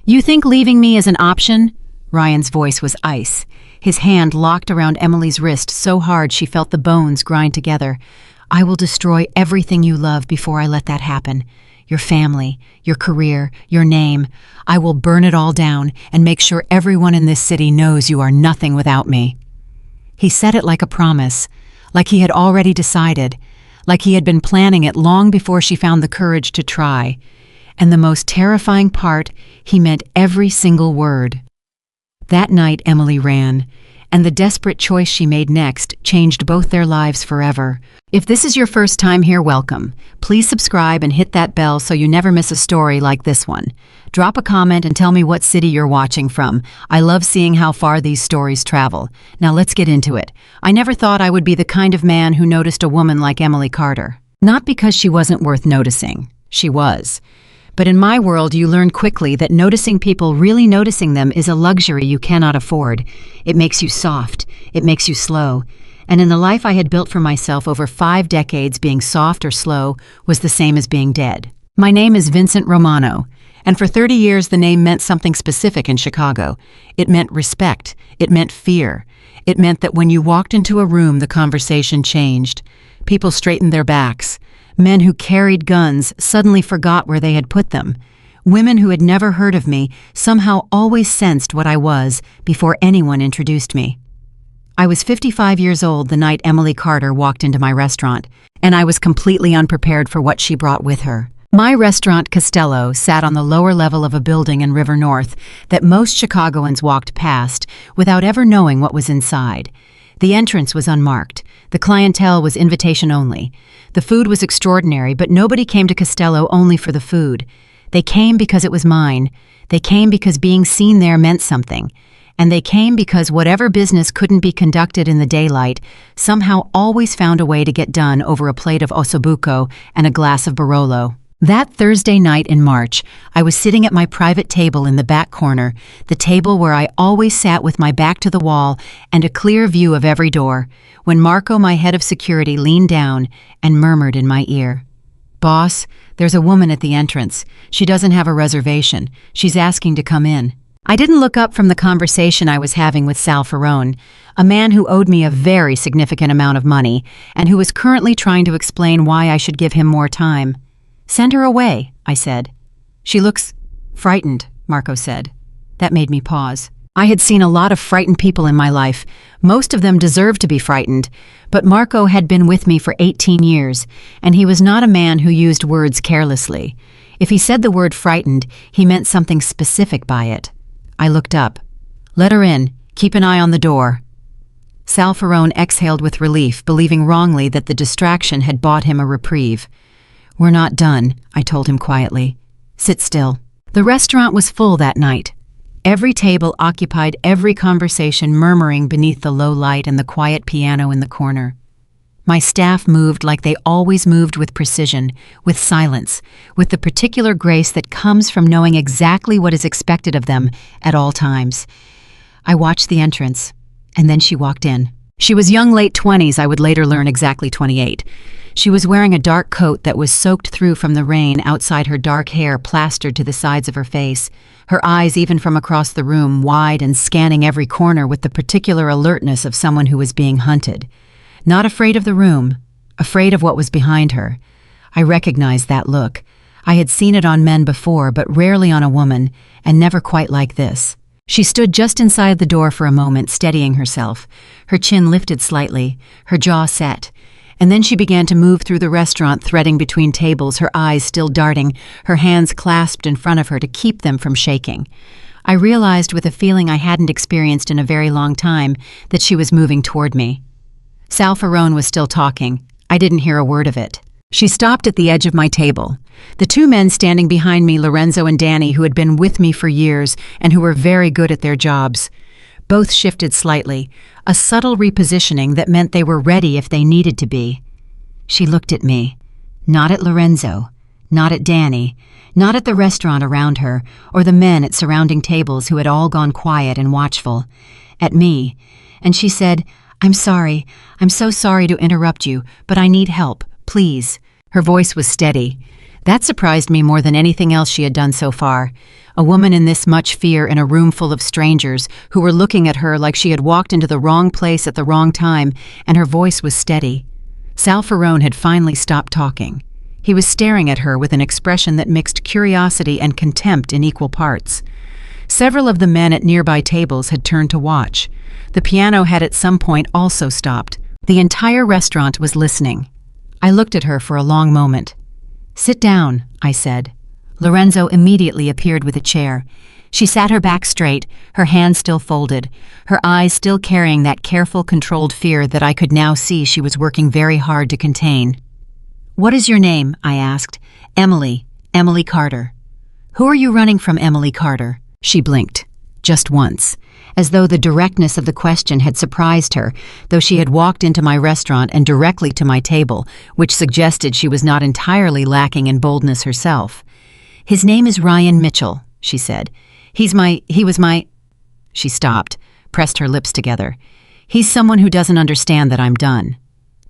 You think leaving me is an option? Ryan's voice was ice. His hand locked around Emily's wrist so hard she felt the bones grind together. I will destroy everything you love before I let that happen. Your family, your career, your name. I will burn it all down and make sure everyone in this city knows you are nothing without me. He said it like a promise, like he had already decided, like he had been planning it long before she found the courage to try. And the most terrifying part, he meant every single word. That night Emily ran, and the desperate choice she made next changed both their lives forever. If this is your first time here, welcome. Please subscribe and hit that bell so you never miss a story like this one. Drop a comment and tell me what city you're watching from. I love seeing how far these stories travel. Now let's get into it. I never thought I would be the kind of man who noticed a woman like Emily Carter. Not because she wasn't worth noticing. She was. But in my world, you learn quickly that noticing people really noticing them is a luxury you cannot afford. It makes you soft. It makes you slow. And in the life I had built for myself over 5 decades, being soft or slow was the same as being dead. My name is Vincent Romano, and for 30 years the name meant something specific in Chicago. It meant respect. It meant fear. It meant that when you walked into a room, the conversation changed. People straightened their backs. Men who carried guns suddenly forgot where they had put them. Women who had never heard of me somehow always sensed what I was before anyone introduced me. I was 55 years old the night Emily Carter walked into my restaurant, and I was completely unprepared for what she brought with her. My restaurant, Castello, sat on the lower level of a building in River North that most Chicagoans walked past without ever knowing what was inside. The entrance was unmarked. The clientele was invitation only. The food was extraordinary, but nobody came to Castello only for the food. They came because it was mine. They came because being seen there meant something. And they came because whatever business couldn't be conducted in the daylight somehow always found a way to get done over a plate of ossobuco and a glass of Barolo. That Thursday night in March, I was sitting at my private table in the back corner, the table where I always sat with my back to the wall and a clear view of every door, when Marco, my head of security, leaned down and murmured in my ear, "Boss, there's a woman at the entrance. She doesn't have a reservation. She's asking to come in." I didn't look up from the conversation I was having with Sal Ferrone, a man who owed me a very significant amount of money and who was currently trying to explain why I should give him more time. "Send her away," I said. "She looks frightened," Marco said. That made me pause. I had seen a lot of frightened people in my life. Most of them deserved to be frightened, but Marco had been with me for 18 years, and he was not a man who used words carelessly. If he said the word frightened, he meant something specific by it. I looked up. "Let her in. Keep an eye on the door." Sal Ferrone exhaled with relief, believing wrongly that the distraction had bought him a reprieve. "We're not done," I told him quietly. "Sit still." The restaurant was full that night. Every table occupied every conversation murmuring beneath the low light and the quiet piano in the corner. My staff moved like they always moved, with precision, with silence, with the particular grace that comes from knowing exactly what is expected of them at all times. I watched the entrance, and then she walked in. She was young, late 20s, I would later learn exactly 28. She was wearing a dark coat that was soaked through from the rain outside, her dark hair plastered to the sides of her face, her eyes, even from across the room, wide and scanning every corner with the particular alertness of someone who was being hunted. Not afraid of the room, afraid of what was behind her. I recognized that look. I had seen it on men before, but rarely on a woman, and never quite like this. She stood just inside the door for a moment, steadying herself, her chin lifted slightly, her jaw set. And then she began to move through the restaurant, threading between tables, her eyes still darting, her hands clasped in front of her to keep them from shaking. I realized, with a feeling I hadn't experienced in a very long time, that she was moving toward me. Sal Ferrone was still talking. I didn't hear a word of it. She stopped at the edge of my table. The 2 men standing behind me, Lorenzo and Danny, who had been with me for years and who were very good at their jobs. Both shifted slightly, a subtle repositioning that meant they were ready if they needed to be. She looked at me, not at Lorenzo, not at Danny, not at the restaurant around her, or the men at surrounding tables who had all gone quiet and watchful, at me, and she said, "I'm sorry. I'm so sorry to interrupt you, but I need help, please." Her voice was steady. That surprised me more than anything else she had done so far. A woman in this much fear in a room full of strangers who were looking at her like she had walked into the wrong place at the wrong time, and her voice was steady. Sal Ferrone had finally stopped talking. He was staring at her with an expression that mixed curiosity and contempt in equal parts. Several of the men at nearby tables had turned to watch. The piano had at some point also stopped. The entire restaurant was listening. I looked at her for a long moment. "Sit down," I said. Lorenzo immediately appeared with a chair. She sat her back straight, her hands still folded, her eyes still carrying that careful, controlled fear that I could now see she was working very hard to contain. "What is your name?" I asked. "Emily. Emily Carter." "Who are you running from, Emily Carter?" She blinked, just once, as though the directness of the question had surprised her, though she had walked into my restaurant and directly to my table, which suggested she was not entirely lacking in boldness herself. "His name is Ryan Mitchell," she said. He was my... She stopped, pressed her lips together. "He's someone who doesn't understand that I'm done."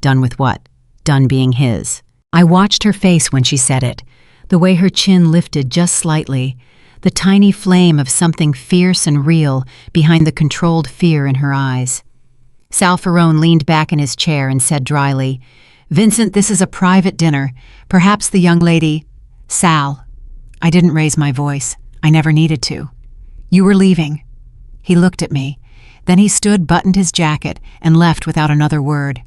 Done with what? Done being his. I watched her face when she said it, the way her chin lifted just slightly, the tiny flame of something fierce and real behind the controlled fear in her eyes. Sal Ferrone leaned back in his chair and said dryly, "Vincent, this is a private dinner. Perhaps the young lady..." "Sal." I didn't raise my voice. I never needed to. "You were leaving." He looked at me. Then he stood, buttoned his jacket, and left without another word.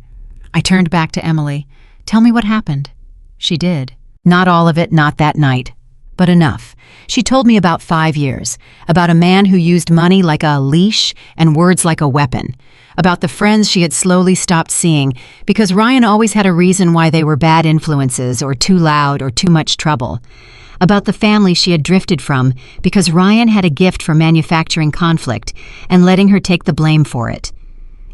I turned back to Emily. "Tell me what happened." She did. Not all of it, not that night. But enough. She told me about 5 years, about a man who used money like a leash and words like a weapon, about the friends she had slowly stopped seeing because Ryan always had a reason why they were bad influences or too loud or too much trouble, about the family she had drifted from because Ryan had a gift for manufacturing conflict and letting her take the blame for it.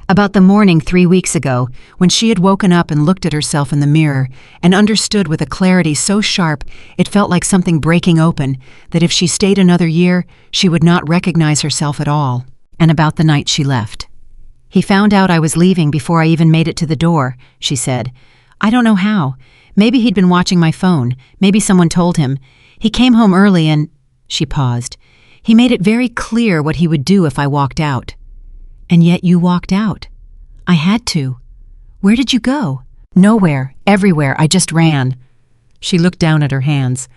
About the morning 3 weeks ago, when she had woken up and looked at herself in the mirror and understood with a clarity so sharp it felt like something breaking open, that if she stayed another year, she would not recognize herself at all. And about the night she left. "He found out I was leaving before I even made it to the door," she said. "I don't know how. Maybe he'd been watching my phone. Maybe someone told him. He came home early and..." She paused. "He made it very clear what he would do if I walked out." "And yet you walked out." "I had to." "Where did you go?" "Nowhere. Everywhere. I just ran." She looked down at her hands.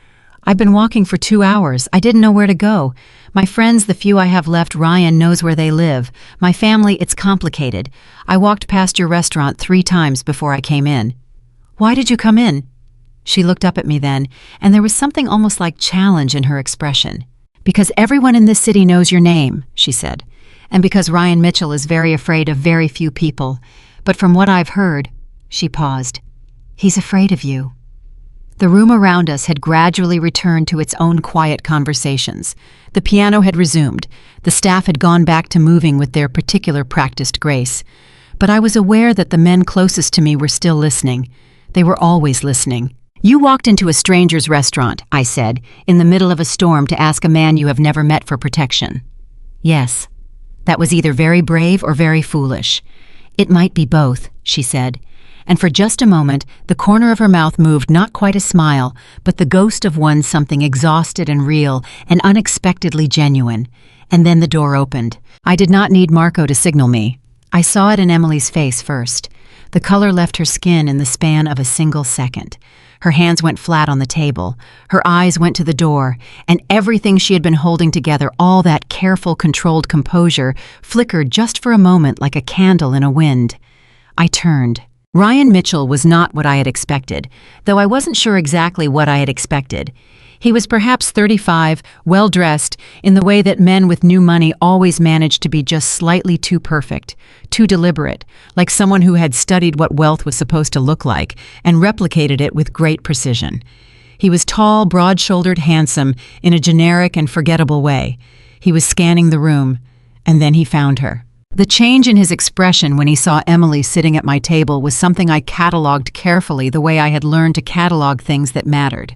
"I've been walking for 2 hours. I didn't know where to go. My friends, the few I have left, Ryan knows where they live. My family, it's complicated. I walked past your restaurant 3 times before I came in." "Why did you come in?" She looked up at me then, and there was something almost like challenge in her expression. "Because everyone in this city knows your name," she said. "And because Ryan Mitchell is very afraid of very few people. But from what I've heard..." She paused. "He's afraid of you." The room around us had gradually returned to its own quiet conversations. The piano had resumed. The staff had gone back to moving with their particular practiced grace. But I was aware that the men closest to me were still listening. They were always listening. "You walked into a stranger's restaurant," I said, "in the middle of a storm to ask a man you have never met for protection." "Yes." "That was either very brave or very foolish." "It might be both," she said. And for just a moment, the corner of her mouth moved not quite a smile, but the ghost of one something exhausted and real and unexpectedly genuine. And then the door opened. I did not need Marco to signal me. I saw it in Emily's face first. The color left her skin in the span of a single second. Her hands went flat on the table. Her eyes went to the door, and everything she had been holding together, all that careful, controlled composure, flickered just for a moment like a candle in a wind. I turned. Ryan Mitchell was not what I had expected, though I wasn't sure exactly what I had expected. He was perhaps 35, well-dressed, in the way that men with new money always manage to be just slightly too perfect, too deliberate, like someone who had studied what wealth was supposed to look like and replicated it with great precision. He was tall, broad-shouldered, handsome, in a generic and forgettable way. He was scanning the room, and then he found her. The change in his expression when he saw Emily sitting at my table was something I catalogued carefully the way I had learned to catalog things that mattered.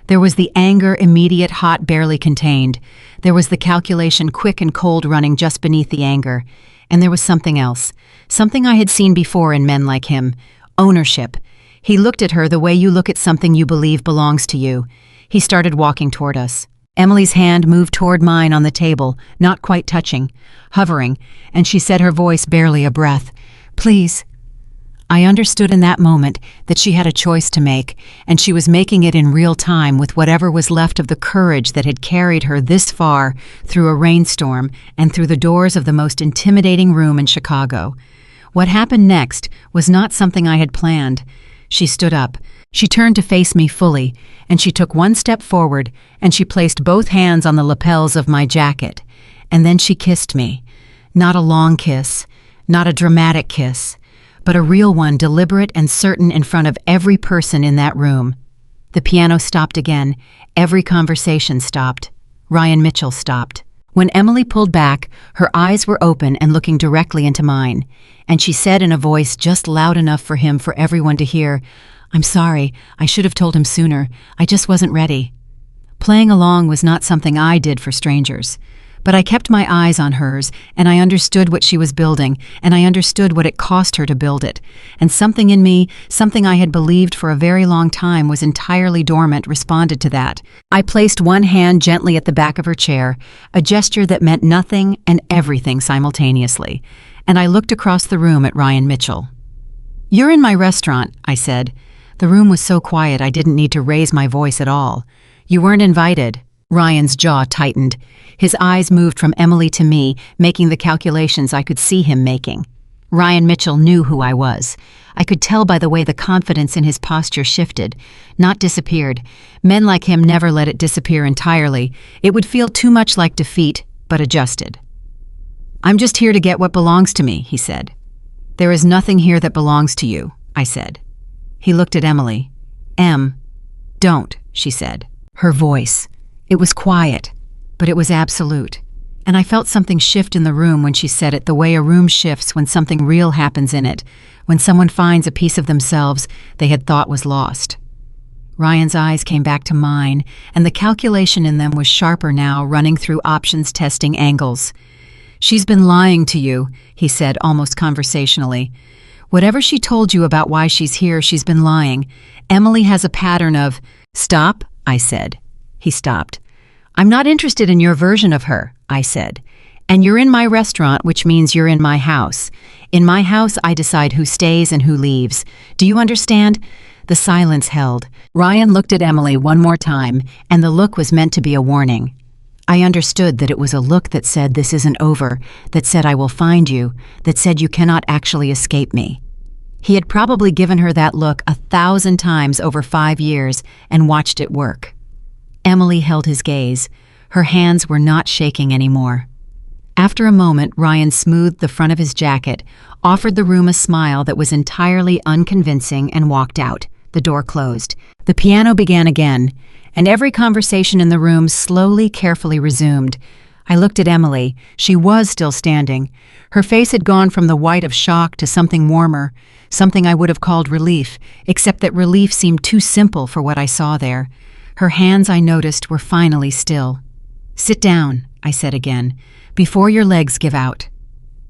There was the anger, immediate, hot, barely contained. There was the calculation, quick and cold, running just beneath the anger. And there was something else, something I had seen before in men like him: ownership. He looked at her the way you look at something you believe belongs to you. He started walking toward us. Emily's hand moved toward mine on the table, not quite touching, hovering, and she said, her voice barely a breath, "Please." I understood in that moment that she had a choice to make, and she was making it in real time with whatever was left of the courage that had carried her this far through a rainstorm and through the doors of the most intimidating room in Chicago. What happened next was not something I had planned. She stood up. She turned to face me fully, and she took one step forward, and she placed both hands on the lapels of my jacket. And then she kissed me. Not a long kiss, not a dramatic kiss, but a real one, deliberate and certain in front of every person in that room. The piano stopped again. Every conversation stopped. Ryan Mitchell stopped. When Emily pulled back, her eyes were open and looking directly into mine, and she said in a voice just loud enough for him, for everyone to hear, "I'm sorry, I should have told him sooner. I just wasn't ready." Playing along was not something I did for strangers. But I kept my eyes on hers, and I understood what she was building, and I understood what it cost her to build it. And something in me, something I had believed for a very long time was entirely dormant, responded to that. I placed one hand gently at the back of her chair, a gesture that meant nothing and everything simultaneously, and I looked across the room at Ryan Mitchell. "You're in my restaurant," I said. The room was so quiet I didn't need to raise my voice at all. "You weren't invited." Ryan's jaw tightened. His eyes moved from Emily to me, making the calculations I could see him making. Ryan Mitchell knew who I was. I could tell by the way the confidence in his posture shifted, not disappeared. Men like him never let it disappear entirely. It would feel too much like defeat, but adjusted. "I'm just here to get what belongs to me," he said. "There is nothing here that belongs to you," I said. He looked at Emily. "Don't," she said. Her voice. It was quiet, but it was absolute. And I felt something shift in the room when she said it, the way a room shifts when something real happens in it, when someone finds a piece of themselves they had thought was lost. Ryan's eyes came back to mine, and the calculation in them was sharper now, running through options, testing angles. "She's been lying to you," he said almost conversationally. "Whatever she told you about why she's here, she's been lying. Emily has a pattern of—" "Stop," I said. He stopped. "I'm not interested in your version of her," I said. "And you're in my restaurant, which means you're in my house. In my house, I decide who stays and who leaves. Do you understand?" The silence held. Ryan looked at Emily one more time, and the look was meant to be a warning. I understood that it was a look that said, "This isn't over," that said, "I will find you," that said, "You cannot actually escape me." He had probably given her that look 1,000 times over 5 years and watched it work. Emily held his gaze. Her hands were not shaking anymore. After a moment, Ryan smoothed the front of his jacket, offered the room a smile that was entirely unconvincing, and walked out. The door closed. The piano began again, and every conversation in the room slowly, carefully resumed. I looked at Emily. She was still standing. Her face had gone from the white of shock to something warmer, something I would have called relief, except that relief seemed too simple for what I saw there. Her hands, I noticed, were finally still. "Sit down," I said again, "before your legs give out."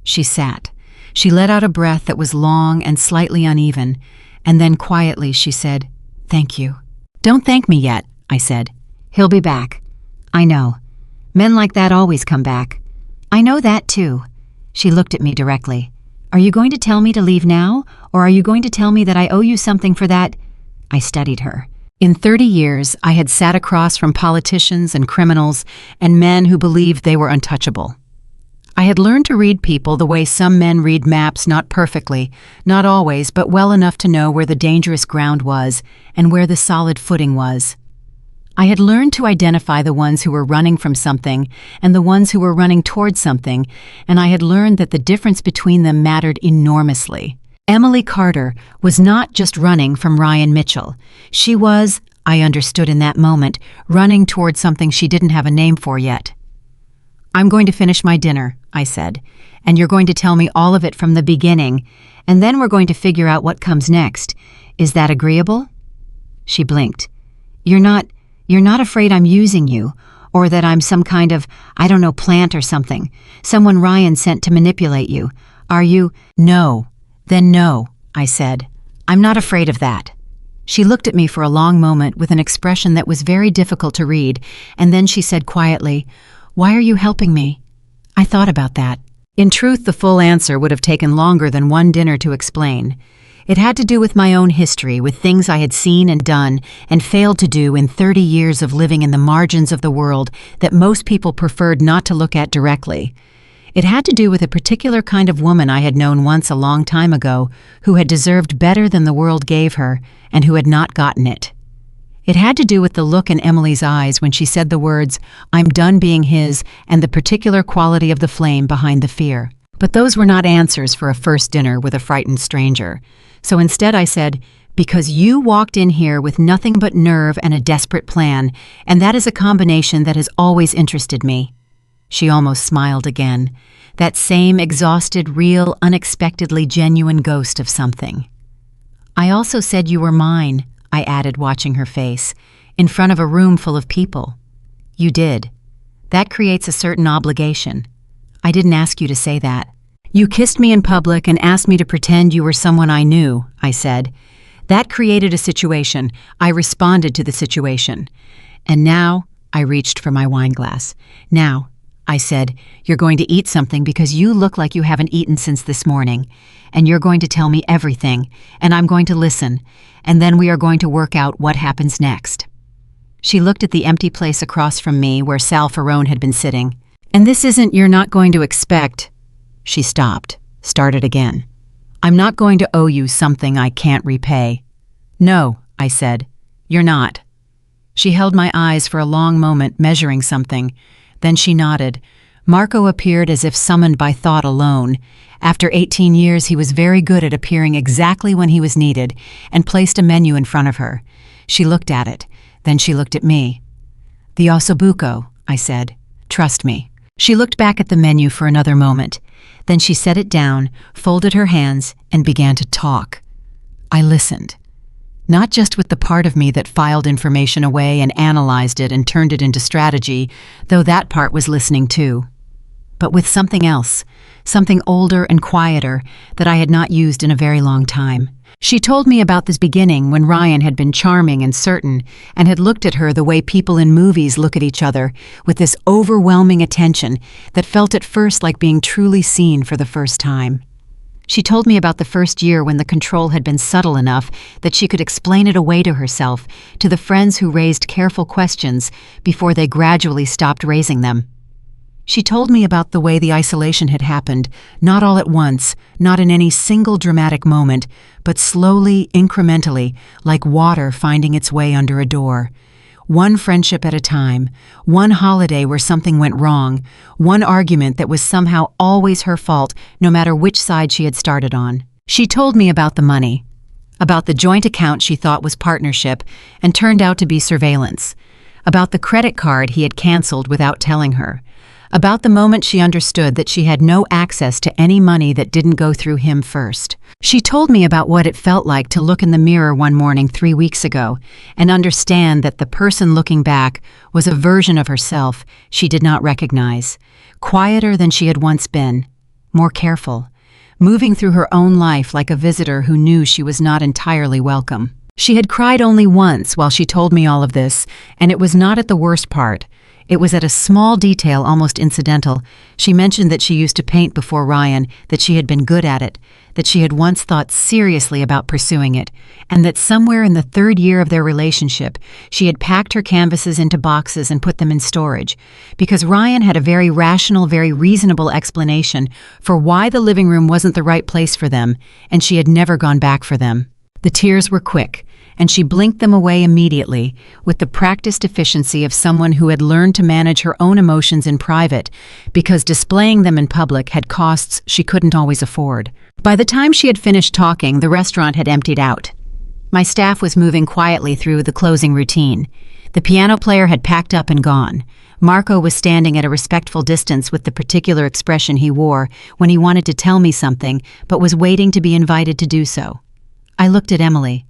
She sat. She let out a breath that was long and slightly uneven, and then quietly she said, "Thank you." "Don't thank me yet," I said. "He'll be back." "I know. Men like that always come back." "I know that too." She looked at me directly. "Are you going to tell me to leave now, or are you going to tell me that I owe you something for that?" I studied her. In 30 years, I had sat across from politicians and criminals and men who believed they were untouchable. I had learned to read people the way some men read maps, not perfectly, not always, but well enough to know where the dangerous ground was and where the solid footing was. I had learned to identify the ones who were running from something and the ones who were running towards something, and I had learned that the difference between them mattered enormously. Emily Carter was not just running from Ryan Mitchell. She was, I understood in that moment, running towards something she didn't have a name for yet. "I'm going to finish my dinner," I said, "and you're going to tell me all of it from the beginning, and then we're going to figure out what comes next. Is that agreeable?" She blinked. You're not afraid I'm using you, or that I'm some kind of, I don't know, plant or something, someone Ryan sent to manipulate you, are you?" "No." "Then no," I said. "I'm not afraid of that." She looked at me for a long moment with an expression that was very difficult to read, and then she said quietly, "Why are you helping me?" I thought about that. In truth, the full answer would have taken longer than one dinner to explain. It had to do with my own history, with things I had seen and done and failed to do in 30 years of living in the margins of the world that most people preferred not to look at directly. It had to do with a particular kind of woman I had known once a long time ago who had deserved better than the world gave her and who had not gotten it. It had to do with the look in Emily's eyes when she said the words, "I'm done being his," and the particular quality of the flame behind the fear. But those were not answers for a first dinner with a frightened stranger. So instead I said, "Because you walked in here with nothing but nerve and a desperate plan, and that is a combination that has always interested me." She almost smiled again. That same exhausted, real, unexpectedly genuine ghost of something. "I also said you were mine," I added, watching her face, "in front of a room full of people." "You did. That creates a certain obligation. I didn't ask you to say that." "You kissed me in public and asked me to pretend you were someone I knew," I said. "That created a situation. I responded to the situation. And now," I reached for my wine glass. "Now," I said, "you're going to eat something because you look like you haven't eaten since this morning. And you're going to tell me everything, and I'm going to listen, and then we are going to work out what happens next." She looked at the empty place across from me where Sal Ferrone had been sitting. "And this isn't you're not going to expect." She stopped, started again. "I'm not going to owe you something I can't repay." "No," I said, "you're not." She held my eyes for a long moment, measuring something. Then she nodded. Marco appeared as if summoned by thought alone. After 18 years, he was very good at appearing exactly when he was needed, and placed a menu in front of her. She looked at it. Then she looked at me. "The ossobuco," I said. "Trust me." She looked back at the menu for another moment. Then she set it down, folded her hands, and began to talk. I listened. Not just with the part of me that filed information away and analyzed it and turned it into strategy, though that part was listening too, but with something else, something older and quieter that I had not used in a very long time. She told me about this beginning when Ryan had been charming and certain and had looked at her the way people in movies look at each other, with this overwhelming attention that felt at first like being truly seen for the first time. She told me about the first year when the control had been subtle enough that she could explain it away to herself, to the friends who raised careful questions before they gradually stopped raising them. She told me about the way the isolation had happened, not all at once, not in any single dramatic moment, but slowly, incrementally, like water finding its way under a door. One friendship at a time, one holiday where something went wrong, one argument that was somehow always her fault, no matter which side she had started on. She told me about the money, about the joint account she thought was partnership and turned out to be surveillance, about the credit card he had canceled without telling her, about the moment she understood that she had no access to any money that didn't go through him first. She told me about what it felt like to look in the mirror one morning 3 weeks ago and understand that the person looking back was a version of herself she did not recognize, quieter than she had once been, more careful, moving through her own life like a visitor who knew she was not entirely welcome. She had cried only once while she told me all of this, and it was not at the worst part. It was at a small detail, almost incidental. She mentioned that she used to paint before Ryan, that she had been good at it, that she had once thought seriously about pursuing it, and that somewhere in the 3rd year of their relationship, she had packed her canvases into boxes and put them in storage, because Ryan had a very rational, very reasonable explanation for why the living room wasn't the right place for them, and she had never gone back for them. The tears were quick, and she blinked them away immediately, with the practiced efficiency of someone who had learned to manage her own emotions in private, because displaying them in public had costs she couldn't always afford. By the time she had finished talking, the restaurant had emptied out. My staff was moving quietly through the closing routine. The piano player had packed up and gone. Marco was standing at a respectful distance with the particular expression he wore when he wanted to tell me something, but was waiting to be invited to do so. I looked at Emily.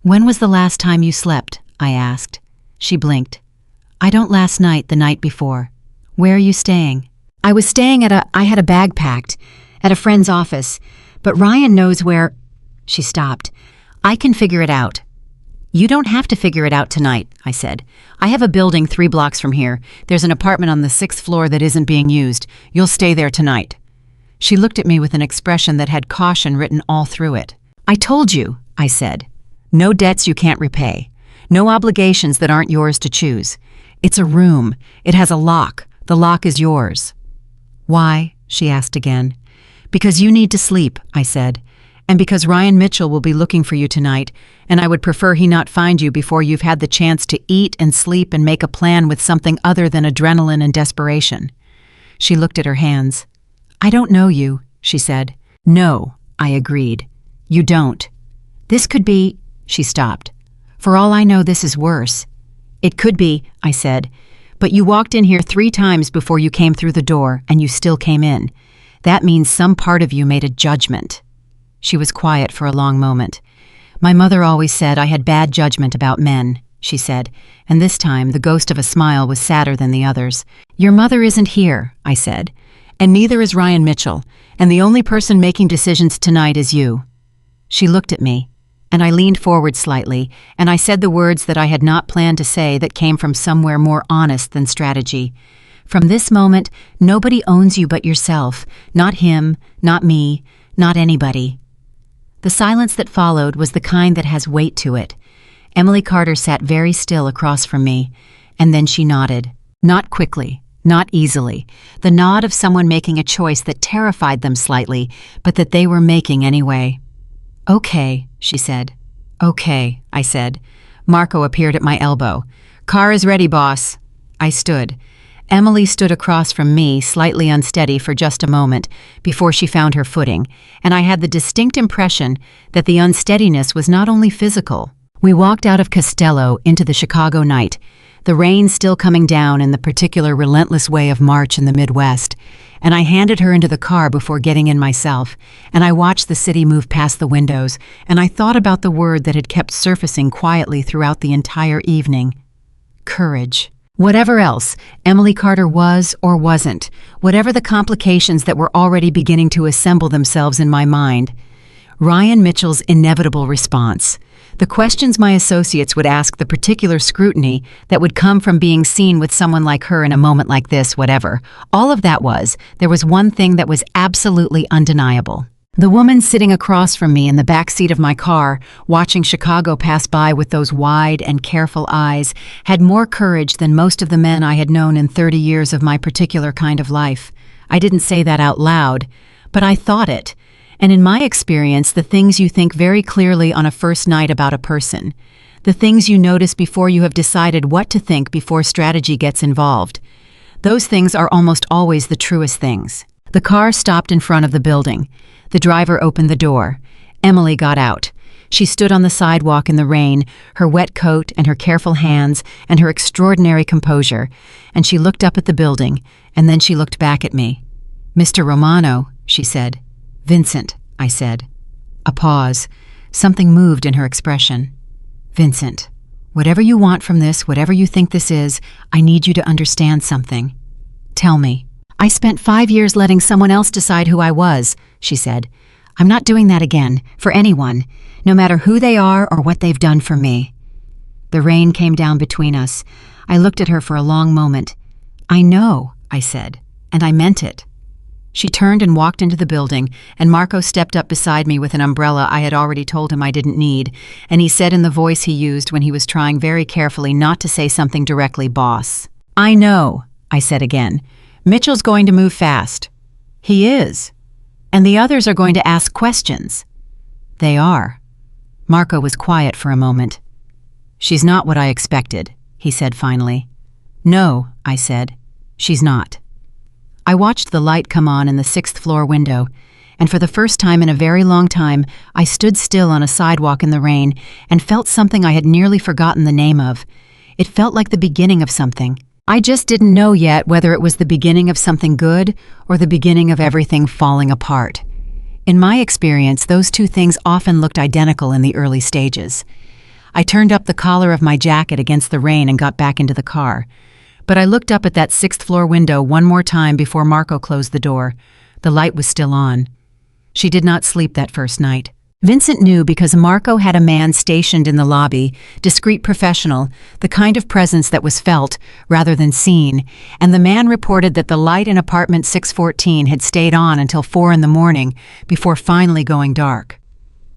"When was the last time you slept?" I asked. She blinked. "I don't last night, the night before." "Where are you staying?" "I was staying I had a bag packed, at a friend's office, but Ryan knows where—" She stopped. "I can figure it out." You don't have to figure it out tonight, I said. I have a building 3 blocks from here. There's an apartment on the 6th floor that isn't being used. You'll stay there tonight. She looked at me with an expression that had caution written all through it. I told you, I said. No debts you can't repay. No obligations that aren't yours to choose. It's a room. It has a lock. The lock is yours. Why? She asked again. Because you need to sleep, I said. And because Ryan Mitchell will be looking for you tonight, and I would prefer he not find you before you've had the chance to eat and sleep and make a plan with something other than adrenaline and desperation. She looked at her hands. I don't know you, she said. No, I agreed. You don't. This could be, she stopped. For all I know, this is worse. It could be, I said. But you walked in here 3 times before you came through the door, and you still came in. That means some part of you made a judgment. She was quiet for a long moment. My mother always said I had bad judgment about men, she said, and this time the ghost of a smile was sadder than the others. Your mother isn't here, I said, and neither is Ryan Mitchell, and the only person making decisions tonight is you. She looked at me, and I leaned forward slightly, and I said the words that I had not planned to say that came from somewhere more honest than strategy. From this moment, nobody owns you but yourself, not him, not me, not anybody. The silence that followed was the kind that has weight to it. Emily Carter sat very still across from me, and then she nodded. Not quickly, not easily. The nod of someone making a choice that terrified them slightly, but that they were making anyway. Okay, she said. Okay, I said. Marco appeared at my elbow. Car is ready, boss. I stood. Emily stood across from me, slightly unsteady for just a moment, before she found her footing, and I had the distinct impression that the unsteadiness was not only physical. We walked out of Castello into the Chicago night, the rain still coming down in the particular relentless way of March in the Midwest, and I handed her into the car before getting in myself, and I watched the city move past the windows, and I thought about the word that had kept surfacing quietly throughout the entire evening. Courage. Whatever else Emily Carter was or wasn't, whatever the complications that were already beginning to assemble themselves in my mind, Ryan Mitchell's inevitable response, the questions my associates would ask, the particular scrutiny that would come from being seen with someone like her in a moment like this, whatever, all of that there was one thing that was absolutely undeniable. The woman sitting across from me in the back seat of my car, watching Chicago pass by with those wide and careful eyes, had more courage than most of the men I had known in 30 years of my particular kind of life. I didn't say that out loud, but I thought it. And in my experience, the things you think very clearly on a first night about a person, the things you notice before you have decided what to think before strategy gets involved, those things are almost always the truest things. The car stopped in front of the building. The driver opened the door. Emily got out. She stood on the sidewalk in the rain, her wet coat and her careful hands and her extraordinary composure, and she looked up at the building, and then she looked back at me. Mr. Romano, she said. Vincent, I said. A pause. Something moved in her expression. Vincent, whatever you want from this, whatever you think this is, I need you to understand something. Tell me. I spent 5 years letting someone else decide who I was, she said. I'm not doing that again, for anyone, no matter who they are or what they've done for me. The rain came down between us. I looked at her for a long moment. I know, I said, and I meant it. She turned and walked into the building, and Marco stepped up beside me with an umbrella I had already told him I didn't need, and he said in the voice he used when he was trying very carefully not to say something directly, boss. I know, I said again. Mitchell's going to move fast. He is. And the others are going to ask questions. They are. Marco was quiet for a moment. She's not what I expected, he said finally. No, I said. She's not. I watched the light come on in the 6th floor window, and for the first time in a very long time, I stood still on a sidewalk in the rain and felt something I had nearly forgotten the name of. It felt like the beginning of something. I just didn't know yet whether it was the beginning of something good or the beginning of everything falling apart. In my experience, those two things often looked identical in the early stages. I turned up the collar of my jacket against the rain and got back into the car. But I looked up at that 6th floor window one more time before Marco closed the door. The light was still on. She did not sleep that first night. Vincent knew because Marco had a man stationed in the lobby, discreet professional, the kind of presence that was felt rather than seen, and the man reported that the light in apartment 614 had stayed on until 4 in the morning before finally going dark.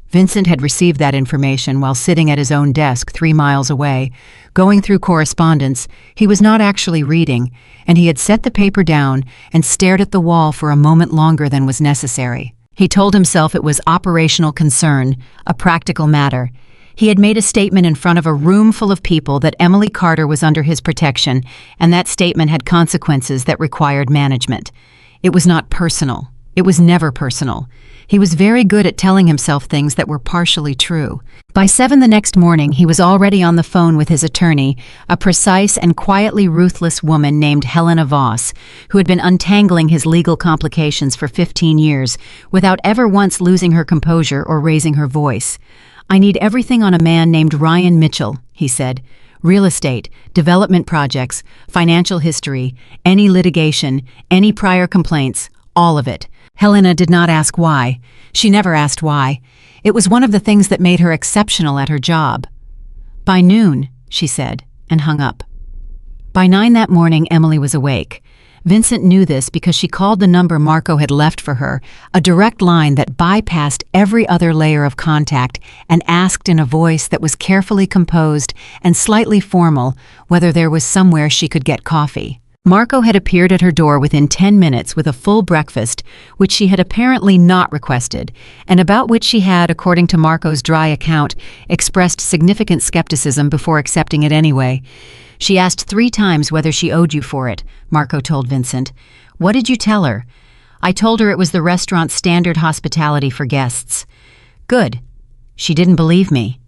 Vincent had received that information while sitting at his own desk 3 miles away, going through correspondence he was not actually reading, and he had set the paper down and stared at the wall for a moment longer than was necessary. He told himself it was operational concern, a practical matter. He had made a statement in front of a room full of people that Emily Carter was under his protection, and that statement had consequences that required management. It was not personal. It was never personal. He was very good at telling himself things that were partially true. By 7 the next morning, he was already on the phone with his attorney, a precise and quietly ruthless woman named Helena Voss, who had been untangling his legal complications for 15 years without ever once losing her composure or raising her voice. "I need everything on a man named Ryan Mitchell," he said. "Real estate, development projects, financial history, any litigation, any prior complaints, all of it." Helena did not ask why. She never asked why. It was one of the things that made her exceptional at her job. "By noon," she said, and hung up. By 9 that morning, Emily was awake. Vincent knew this because she called the number Marco had left for her, a direct line that bypassed every other layer of contact, and asked in a voice that was carefully composed and slightly formal whether there was somewhere she could get coffee. Marco had appeared at her door within 10 minutes with a full breakfast, which she had apparently not requested, and about which she had, according to Marco's dry account, expressed significant skepticism before accepting it anyway. "She asked 3 times whether she owed you for it," Marco told Vincent. "What did you tell her?" "I told her it was the restaurant's standard hospitality for guests." "Good. She didn't believe me."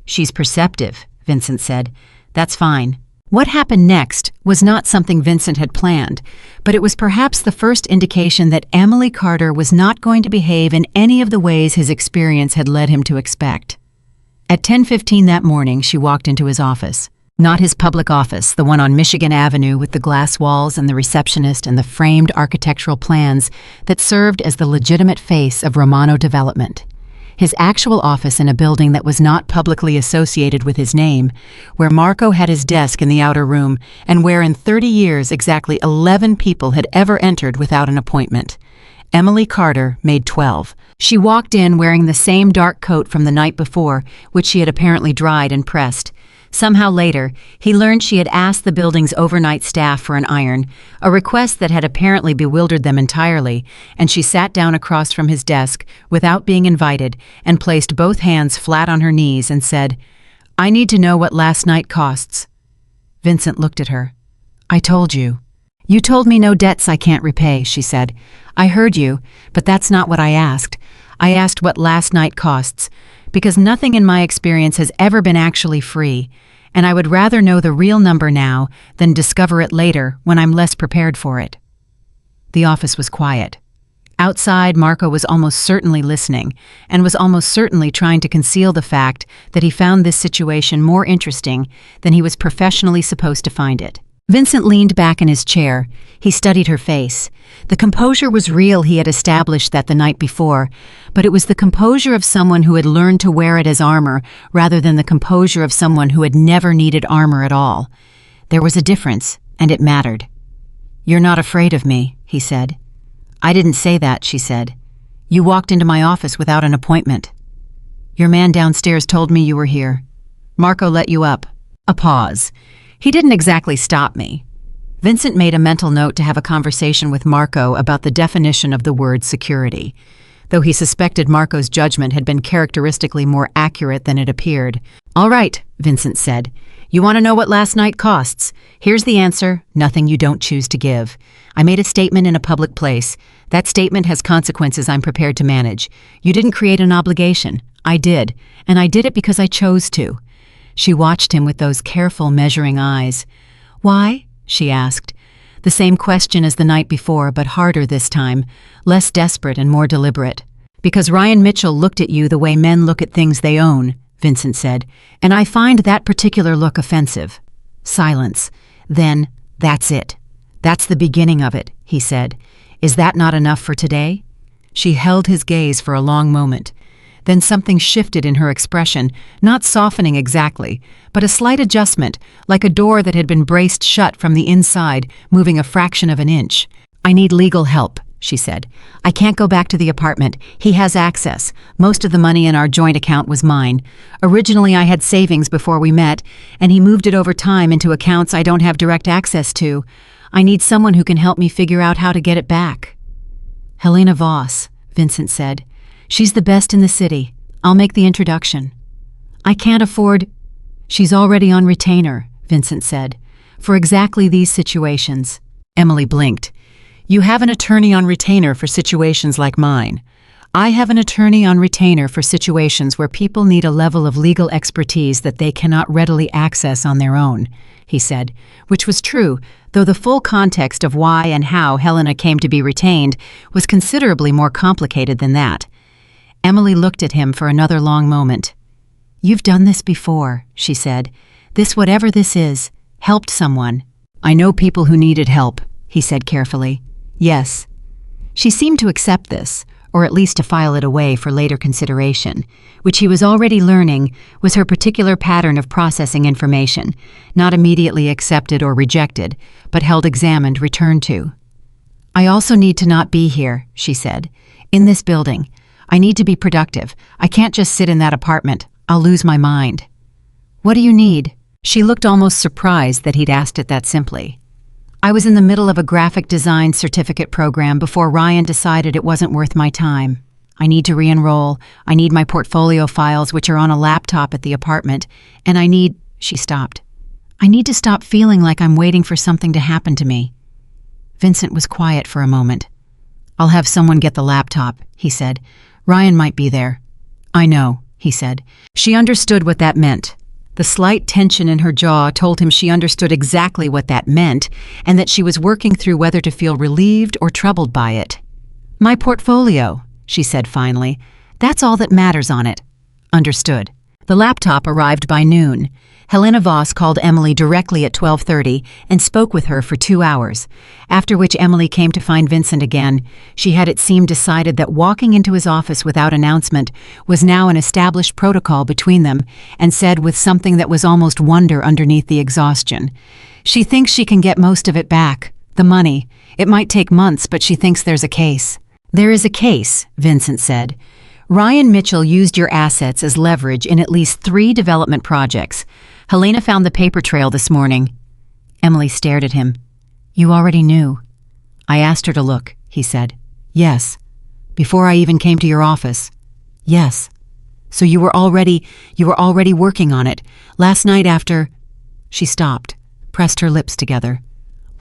"She's perceptive," Vincent said. "That's fine." What happened next was not something Vincent had planned, but it was perhaps the first indication that Emily Carter was not going to behave in any of the ways his experience had led him to expect. At 10:15 that morning, she walked into his office. Not his public office, the one on Michigan Avenue with the glass walls and the receptionist and the framed architectural plans that served as the legitimate face of Romano development. His actual office in a building that was not publicly associated with his name, where Marco had his desk in the outer room, and where in 30 years exactly 11 people had ever entered without an appointment. Emily Carter made 12. She walked in wearing the same dark coat from the night before, which she had apparently dried and pressed. Somehow later, he learned she had asked the building's overnight staff for an iron, a request that had apparently bewildered them entirely, and she sat down across from his desk without being invited and placed both hands flat on her knees and said, "I need to know what last night costs." Vincent looked at her. "I told you." "You told me no debts I can't repay," she said. "I heard you, but that's not what I asked. I asked what last night costs, because nothing in my experience has ever been actually free, and I would rather know the real number now than discover it later when I'm less prepared for it." The office was quiet. Outside, Marco was almost certainly listening, and was almost certainly trying to conceal the fact that he found this situation more interesting than he was professionally supposed to find it. Vincent leaned back in his chair. He studied her face. The composure was real, he had established that the night before, but it was the composure of someone who had learned to wear it as armor rather than the composure of someone who had never needed armor at all. There was a difference, and it mattered. "You're not afraid of me," he said. "I didn't say that," she said. "You walked into my office without an appointment. Your man downstairs told me you were here. Marco let you up." A pause. "He didn't exactly stop me." Vincent made a mental note to have a conversation with Marco about the definition of the word security, though he suspected Marco's judgment had been characteristically more accurate than it appeared. "All right," Vincent said. "You want to know what last night costs? Here's the answer: nothing you don't choose to give. I made a statement in a public place. That statement has consequences I'm prepared to manage. You didn't create an obligation. I did, and I did it because I chose to." She watched him with those careful, measuring eyes. "Why?" she asked. The same question as the night before, but harder this time, less desperate and more deliberate. "Because Ryan Mitchell looked at you the way men look at things they own," Vincent said, "and I find that particular look offensive." Silence. Then, "That's it. That's the beginning of it," he said. "Is that not enough for today?" She held his gaze for a long moment. Then something shifted in her expression, not softening exactly, but a slight adjustment, like a door that had been braced shut from the inside, moving a fraction of an inch. "I need legal help," she said. "I can't go back to the apartment. He has access. Most of the money in our joint account was mine. Originally, I had savings before we met, and he moved it over time into accounts I don't have direct access to. I need someone who can help me figure out how to get it back." "Helena Voss," Vincent said. "She's the best in the city. I'll make the introduction." "I can't afford—" "She's already on retainer," Vincent said, "for exactly these situations." Emily blinked. "You have an attorney on retainer for situations like mine. I have an attorney on retainer for situations where people need a level of legal expertise that they cannot readily access on their own," he said, which was true, though the full context of why and how Helena came to be retained was considerably more complicated than that. Emily looked at him for another long moment. "You've done this before," she said. "This, whatever this is, helped someone." "I know people who needed help," he said carefully. "Yes." She seemed to accept this, or at least to file it away for later consideration, which he was already learning was her particular pattern of processing information, not immediately accepted or rejected, but held examined, returned to. "I also need to not be here," she said. "In this building. I need to be productive. I can't just sit in that apartment. I'll lose my mind." "What do you need?" She looked almost surprised that he'd asked it that simply. "I was in the middle of a graphic design certificate program before Ryan decided it wasn't worth my time. I need to re-enroll. I need my portfolio files, which are on a laptop at the apartment, and I need—" She stopped. "I need to stop feeling like I'm waiting for something to happen to me." Vincent was quiet for a moment. "I'll have someone get the laptop," he said. "Ryan might be there." "I know," he said. She understood what that meant. The slight tension in her jaw told him she understood exactly what that meant, and that she was working through whether to feel relieved or troubled by it. "My portfolio," she said finally. "That's all that matters on it." "Understood." The laptop arrived by noon. Helena Voss called Emily directly at 12:30 and spoke with her for 2 hours, after which Emily came to find Vincent again. She had, it seemed, decided that walking into his office without announcement was now an established protocol between them, and said with something that was almost wonder underneath the exhaustion, "She thinks she can get most of it back. The money. It might take months, but she thinks there's a case." "There is a case," Vincent said. "Ryan Mitchell used your assets as leverage in at least 3 development projects. Helena found the paper trail this morning." Emily stared at him. "You already knew." "I asked her to look," he said. "Yes." "Before I even came to your office." "Yes." "So you were already working on it. Last night after—" She stopped, pressed her lips together.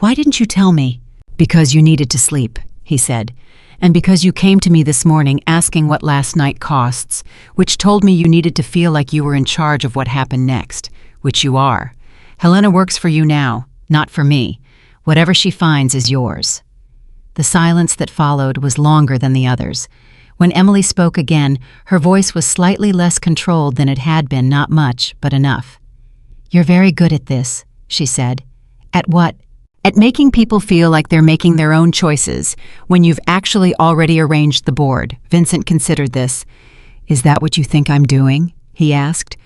"Why didn't you tell me?" "Because you needed to sleep," he said. "And because you came to me this morning asking what last night costs, which told me you needed to feel like you were in charge of what happened next, which you are. Helena works for you now, not for me. Whatever she finds is yours." The silence that followed was longer than the others. When Emily spoke again, her voice was slightly less controlled than it had been, not much, but enough. "You're very good at this," she said. "At what?" "At making people feel like they're making their own choices, when you've actually already arranged the board." Vincent considered this. "Is that what you think I'm doing?" he asked.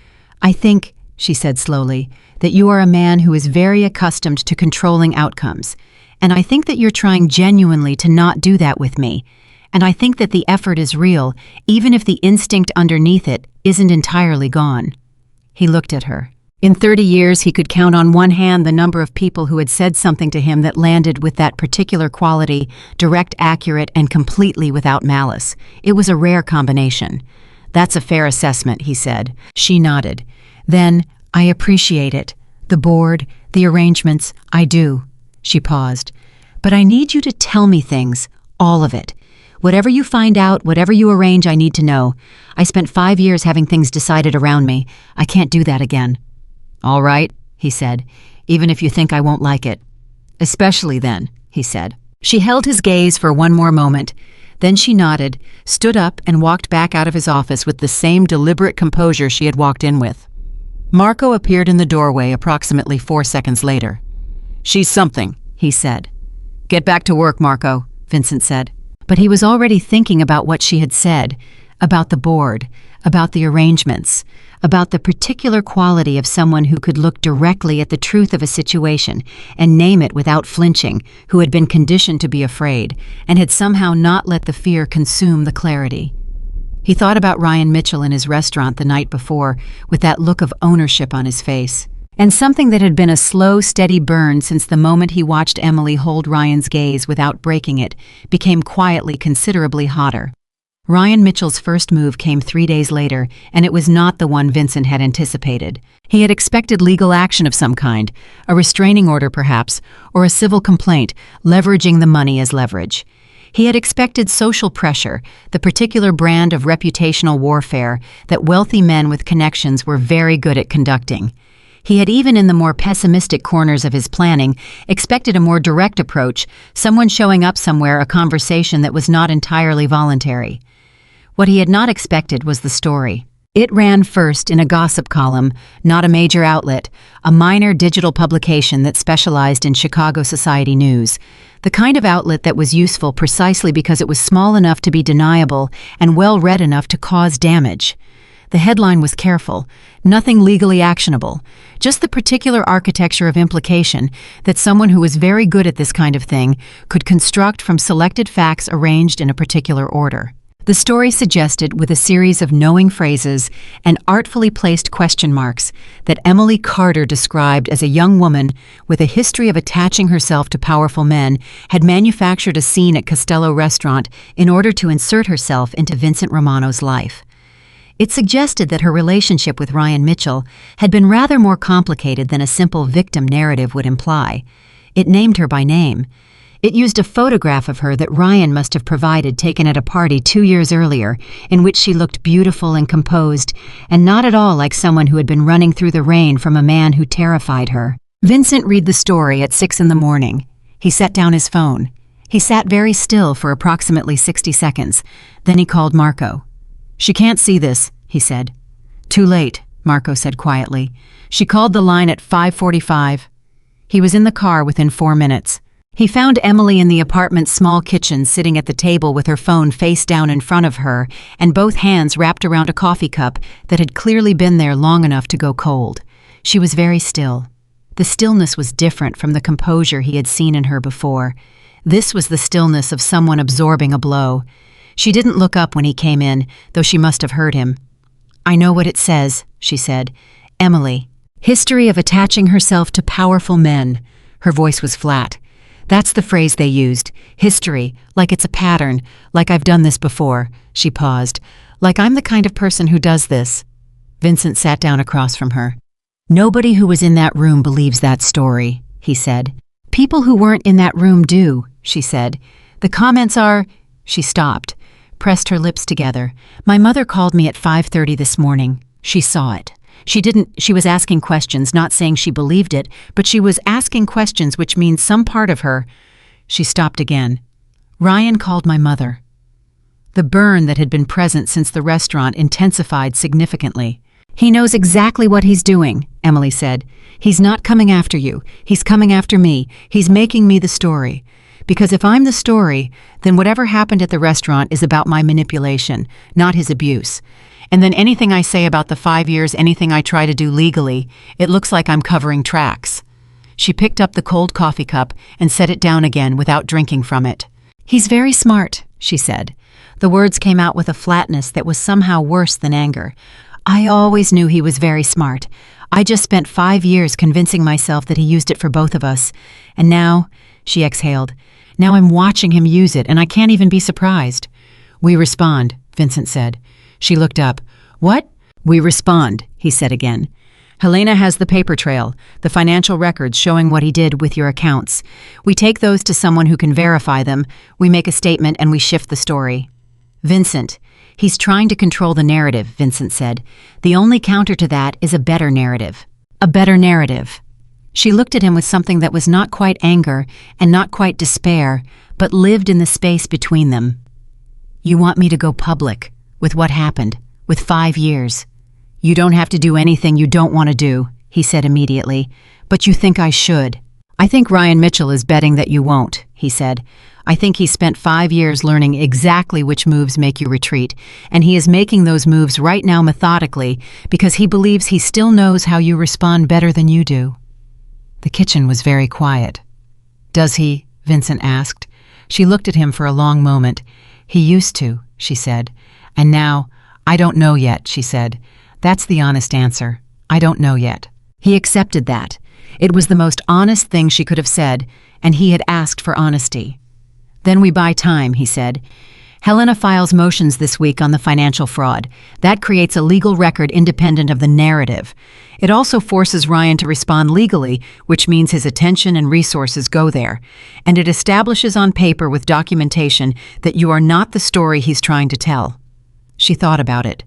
"I think," she said slowly, "that you are a man who is very accustomed to controlling outcomes. And I think that you're trying genuinely to not do that with me. And I think that the effort is real, even if the instinct underneath it isn't entirely gone." He looked at her. In 30 years, he could count on one hand the number of people who had said something to him that landed with that particular quality, direct, accurate, and completely without malice. It was a rare combination. "That's a fair assessment," he said. She nodded. "Then, I appreciate it. The board, the arrangements, I do." She paused. "But I need you to tell me things, all of it. Whatever you find out, whatever you arrange, I need to know. I spent 5 years having things decided around me. I can't do that again." "All right," he said, "even if you think I won't like it." "Especially then," he said. She held his gaze for one more moment. Then she nodded, stood up, and walked back out of his office with the same deliberate composure she had walked in with. Marco appeared in the doorway approximately 4 seconds later. "She's something," he said. "Get back to work, Marco," Vincent said. But he was already thinking about what she had said. about the board, about the arrangements, about the particular quality of someone who could look directly at the truth of a situation and name it without flinching, who had been conditioned to be afraid, and had somehow not let the fear consume the clarity. He thought about Ryan Mitchell in his restaurant the night before, with that look of ownership on his face, and something that had been a slow, steady burn since the moment he watched Emily hold Ryan's gaze without breaking it became quietly considerably hotter. Ryan Mitchell's first move came 3 days later, and it was not the one Vincent had anticipated. He had expected legal action of some kind, a restraining order perhaps, or a civil complaint, leveraging the money as leverage. He had expected social pressure, the particular brand of reputational warfare that wealthy men with connections were very good at conducting. He had even in the more pessimistic corners of his planning expected a more direct approach, someone showing up somewhere, a conversation that was not entirely voluntary. What he had not expected was the story. It ran first in a gossip column, not a major outlet, a minor digital publication that specialized in Chicago society news, the kind of outlet that was useful precisely because it was small enough to be deniable and well-read enough to cause damage. The headline was careful, nothing legally actionable, just the particular architecture of implication that someone who was very good at this kind of thing could construct from selected facts arranged in a particular order. The story suggested, with a series of knowing phrases and artfully placed question marks, that Emily Carter, described as a young woman with a history of attaching herself to powerful men, had manufactured a scene at Castello restaurant in order to insert herself into Vincent Romano's life. It suggested that her relationship with Ryan Mitchell had been rather more complicated than a simple victim narrative would imply. It named her by name. It used a photograph of her that Ryan must have provided, taken at a party 2 years earlier, in which she looked beautiful and composed, and not at all like someone who had been running through the rain from a man who terrified her. Vincent read the story at 6 in the morning. He set down his phone. He sat very still for approximately 60 seconds. Then he called Marco. "She can't see this," he said. "Too late," Marco said quietly. She called the line at 5:45. He was in the car within 4 minutes. He found Emily in the apartment's small kitchen, sitting at the table with her phone face down in front of her and both hands wrapped around a coffee cup that had clearly been there long enough to go cold. She was very still. The stillness was different from the composure he had seen in her before. This was the stillness of someone absorbing a blow. She didn't look up when he came in, though she must have heard him. "I know what it says," she said. "Emily. History of attaching herself to powerful men." Her voice was flat. "That's the phrase they used. History, like it's a pattern, like I've done this before." She paused. "Like I'm the kind of person who does this." Vincent sat down across from her. "Nobody who was in that room believes that story," he said. "People who weren't in that room do," she said. "The comments are—" She stopped, pressed her lips together. "My mother called me at 5:30 this morning. She saw it. She was asking questions, not saying she believed it, but she was asking questions, which means some part of her—" She stopped again. "Ryan called my mother." The burn that had been present since the restaurant intensified significantly. "He knows exactly what he's doing," Emily said. "He's not coming after you. He's coming after me. He's making me the story. Because if I'm the story, then whatever happened at the restaurant is about my manipulation, not his abuse. And then anything I say about the 5 years, anything I try to do legally, it looks like I'm covering tracks." She picked up the cold coffee cup and set it down again without drinking from it. "He's very smart," she said. The words came out with a flatness that was somehow worse than anger. "I always knew he was very smart. I just spent 5 years convincing myself that he used it for both of us. And now," she exhaled, "now I'm watching him use it, and I can't even be surprised." "We respond," Vincent said. She looked up. "What?" "We respond," he said again. "Helena has the paper trail, the financial records showing what he did with your accounts. We take those to someone who can verify them, we make a statement, and we shift the story." "Vincent, he's trying to control the narrative," Vincent said. "The only counter to that is a better narrative." "A better narrative." She looked at him with something that was not quite anger and not quite despair, but lived in the space between them. "You want me to go public with what happened, with 5 years. You don't have to do anything you don't want to do," he said immediately, "but you think I should." "I think Ryan Mitchell is betting that you won't," he said. I think he spent 5 years learning exactly which moves make you retreat, and he is making those moves right now methodically because he believes he still knows how you respond better than you do." The kitchen was very quiet. "Does he?" Vincent asked. She looked at him for a long moment. "He used to," she said. "And now, I don't know yet," she said. "That's the honest answer. I don't know yet." He accepted that. It was the most honest thing she could have said, and he had asked for honesty. "Then we buy time," he said. "Helena files motions this week on the financial fraud. That creates a legal record independent of the narrative. It also forces Ryan to respond legally, which means his attention and resources go there. And it establishes on paper with documentation that you are not the story he's trying to tell." She thought about it.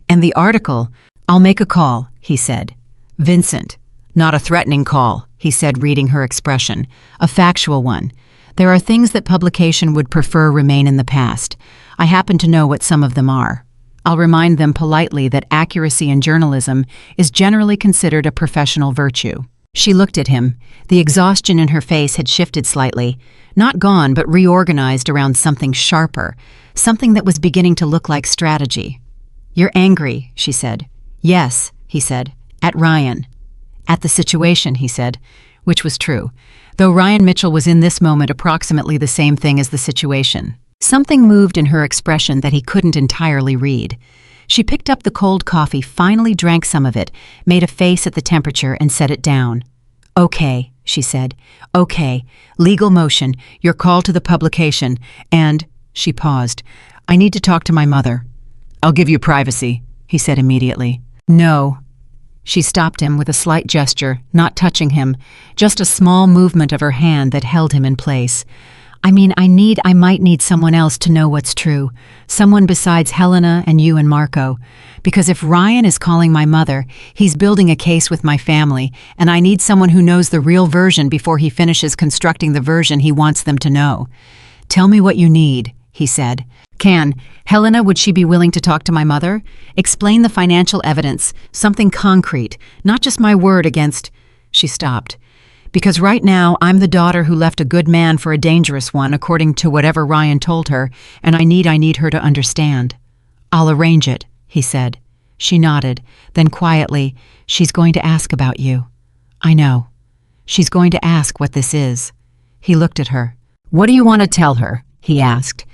"And the article, I'll make a call," he said. "Vincent, not a threatening call," he said, reading her expression. "A factual one. There are things that publication would prefer remain in the past. I happen to know what some of them are. I'll remind them politely that accuracy in journalism is generally considered a professional virtue." She looked at him. The exhaustion in her face had shifted slightly. Not gone, but reorganized around something sharper, something that was beginning to look like strategy. "You're angry," she said. "Yes," he said. "At Ryan." "At the situation," he said, which was true, though Ryan Mitchell was in this moment approximately the same thing as the situation. Something moved in her expression that he couldn't entirely read. She picked up the cold coffee, finally drank some of it, made a face at the temperature, and set it down. "Okay," she said. "Okay, legal motion, your call to the publication, and—" she paused. "I need to talk to my mother." "I'll give you privacy," he said immediately. "No." She stopped him with a slight gesture, not touching him, just a small movement of her hand that held him in place. I might need someone else to know what's true. Someone besides Helena and you and Marco. Because if Ryan is calling my mother, he's building a case with my family, and I need someone who knows the real version before he finishes constructing the version he wants them to know. "Tell me what you need," he said. Helena, would she be willing to talk to my mother? Explain the financial evidence, something concrete, not just my word against—" She stopped. "Because right now I'm the daughter who left a good man for a dangerous one, according to whatever Ryan told her, and I need her to understand." "I'll arrange it," he said. She nodded, then quietly, "She's going to ask about you." "I know. She's going to ask what this is." He looked at her. "What do you want to tell her?" he asked.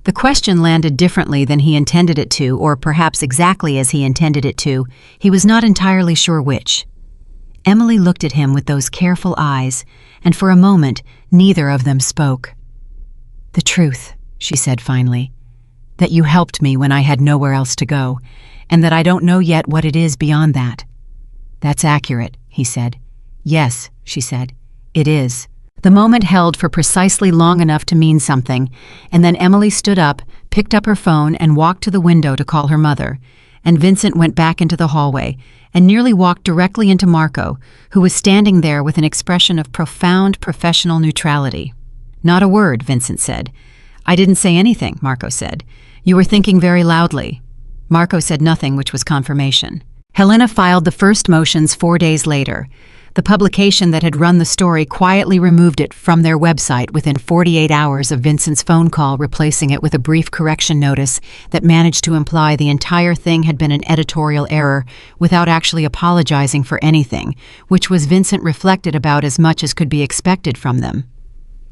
The question landed differently than he intended it to, or perhaps exactly as he intended it to. He was not entirely sure which. Emily looked at him with those careful eyes, and for a moment, neither of them spoke. "The truth," she said finally. "That you helped me when I had nowhere else to go, and that I don't know yet what it is beyond that." "That's accurate," he said. "Yes," she said. "It is." The moment held for precisely long enough to mean something, and then Emily stood up, picked up her phone, and walked to the window to call her mother, and Vincent went back into the hallway and nearly walked directly into Marco, who was standing there with an expression of profound professional neutrality. "Not a word," Vincent said. "I didn't say anything," Marco said. "You were thinking very loudly." Marco said nothing, which was confirmation. Helena filed the first motions 4 days later. The publication that had run the story quietly removed it from their website within 48 hours of Vincent's phone call, replacing it with a brief correction notice that managed to imply the entire thing had been an editorial error without actually apologizing for anything, which was Vincent reflected about as much as could be expected from them.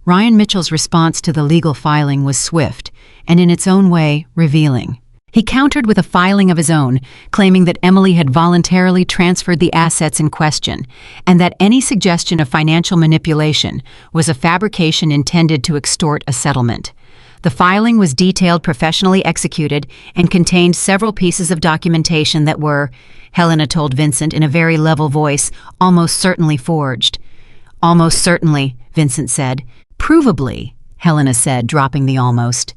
Ryan Mitchell's response to the legal filing was swift, and in its own way, revealing. He countered with a filing of his own, claiming that Emily had voluntarily transferred the assets in question, and that any suggestion of financial manipulation was a fabrication intended to extort a settlement. The filing was detailed, professionally executed, and contained several pieces of documentation that were, Helena told Vincent in a very level voice, almost certainly forged. "Almost certainly," Vincent said. "Provably," Helena said, dropping the almost.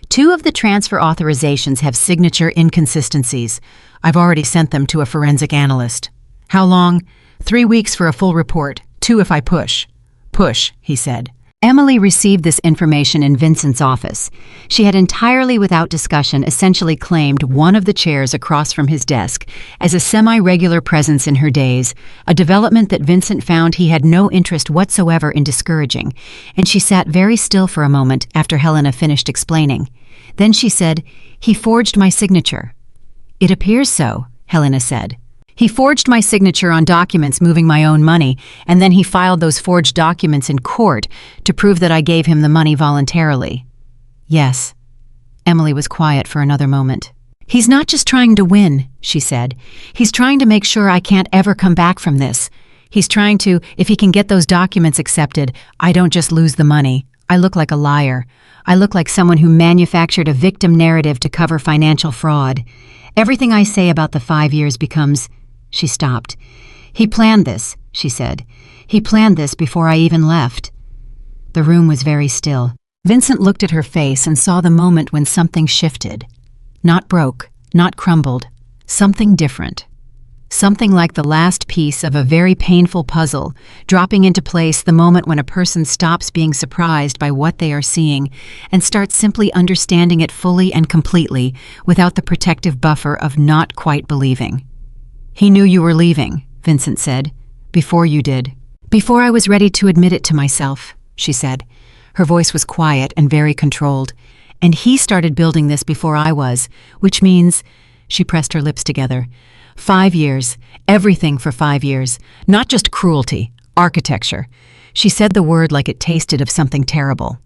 "2 of the transfer authorizations have signature inconsistencies. I've already sent them to a forensic analyst." "How long?" 3 weeks for a full report. 2 if I push." "Push," he said. Emily received this information in Vincent's office. She had entirely without discussion essentially claimed one of the chairs across from his desk as a semi-regular presence in her days, a development that Vincent found he had no interest whatsoever in discouraging, and she sat very still for a moment after Helena finished explaining. Then she said, "He forged my signature." "It appears so," Helena said. "He forged my signature on documents moving my own money, and then he filed those forged documents in court to prove that I gave him the money voluntarily." "Yes." Emily was quiet for another moment. "He's not just trying to win," she said. "He's trying to make sure I can't ever come back from this. He's trying to, if he can get those documents accepted, I don't just lose the money. I look like a liar. I look like someone who manufactured a victim narrative to cover financial fraud. Everything I say about the 5 years becomes..." She stopped. "He planned this," she said. "He planned this before I even left." The room was very still. Vincent looked at her face and saw the moment when something shifted. Not broke, not crumbled. Something different. Something like the last piece of a very painful puzzle, dropping into place the moment when a person stops being surprised by what they are seeing and starts simply understanding it fully and completely without the protective buffer of not quite believing. "He knew you were leaving," Vincent said, "before you did." "Before I was ready to admit it to myself," she said. Her voice was quiet and very controlled. "And he started building this before I was, which means..." She pressed her lips together. 5 years, everything for 5 years, not just cruelty, architecture. She said the word like it tasted of something terrible.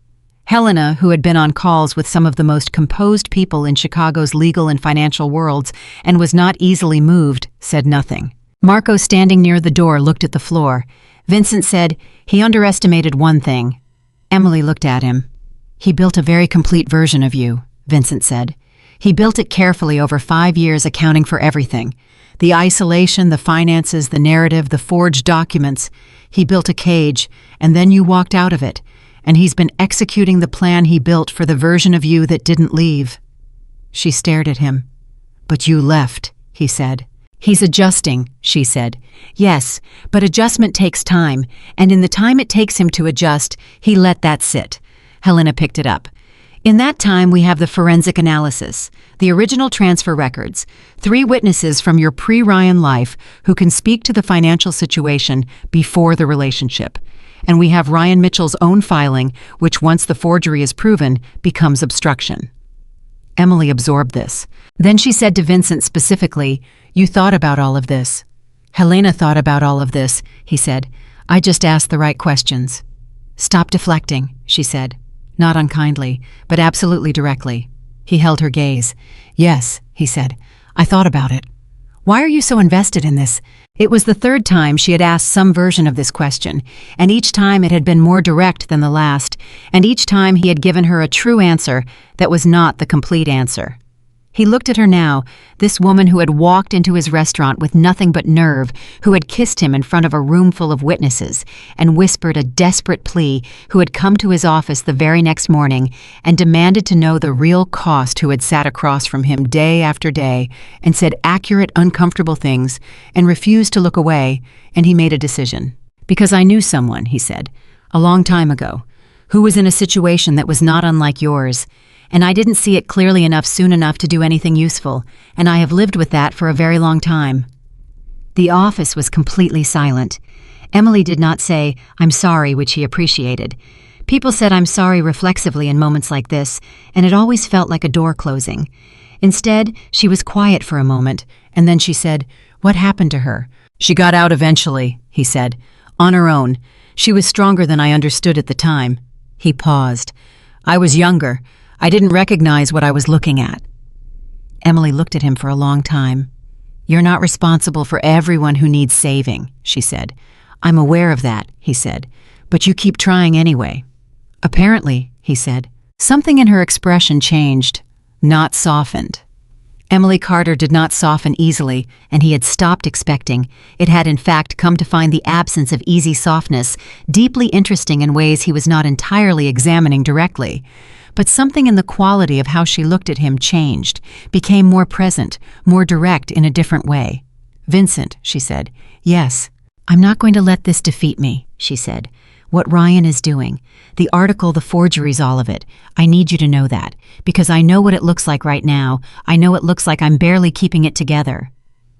Helena, who had been on calls with some of the most composed people in Chicago's legal and financial worlds and was not easily moved, said nothing. Marco, standing near the door, looked at the floor. Vincent said, "He underestimated one thing." Emily looked at him. "He built a very complete version of you," Vincent said. "He built it carefully over 5 years, accounting for everything. The isolation, the finances, the narrative, the forged documents. He built a cage, and then you walked out of it. And he's been executing the plan he built for the version of you that didn't leave." She stared at him. "But you left," he said. "He's adjusting," she said. "Yes, but adjustment takes time, and in the time it takes him to adjust, he let that sit." Helena picked it up. "In that time, we have the forensic analysis, the original transfer records, 3 witnesses from your pre-Ryan life who can speak to the financial situation before the relationship. And we have Ryan Mitchell's own filing, which once the forgery is proven, becomes obstruction." Emily absorbed this. Then she said to Vincent specifically, "You thought about all of this." "Helena thought about all of this," he said. "I just asked the right questions." "Stop deflecting," she said. Not unkindly, but absolutely directly. He held her gaze. "Yes," he said. "I thought about it." "Why are you so invested in this?" It was the 3rd time she had asked some version of this question, and each time it had been more direct than the last, and each time he had given her a true answer that was not the complete answer. He looked at her now, this woman who had walked into his restaurant with nothing but nerve, who had kissed him in front of a room full of witnesses, and whispered a desperate plea, who had come to his office the very next morning and demanded to know the real cost, who had sat across from him day after day and said accurate, uncomfortable things and refused to look away, and he made a decision. "Because I knew someone," he said, "a long time ago, who was in a situation that was not unlike yours, and I didn't see it clearly enough soon enough to do anything useful, and I have lived with that for a very long time." The office was completely silent. Emily did not say, "I'm sorry," which he appreciated. People said "I'm sorry" reflexively in moments like this, and it always felt like a door closing. Instead, she was quiet for a moment, and then she said, "What happened to her?" "She got out eventually," he said. "On her own. She was stronger than I understood at the time." He paused. "I was younger. I didn't recognize what I was looking at." Emily looked at him for a long time. "You're not responsible for everyone who needs saving," she said. "I'm aware of that," he said, "but you keep trying anyway." "Apparently," he said. Something in her expression changed, not softened. Emily Carter did not soften easily, and he had stopped expecting. It had in fact come to find the absence of easy softness deeply interesting in ways he was not entirely examining directly. But something in the quality of how she looked at him changed, became more present, more direct in a different way. "Vincent," she said. "Yes." "I'm not going to let this defeat me," she said. What Ryan is doing. The article, the forgeries, all of it. I need you to know that. Because I know what it looks like right now. I know it looks like I'm barely keeping it together."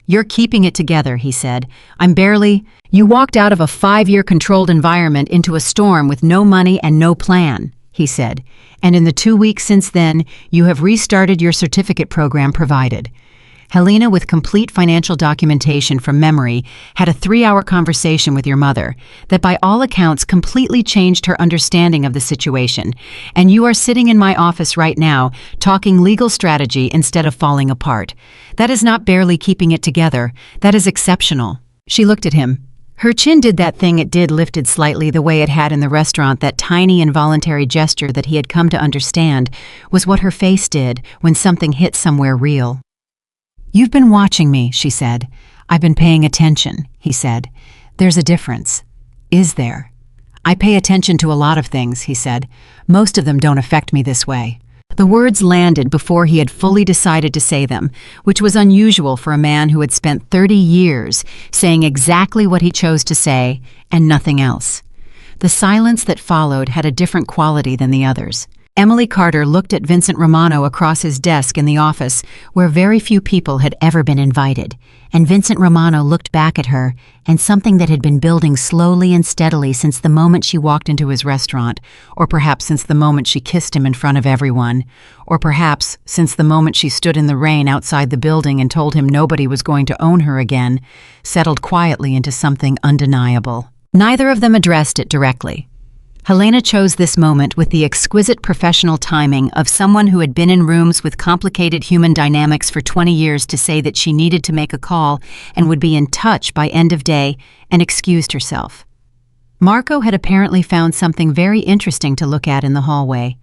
"You're keeping it together," he said. "I'm barely—" "You walked out of a 5-year controlled environment into a storm with no money and no plan," he said. "And in the 2 weeks since then, you have restarted your certificate program provided." Helena, with complete financial documentation from memory, had a 3-hour conversation with your mother that by all accounts completely changed her understanding of the situation. And you are sitting in my office right now talking legal strategy instead of falling apart. That is not barely keeping it together. That is exceptional. She looked at him. Her chin did that thing it did, lifted slightly the way it had in the restaurant. That tiny involuntary gesture that he had come to understand was what her face did when something hit somewhere real. "You've been watching me," she said. "I've been paying attention," he said. "There's a difference." "Is there?" "I pay attention to a lot of things," he said. "Most of them don't affect me this way." The words landed before he had fully decided to say them, which was unusual for a man who had spent 30 years saying exactly what he chose to say and nothing else. The silence that followed had a different quality than the others. Emily Carter looked at Vincent Romano across his desk in the office, where very few people had ever been invited, and Vincent Romano looked back at her, and something that had been building slowly and steadily since the moment she walked into his restaurant, or perhaps since the moment she kissed him in front of everyone, or perhaps since the moment she stood in the rain outside the building and told him nobody was going to own her again, settled quietly into something undeniable. Neither of them addressed it directly. Helena chose this moment with the exquisite professional timing of someone who had been in rooms with complicated human dynamics for 20 years to say that she needed to make a call and would be in touch by end of day, and excused herself. Marco had apparently found something very interesting to look at in the hallway.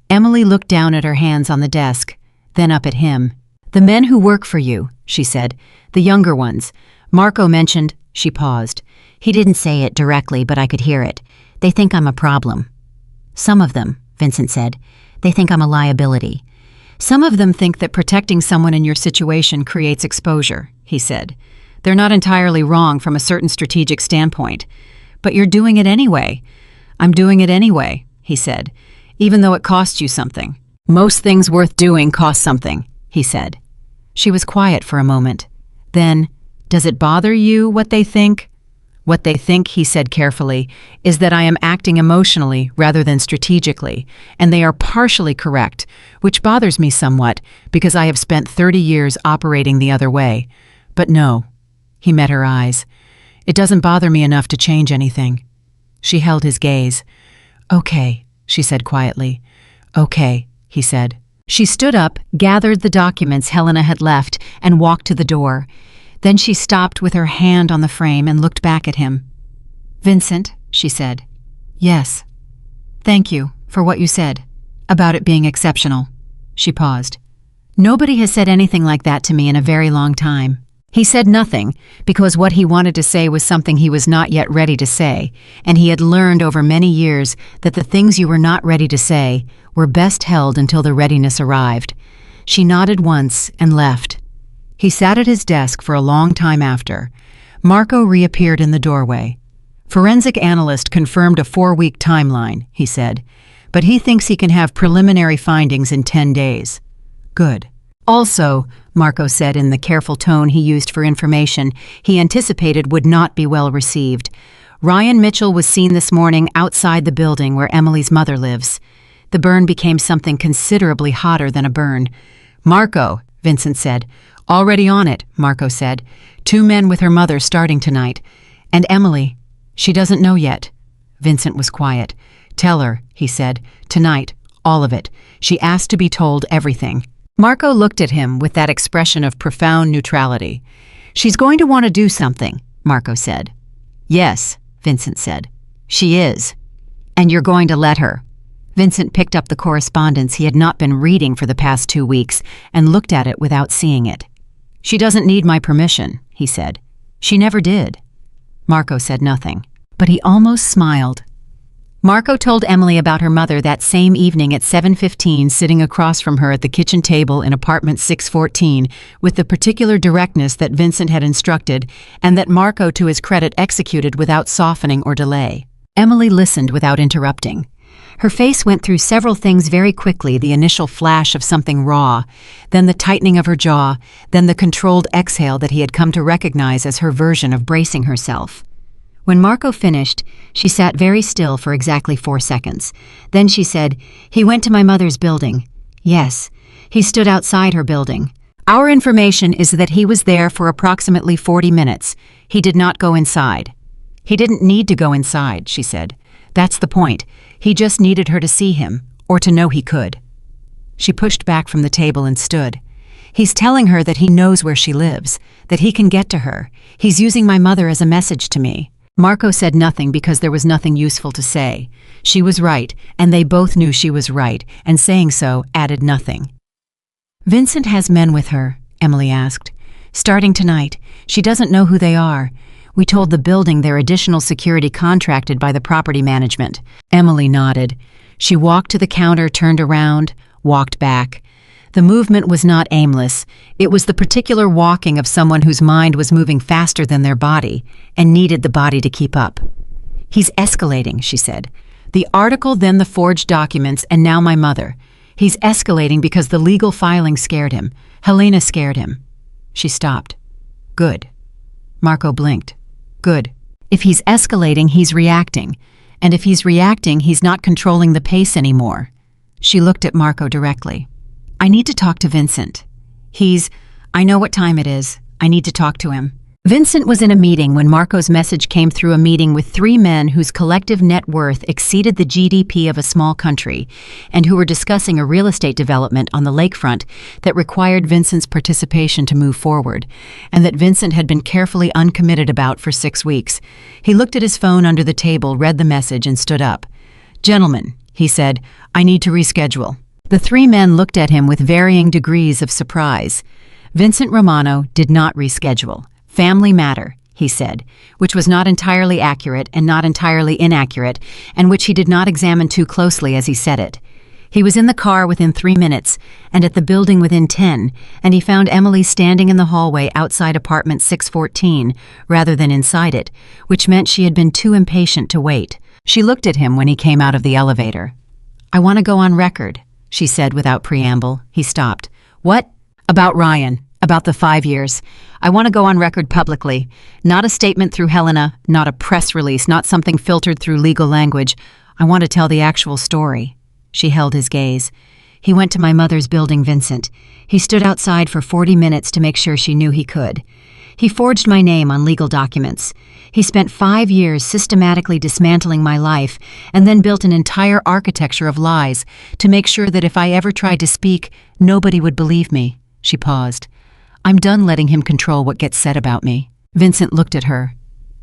Emily looked down at her hands on the desk, then up at him. "The men who work for you," she said. "The younger ones. Marco mentioned—" She paused. "He didn't say it directly, but I could hear it. They think I'm a problem." "Some of them," Vincent said. "They think I'm a liability." "Some of them think that protecting someone in your situation creates exposure," he said. "They're not entirely wrong from a certain strategic standpoint. But you're doing it anyway." "I'm doing it anyway," he said, "even though it costs you something." "Most things worth doing cost something," he said. She was quiet for a moment. Then, "Does it bother you what they think?" "What they think," he said carefully, "is that I am acting emotionally rather than strategically, and they are partially correct, which bothers me somewhat because I have spent 30 years operating the other way. But no." He met her eyes. "It doesn't bother me enough to change anything." She held his gaze. "Okay," she said quietly. "Okay," he said. She stood up, gathered the documents Helena had left, and walked to the door. Then she stopped with her hand on the frame and looked back at him. "Vincent," she said. "Yes. Thank you for what you said about it being exceptional." She paused. "Nobody has said anything like that to me in a very long time." He said nothing because what he wanted to say was something he was not yet ready to say, and he had learned over many years that the things you were not ready to say were best held until the readiness arrived. She nodded once and left. He sat at his desk for a long time after. Marco reappeared in the doorway. "Forensic analyst confirmed a 4-week timeline," he said, "but he thinks he can have preliminary findings in 10 days. "Good." "Also," Marco said in the careful tone he used for information he anticipated would not be well received, "Ryan Mitchell was seen this morning outside the building where Emily's mother lives." The burn became something considerably hotter than a burn. "Marco," Vincent said. "Already on it," Marco said. "2 men with her mother starting tonight. And Emily, she doesn't know yet." Vincent was quiet. "Tell her," he said. "Tonight, all of it. She asked to be told everything." Marco looked at him with that expression of profound neutrality. "She's going to want to do something," Marco said. "Yes," Vincent said. "She is. And you're going to let her." Vincent picked up the correspondence he had not been reading for the past 2 weeks and looked at it without seeing it. "She doesn't need my permission," he said. "She never did." Marco said nothing, but he almost smiled. Marco told Emily about her mother that same evening at 7:15, sitting across from her at the kitchen table in apartment 614, with the particular directness that Vincent had instructed and that Marco, to his credit, executed without softening or delay. Emily listened without interrupting. Her face went through several things very quickly, the initial flash of something raw, then the tightening of her jaw, then the controlled exhale that he had come to recognize as her version of bracing herself. When Marco finished, she sat very still for exactly 4 seconds. Then she said, "He went to my mother's building." "Yes, he stood outside her building. Our information is that he was there for approximately 40 minutes. He did not go inside." "He didn't need to go inside," she said. "That's the point. He just needed her to see him, or to know he could." She pushed back from the table and stood. "He's telling her that he knows where she lives, that he can get to her. He's using my mother as a message to me." Marco said nothing because there was nothing useful to say. She was right, and they both knew she was right, and saying so added nothing. "Vincent has men with her," Emily asked. "Starting tonight. She doesn't know who they are. We told the building they're additional security contracted by the property management." Emily nodded. She walked to the counter, turned around, walked back. The movement was not aimless. It was the particular walking of someone whose mind was moving faster than their body and needed the body to keep up. "He's escalating," she said. "The article, then the forged documents, and now my mother. He's escalating because the legal filing scared him. Helena scared him." She stopped. "Good." Marco blinked. "Good. If he's escalating, he's reacting. And if he's reacting, he's not controlling the pace anymore." She looked at Marco directly. "I need to talk to Vincent. I know what time it is. I need to talk to him." Vincent was in a meeting when Marco's message came through, a meeting with 3 men whose collective net worth exceeded the GDP of a small country, and who were discussing a real estate development on the lakefront that required Vincent's participation to move forward, and that Vincent had been carefully uncommitted about for 6 weeks. He looked at his phone under the table, read the message, and stood up. "Gentlemen," he said, "I need to reschedule." The 3 men looked at him with varying degrees of surprise. Vincent Romano did not reschedule. "Family matter," he said, which was not entirely accurate and not entirely inaccurate, and which he did not examine too closely as he said it. He was in the car within 3 minutes, and at the building within 10, and he found Emily standing in the hallway outside apartment 614 rather than inside it, which meant she had been too impatient to wait. She looked at him when he came out of the elevator. "I want to go on record," she said without preamble. He stopped. "What?" "About Ryan. About the 5 years. I want to go on record publicly. Not a statement through Helena, not a press release, not something filtered through legal language. I want to tell the actual story." She held his gaze. "He went to my mother's building, Vincent. He stood outside for 40 minutes to make sure she knew he could. He forged my name on legal documents. He spent 5 years systematically dismantling my life and then built an entire architecture of lies to make sure that if I ever tried to speak, nobody would believe me." She paused. "I'm done letting him control what gets said about me." Vincent looked at her.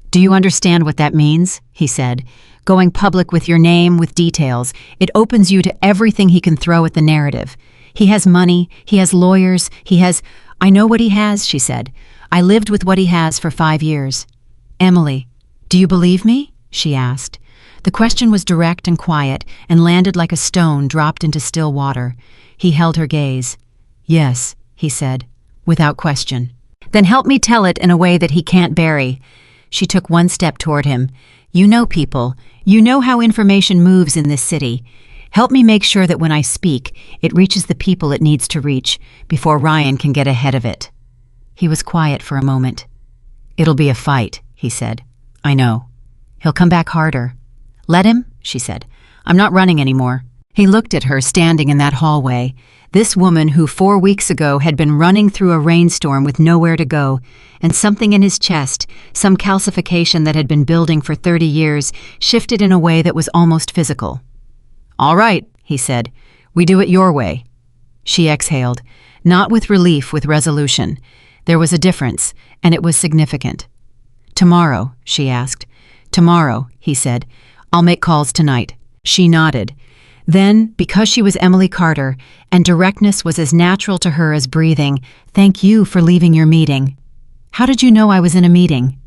"Do you understand what that means?" he said. "Going public with your name, with details. It opens you to everything he can throw at the narrative. He has money, he has lawyers, he has—" "I know what he has," she said. "I lived with what he has for 5 years." "Emily, do you believe me?" she asked. The question was direct and quiet and landed like a stone dropped into still water. He held her gaze. "Yes," he said, without question. "Then help me tell it in a way that he can't bury." She took 1 step toward him. "You know people. You know how information moves in this city. Help me make sure that when I speak, it reaches the people it needs to reach, before Ryan can get ahead of it." He was quiet for a moment. "It'll be a fight," he said. "I know. He'll come back harder." "Let him," she said. "I'm not running anymore." He looked at her standing in that hallway, this woman who 4 weeks ago had been running through a rainstorm with nowhere to go, and something in his chest, some calcification that had been building for 30 years, shifted in a way that was almost physical. "All right," he said. "We do it your way." She exhaled, not with relief, with resolution. There was a difference, and it was significant. "Tomorrow?" she asked. "Tomorrow," he said. "I'll make calls tonight." She nodded. Then, because she was Emily Carter, and directness was as natural to her as breathing, "Thank you for leaving your meeting." "How did you know I was in a meeting?"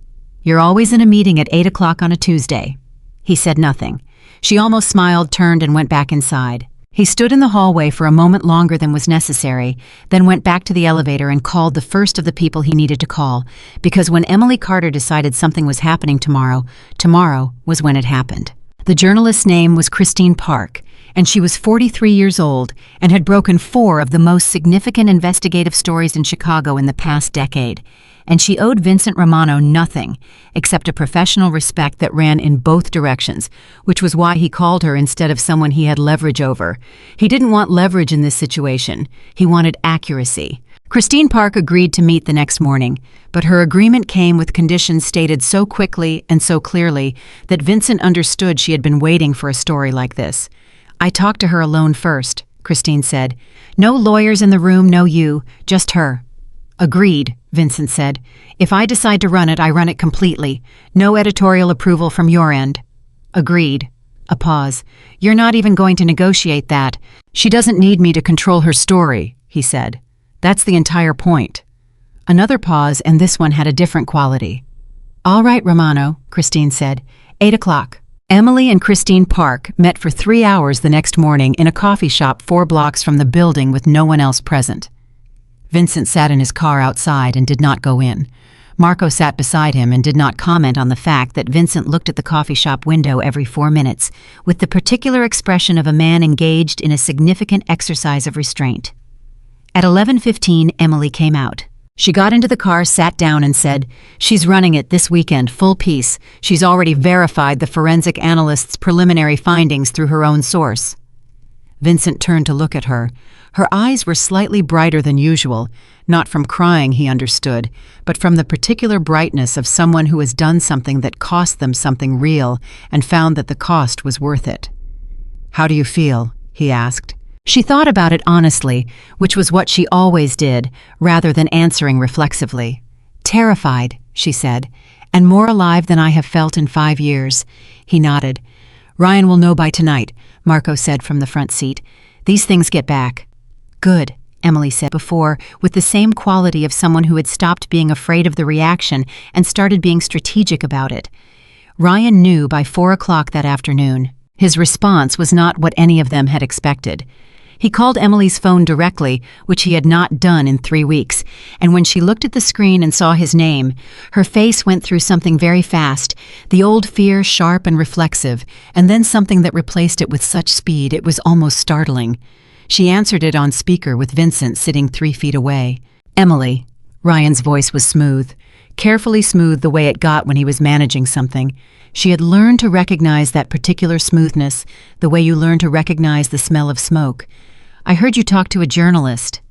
"You're always in a meeting at 8 o'clock on a Tuesday." He said nothing. She almost smiled, turned, and went back inside. He stood in the hallway for a moment longer than was necessary, then went back to the elevator and called the first of the people he needed to call, because when Emily Carter decided something was happening tomorrow, tomorrow was when it happened. The journalist's name was Christine Park, and she was 43 years old and had broken 4 of the most significant investigative stories in Chicago in the past decade. And she owed Vincent Romano nothing except a professional respect that ran in both directions, which was why he called her instead of someone he had leverage over. He didn't want leverage in this situation. He wanted accuracy. Christine Park agreed to meet the next morning, but her agreement came with conditions stated so quickly and so clearly that Vincent understood she had been waiting for a story like this. "I talked to her alone first," Christine said. "No lawyers in the room, no you, just her." "Agreed," Vincent said. "If I decide to run it, I run it completely. No editorial approval from your end." "Agreed." A pause. "You're not even going to negotiate that. She doesn't need me to control her story," he said. "That's the entire point." Another pause, and this one had a different quality. "All right, Romano," Christine said. 8 o'clock. Emily and Christine Park met for 3 hours the next morning in a coffee shop 4 blocks from the building with no one else present. Vincent sat in his car outside and did not go in. Marco sat beside him and did not comment on the fact that Vincent looked at the coffee shop window every 4 minutes, with the particular expression of a man engaged in a significant exercise of restraint. At 11:15, Emily came out. She got into the car, sat down, and said, "She's running it this weekend, full piece. She's already verified the forensic analyst's preliminary findings through her own source." Vincent turned to look at her. Her eyes were slightly brighter than usual, not from crying, he understood, but from the particular brightness of someone who has done something that cost them something real and found that the cost was worth it. "How do you feel?" he asked. She thought about it honestly, which was what she always did, rather than answering reflexively. "Terrified," she said, "and more alive than I have felt in 5 years." He nodded. "Ryan will know by tonight," Marco said from the front seat. "These things get back." "Good," Emily said before, with the same quality of someone who had stopped being afraid of the reaction and started being strategic about it. Ryan knew by 4 o'clock that afternoon. His response was not what any of them had expected. He called Emily's phone directly, which he had not done in 3 weeks, and when she looked at the screen and saw his name, her face went through something very fast, the old fear sharp and reflexive, and then something that replaced it with such speed it was almost startling. She answered it on speaker with Vincent sitting 3 feet away. "Emily." Ryan's voice was smooth, carefully smooth the way it got when he was managing something. She had learned to recognize that particular smoothness, the way you learn to recognize the smell of smoke. "I heard you talk to a journalist."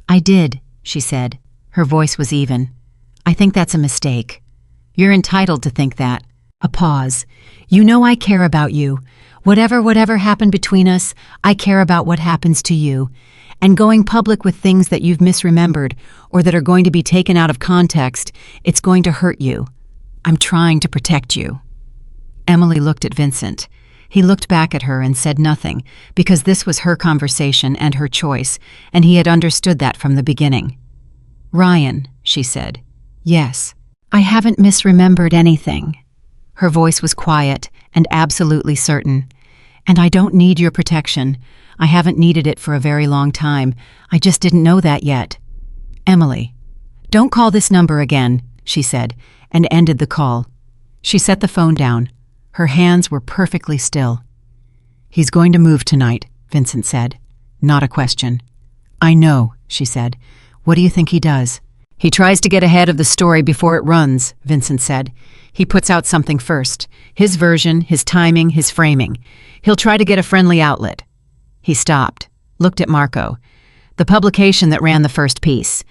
"I did," she said. Her voice was even. "I think that's a mistake." "You're entitled to think that." A pause. "You know I care about you. Whatever happened between us, I care about what happens to you. And going public with things that you've misremembered or that are going to be taken out of context, it's going to hurt you. I'm trying to protect you." Emily looked at Vincent. He looked back at her and said nothing, because this was her conversation and her choice, and he had understood that from the beginning. "Ryan," she said. "Yes." "I haven't misremembered anything." Her voice was quiet and absolutely certain. "And I don't need your protection. I haven't needed it for a very long time. I just didn't know that yet." "Emily." "Don't call this number again," she said, and ended the call. She set the phone down. Her hands were perfectly still. "He's going to move tonight," Vincent said. Not a question. "I know," she said. "What do you think he does?" "He tries to get ahead of the story before it runs," Vincent said. "He puts out something first. His version, his timing, his framing. He'll try to get a friendly outlet." He stopped, looked at Marco. "The publication that ran the first piece."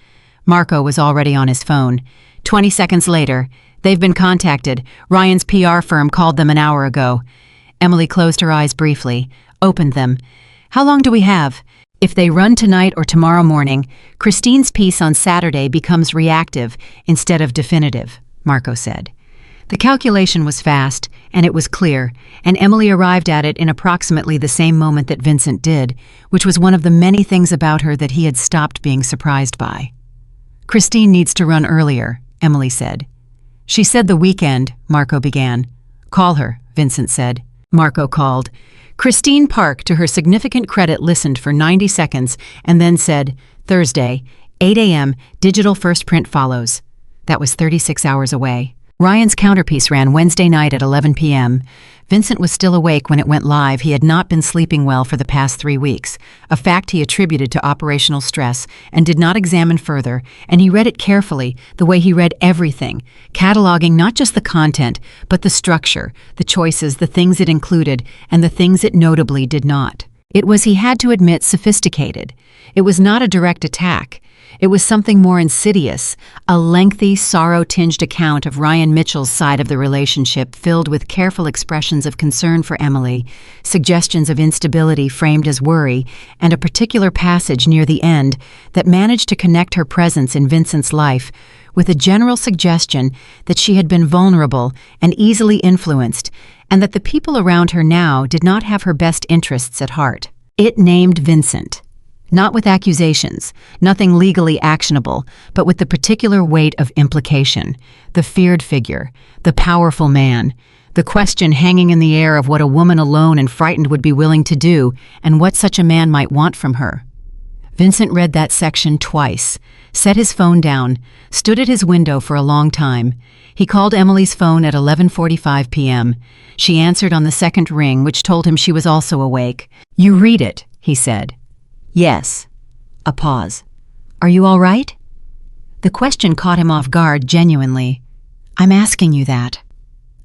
Marco was already on his phone. 20 seconds later, "They've been contacted. Ryan's PR firm called them an hour ago." Emily closed her eyes briefly, opened them. "How long do we have? If they run tonight or tomorrow morning, Christine's piece on Saturday becomes reactive instead of definitive," Marco said. The calculation was fast, and it was clear, and Emily arrived at it in approximately the same moment that Vincent did, which was one of the many things about her that he had stopped being surprised by. "Christine needs to run earlier," Emily said. "She said the weekend," Marco began. "Call her," Vincent said. Marco called. Christine Park, to her significant credit, listened for 90 seconds and then said, Thursday, 8 a.m., digital first print follows. That was 36 hours away. Ryan's counterpiece ran Wednesday night at 11 p.m. Vincent was still awake when it went live. He had not been sleeping well for the past 3 weeks, a fact he attributed to operational stress and did not examine further, and he read it carefully, the way he read everything, cataloging not just the content, but the structure, the choices, the things it included, and the things it notably did not. It was, he had to admit, sophisticated. It was not a direct attack. It was something more insidious, a lengthy, sorrow-tinged account of Ryan Mitchell's side of the relationship filled with careful expressions of concern for Emily, suggestions of instability framed as worry, and a particular passage near the end that managed to connect her presence in Vincent's life with a general suggestion that she had been vulnerable and easily influenced, and that the people around her now did not have her best interests at heart. It named Vincent. Not with accusations, nothing legally actionable, but with the particular weight of implication, the feared figure, the powerful man, the question hanging in the air of what a woman alone and frightened would be willing to do and what such a man might want from her. Vincent read that section twice, set his phone down, stood at his window for a long time. He called Emily's phone at 11:45 p.m. She answered on the second ring, which told him she was also awake. "You read it," he said. "Yes." A pause. "Are you all right?" The question caught him off guard genuinely. "I'm asking you that."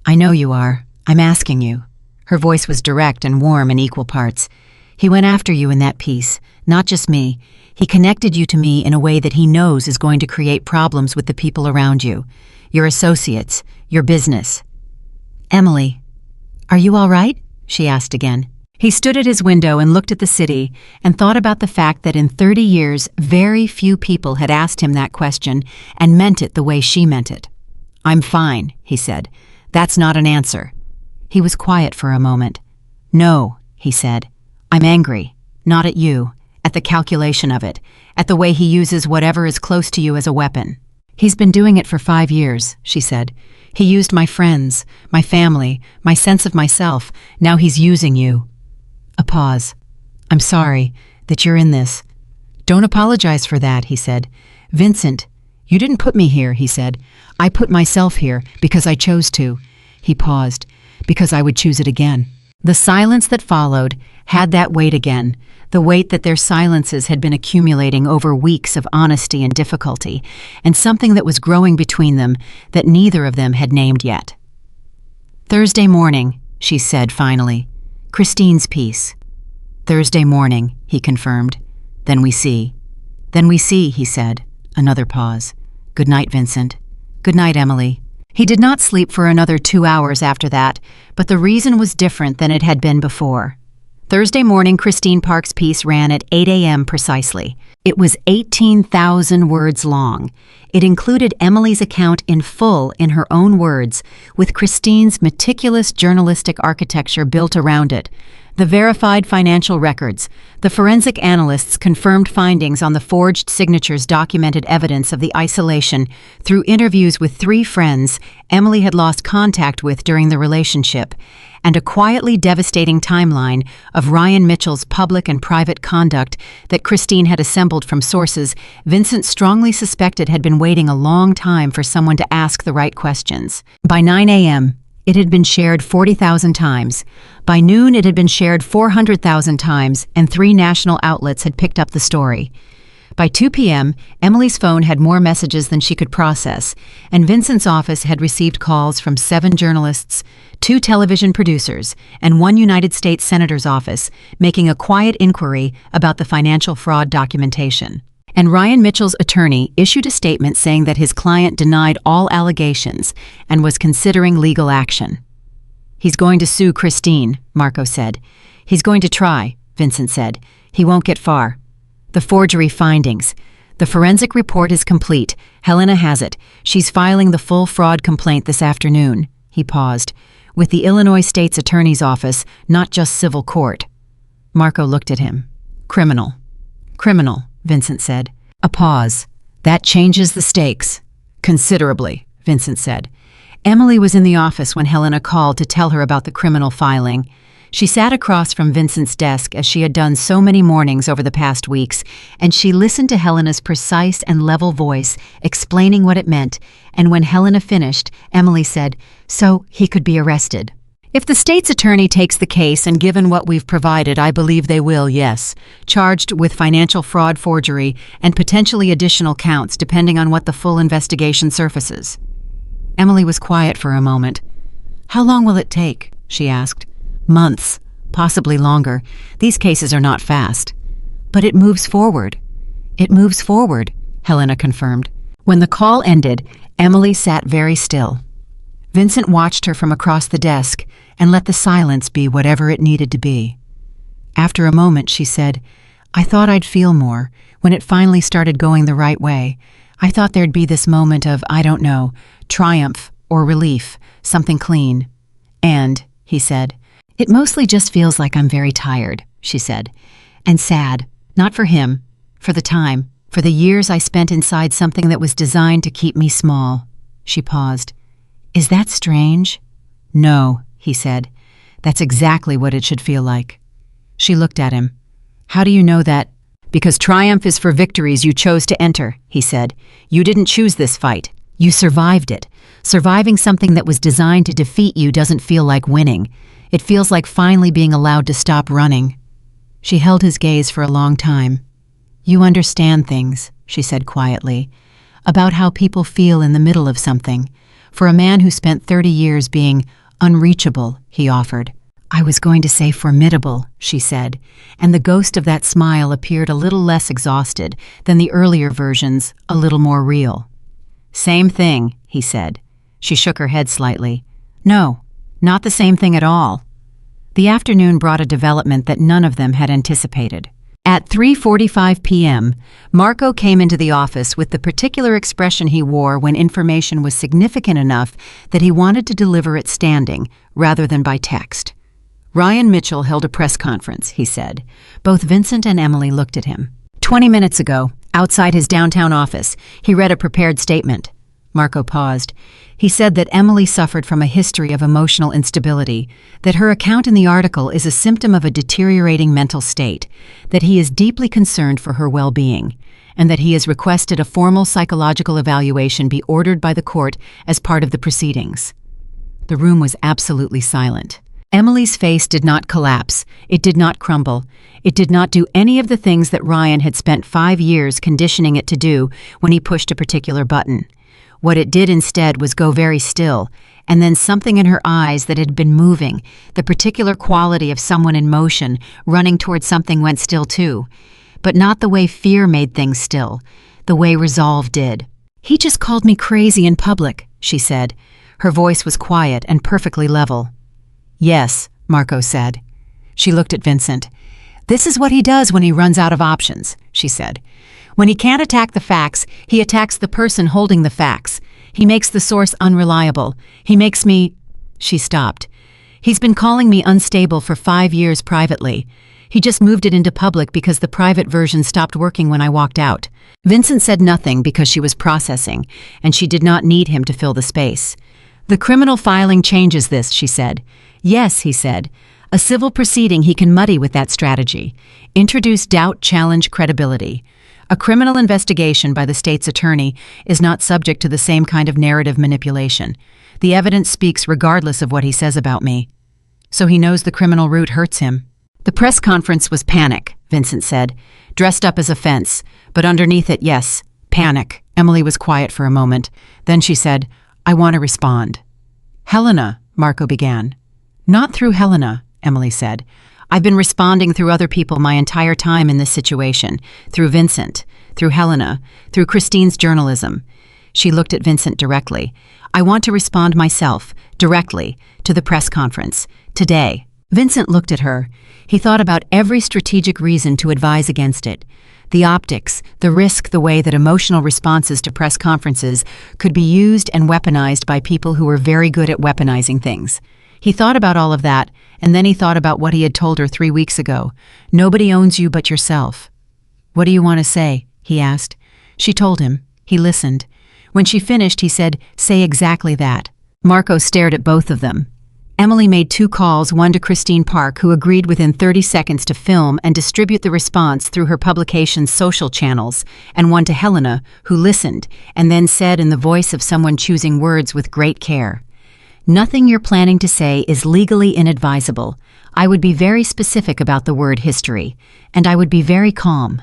"I know you are. I'm asking you." Her voice was direct and warm in equal parts. "He went after you in that piece, not just me. He connected you to me in a way that he knows is going to create problems with the people around you, your associates, your business." "Emily, are you all right?" she asked again. He stood at his window and looked at the city and thought about the fact that in 30 years, very few people had asked him that question and meant it the way she meant it. "I'm fine," he said. "That's not an answer." He was quiet for a moment. "No," he said. "I'm angry, not at you, at the calculation of it, at the way he uses whatever is close to you as a weapon." "He's been doing it for 5 years," she said. "He used my friends, my family, my sense of myself. Now he's using you." A pause. "I'm sorry that you're in this." "Don't apologize for that," he said. "Vincent, you didn't put me here," he said. "I put myself here because I chose to." He paused. "Because I would choose it again." The silence that followed had that weight again, the weight that their silences had been accumulating over weeks of honesty and difficulty, and something that was growing between them that neither of them had named yet. "Thursday morning," she said finally. "Christine's piece." "Thursday morning," he confirmed. "Then we see." "Then we see," he said. Another pause. "Good night, Vincent." "Good night, Emily." He did not sleep for another 2 hours after that, but the reason was different than it had been before. Thursday morning, Christine Park's piece ran at 8 a.m. precisely. It was 18,000 words long. It included Emily's account in full in her own words, with Christine's meticulous journalistic architecture built around it. The verified financial records, the forensic analysts' confirmed findings on the forged signatures documented evidence of the isolation through interviews with 3 friends Emily had lost contact with during the relationship, and a quietly devastating timeline of Ryan Mitchell's public and private conduct that Christine had assembled from sources Vincent strongly suspected had been waiting a long time for someone to ask the right questions. By 9 a.m., it had been shared 40,000 times. By noon, it had been shared 400,000 times, and 3 national outlets had picked up the story. By 2 p.m., Emily's phone had more messages than she could process, and Vincent's office had received calls from 7 journalists, 2 television producers, and 1 United States Senator's office, making a quiet inquiry about the financial fraud documentation. And Ryan Mitchell's attorney issued a statement saying that his client denied all allegations and was considering legal action. "He's going to sue Christine," Marco said. "He's going to try," Vincent said. "He won't get far." The forgery findings. "The forensic report is complete. Helena has it. She's filing the full fraud complaint this afternoon." He paused. "With the Illinois State's Attorney's Office, not just civil court." Marco looked at him. "Criminal." "Criminal," Vincent said. A pause. "That changes the stakes." "Considerably," Vincent said. Emily was in the office when Helena called to tell her about the criminal filing. She sat across from Vincent's desk as she had done so many mornings over the past weeks, and she listened to Helena's precise and level voice explaining what it meant, and when Helena finished, Emily said, "So he could be arrested." "If the state's attorney takes the case and given what we've provided, I believe they will, yes. Charged with financial fraud, forgery, and potentially additional counts depending on what the full investigation surfaces." Emily was quiet for a moment. "How long will it take?" she asked. "Months, possibly longer. These cases are not fast." "But it moves forward." "It moves forward," Helena confirmed. When the call ended, Emily sat very still. Vincent watched her from across the desk and let the silence be whatever it needed to be. After a moment, she said, "I thought I'd feel more when it finally started going the right way. I thought there'd be this moment of, I don't know, triumph or relief, something clean. And," he said, "it mostly just feels like I'm very tired," she said, "and sad, not for him, for the time, for the years I spent inside something that was designed to keep me small." She paused. "Is that strange?" "No," he said. "That's exactly what it should feel like." She looked at him. "How do you know that?" "Because triumph is for victories you chose to enter," he said. "You didn't choose this fight. You survived it. Surviving something that was designed to defeat you doesn't feel like winning. It feels like finally being allowed to stop running." She held his gaze for a long time. "You understand things," she said quietly, "about how people feel in the middle of something. For a man who spent 30 years being unreachable," he offered. "I was going to say formidable," she said, and the ghost of that smile appeared a little less exhausted than the earlier versions, a little more real. "Same thing," he said. She shook her head slightly. "No, not the same thing at all." The afternoon brought a development that none of them had anticipated. At 3:45 p.m., Marco came into the office with the particular expression he wore when information was significant enough that he wanted to deliver it standing, rather than by text. "Ryan Mitchell held a press conference," he said. Both Vincent and Emily looked at him. 20 minutes ago, outside his downtown office, he read a prepared statement. Marco paused. He said that Emily suffered from a history of emotional instability, that her account in the article is a symptom of a deteriorating mental state, that he is deeply concerned for her well-being, and that he has requested a formal psychological evaluation be ordered by the court as part of the proceedings. The room was absolutely silent. Emily's face did not collapse. It did not crumble. It did not do any of the things that Ryan had spent 5 years conditioning it to do when he pushed a particular button. What it did instead was go very still, and then something in her eyes that had been moving, the particular quality of someone in motion, running towards something, went still too. But not the way fear made things still, the way resolve did. "He just called me crazy in public," she said. Her voice was quiet and perfectly level. "Yes," Marco said. She looked at Vincent. "This is what he does when he runs out of options," she said. "When he can't attack the facts, he attacks the person holding the facts. He makes the source unreliable. He makes me—" She stopped. "He's been calling me unstable for 5 years privately. He just moved it into public because the private version stopped working when I walked out." Vincent said nothing because she was processing, and she did not need him to fill the space. "The criminal filing changes this," she said. "Yes," he said. "A civil proceeding he can muddy with that strategy. Introduce doubt, challenge credibility. A criminal investigation by the state's attorney is not subject to the same kind of narrative manipulation. The evidence speaks regardless of what he says about me." So he knows the criminal route hurts him. "The press conference was panic," Vincent said, "dressed up as offense, but underneath it, yes, panic." Emily was quiet for a moment. Then she said, "I want to respond." "Helena," Marco began. "Not through Helena," Emily said. "I've been responding through other people my entire time in this situation, through Vincent, through Helena, through Christine's journalism." She looked at Vincent directly. "I want to respond myself, directly, to the press conference, today." Vincent looked at her. He thought about every strategic reason to advise against it. The optics, the risk, the way that emotional responses to press conferences could be used and weaponized by people who were very good at weaponizing things. He thought about all of that, and then he thought about what he had told her 3 weeks ago. "Nobody owns you but yourself." "What do you want to say?" he asked. She told him. He listened. When she finished, he said, "Say exactly that." Marco stared at both of them. Emily made 2 calls, one to Christine Park, who agreed within 30 seconds to film and distribute the response through her publication's social channels, and one to Helena, who listened and then said in the voice of someone choosing words with great care, "Nothing you're planning to say is legally inadvisable. I would be very specific about the word history, and I would be very calm."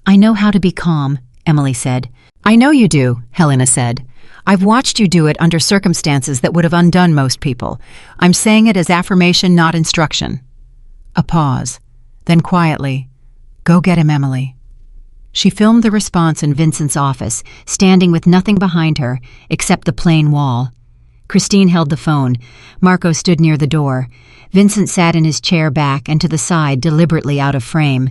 "I know how to be calm," Emily said. "I know you do," Helena said. "I've watched you do it under circumstances that would have undone most people. I'm saying it as affirmation, not instruction." A pause. Then quietly, "Go get him, Emily." She filmed the response in Vincent's office, standing with nothing behind her except the plain wall. Christine held the phone. Marco stood near the door. Vincent sat in his chair back and to the side, deliberately out of frame.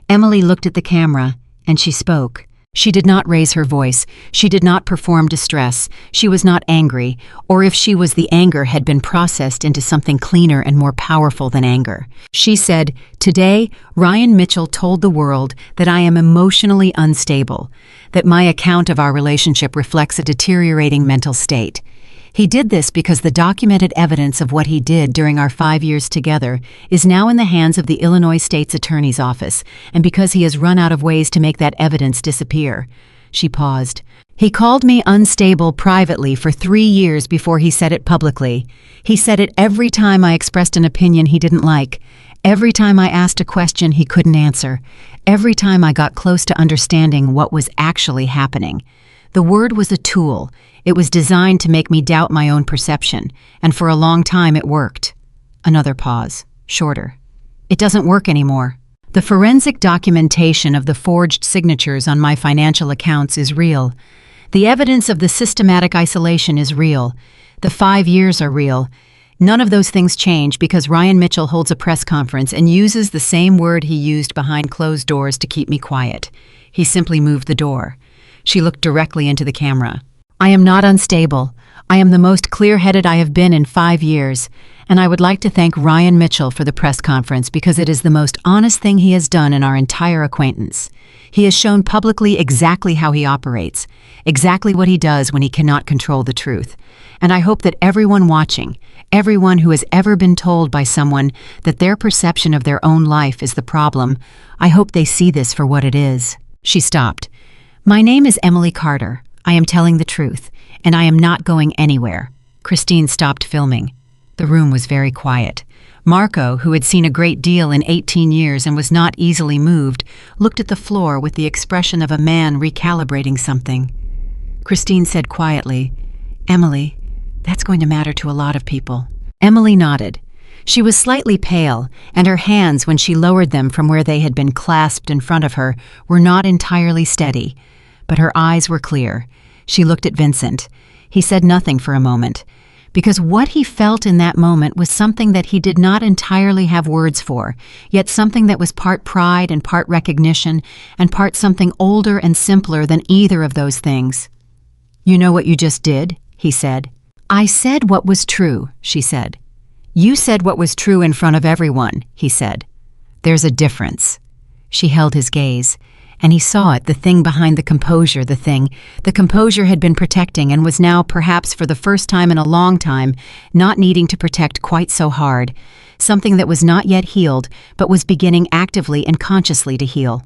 Emily looked at the camera, and she spoke. She did not raise her voice. She did not perform distress. She was not angry, or if she was, the anger had been processed into something cleaner and more powerful than anger. She said, "Today, Ryan Mitchell told the world that I am emotionally unstable, that my account of our relationship reflects a deteriorating mental state. He did this because the documented evidence of what he did during our 5 years together is now in the hands of the Illinois State's Attorney's Office, and because he has run out of ways to make that evidence disappear." She paused. "He called me unstable privately for 3 years before he said it publicly. He said it every time I expressed an opinion he didn't like, every time I asked a question he couldn't answer, every time I got close to understanding what was actually happening. The word was a tool. It was designed to make me doubt my own perception, and for a long time it worked." Another pause, shorter. "It doesn't work anymore. The forensic documentation of the forged signatures on my financial accounts is real. The evidence of the systematic isolation is real. The 5 years are real. None of those things change because Ryan Mitchell holds a press conference and uses the same word he used behind closed doors to keep me quiet. He simply moved the door." She looked directly into the camera. "I am not unstable. I am the most clear-headed I have been in 5 years, and I would like to thank Ryan Mitchell for the press conference because it is the most honest thing he has done in our entire acquaintance. He has shown publicly exactly how he operates, exactly what he does when he cannot control the truth. And I hope that everyone watching, everyone who has ever been told by someone that their perception of their own life is the problem, I hope they see this for what it is." She stopped. "My name is Emily Carter. I am telling the truth, and I am not going anywhere." Christine stopped filming. The room was very quiet. Marco, who had seen a great deal in 18 years and was not easily moved, looked at the floor with the expression of a man recalibrating something. Christine said quietly, "Emily, that's going to matter to a lot of people." Emily nodded. She was slightly pale, and her hands, when she lowered them from where they had been clasped in front of her, were not entirely steady. But her eyes were clear. She looked at Vincent. He said nothing for a moment, because what he felt in that moment was something that he did not entirely have words for, yet something that was part pride and part recognition, and part something older and simpler than either of those things. "You know what you just did?" he said. "I said what was true," she said. "You said what was true in front of everyone," he said. "There's a difference." She held his gaze, and he saw it, the thing behind the composure, the composure had been protecting and was now, perhaps for the first time in a long time, not needing to protect quite so hard, something that was not yet healed, but was beginning actively and consciously to heal.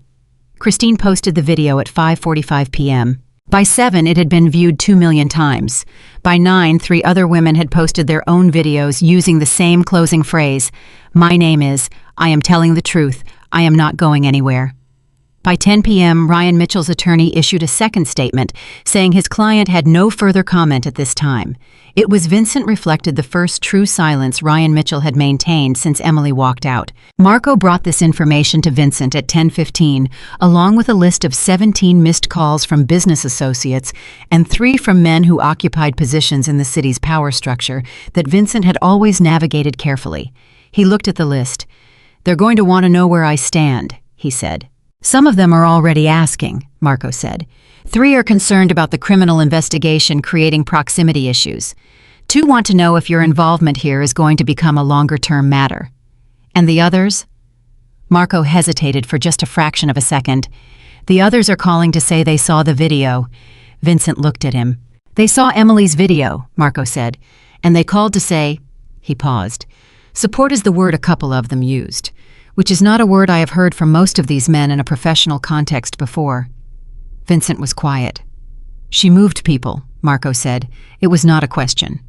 Christine posted the video at 5:45 p.m. By 7, it had been viewed 2 million times. By 9, 3 other women had posted their own videos using the same closing phrase, "My name is, I am telling the truth, I am not going anywhere." By 10 p.m., Ryan Mitchell's attorney issued a second statement, saying his client had no further comment at this time. It was Vincent reflected the first true silence Ryan Mitchell had maintained since Emily walked out. Marco brought this information to Vincent at 10:15, along with a list of 17 missed calls from business associates and 3 from men who occupied positions in the city's power structure that Vincent had always navigated carefully. He looked at the list. "They're going to want to know where I stand," he said. "Some of them are already asking," Marco said. 3 are concerned about the criminal investigation creating proximity issues. 2 want to know if your involvement here is going to become a longer-term matter. "And the others?" Marco hesitated for just a fraction of a second. "The others are calling to say they saw the video." Vincent looked at him. "They saw Emily's video," Marco said, "and they called to say, He paused. Support is the word a couple of them used, which is not a word I have heard from most of these men in a professional context before. Vincent was quiet. She moved people, Marco said. It was not a question.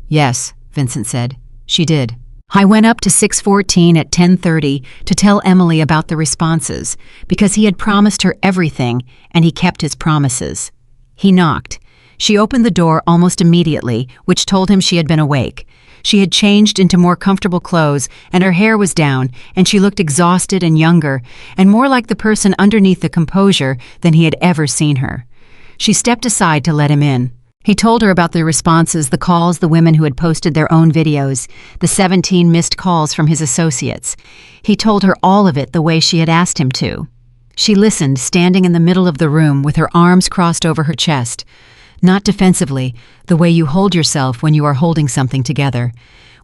Yes, Vincent said. She did. I went up to 614 at 10:30 to tell Emily about the responses, because he had promised her everything and he kept his promises. He knocked. She opened the door almost immediately, which told him she had been awake. She had changed into more comfortable clothes, and her hair was down, and she looked exhausted and younger, and more like the person underneath the composure than he had ever seen her. She stepped aside to let him in. He told her about the responses, the calls, the women who had posted their own videos, the 17 missed calls from his associates. He told her all of it the way she had asked him to. She listened, standing in the middle of the room with her arms crossed over her chest. Not defensively, the way you hold yourself when you are holding something together.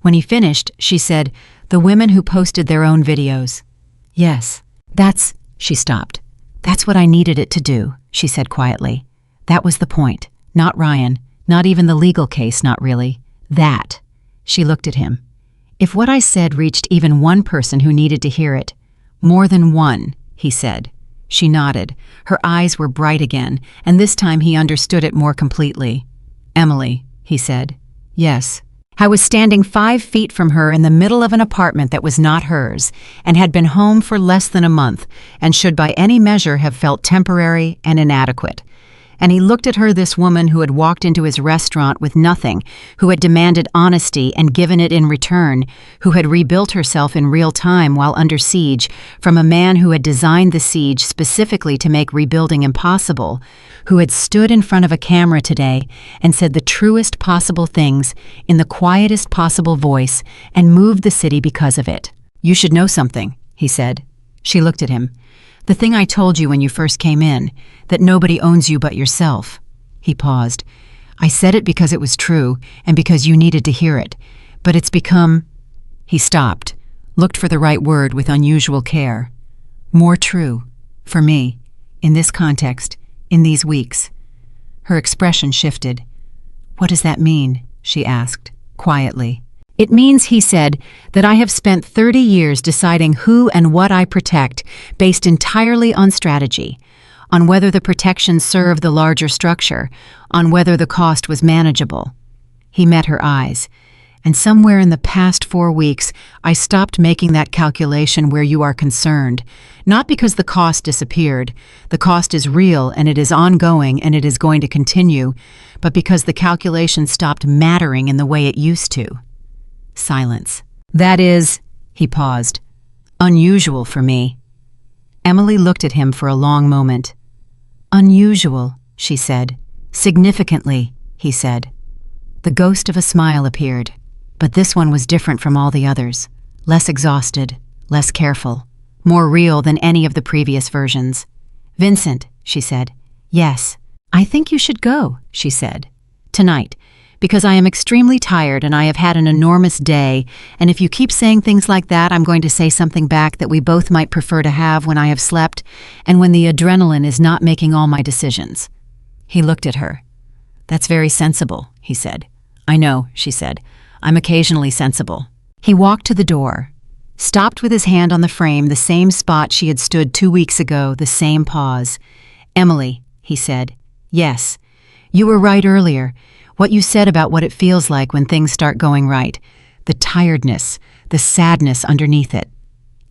When he finished, she said, "The women who posted their own videos." "Yes, that's," she stopped. "That's what I needed it to do," she said quietly. "That was the point. Not Ryan, not even the legal case, not really. That." She looked at him. "If what I said reached even one person who needed to hear it." "More than one," he said. She nodded. Her eyes were bright again, and this time he understood it more completely. "Emily," he said. "Yes." I was standing 5 feet from her in the middle of an apartment that was not hers, and had been home for less than a month, and should by any measure have felt temporary and inadequate. And he looked at her, this woman who had walked into his restaurant with nothing, who had demanded honesty and given it in return, who had rebuilt herself in real time while under siege from a man who had designed the siege specifically to make rebuilding impossible, who had stood in front of a camera today and said the truest possible things in the quietest possible voice and moved the city because of it. "You should know something," he said. She looked at him. "The thing I told you when you first came in, that nobody owns you but yourself." He paused. "I said it because it was true and because you needed to hear it, but it's become—" He stopped, looked for the right word with unusual care. "More true. For me. In this context. In these weeks." Her expression shifted. "What does that mean?" she asked, quietly. "It means," he said, "that I have spent 30 years deciding who and what I protect based entirely on strategy, on whether the protection served the larger structure, on whether the cost was manageable." He met her eyes. "And somewhere in the past 4 weeks, I stopped making that calculation where you are concerned, not because the cost disappeared. The cost is real and it is ongoing and it is going to continue, but because the calculation stopped mattering in the way it used to." Silence. "That is," he paused, "unusual for me." Emily looked at him for a long moment. "Unusual," she said. "Significantly," he said. The ghost of a smile appeared, but this one was different from all the others. Less exhausted, less careful, more real than any of the previous versions. "Vincent," she said. "Yes." "I think you should go," she said. "Tonight. Because I am extremely tired and I have had an enormous day, and if you keep saying things like that, I'm going to say something back that we both might prefer to have when I have slept and when the adrenaline is not making all my decisions." He looked at her. "That's very sensible," he said. "I know," she said. "I'm occasionally sensible." He walked to the door, stopped with his hand on the frame, the same spot she had stood 2 weeks ago, the same pause. "Emily," he said. "Yes. You were right earlier. What you said about what it feels like when things start going right. The tiredness, the sadness underneath it."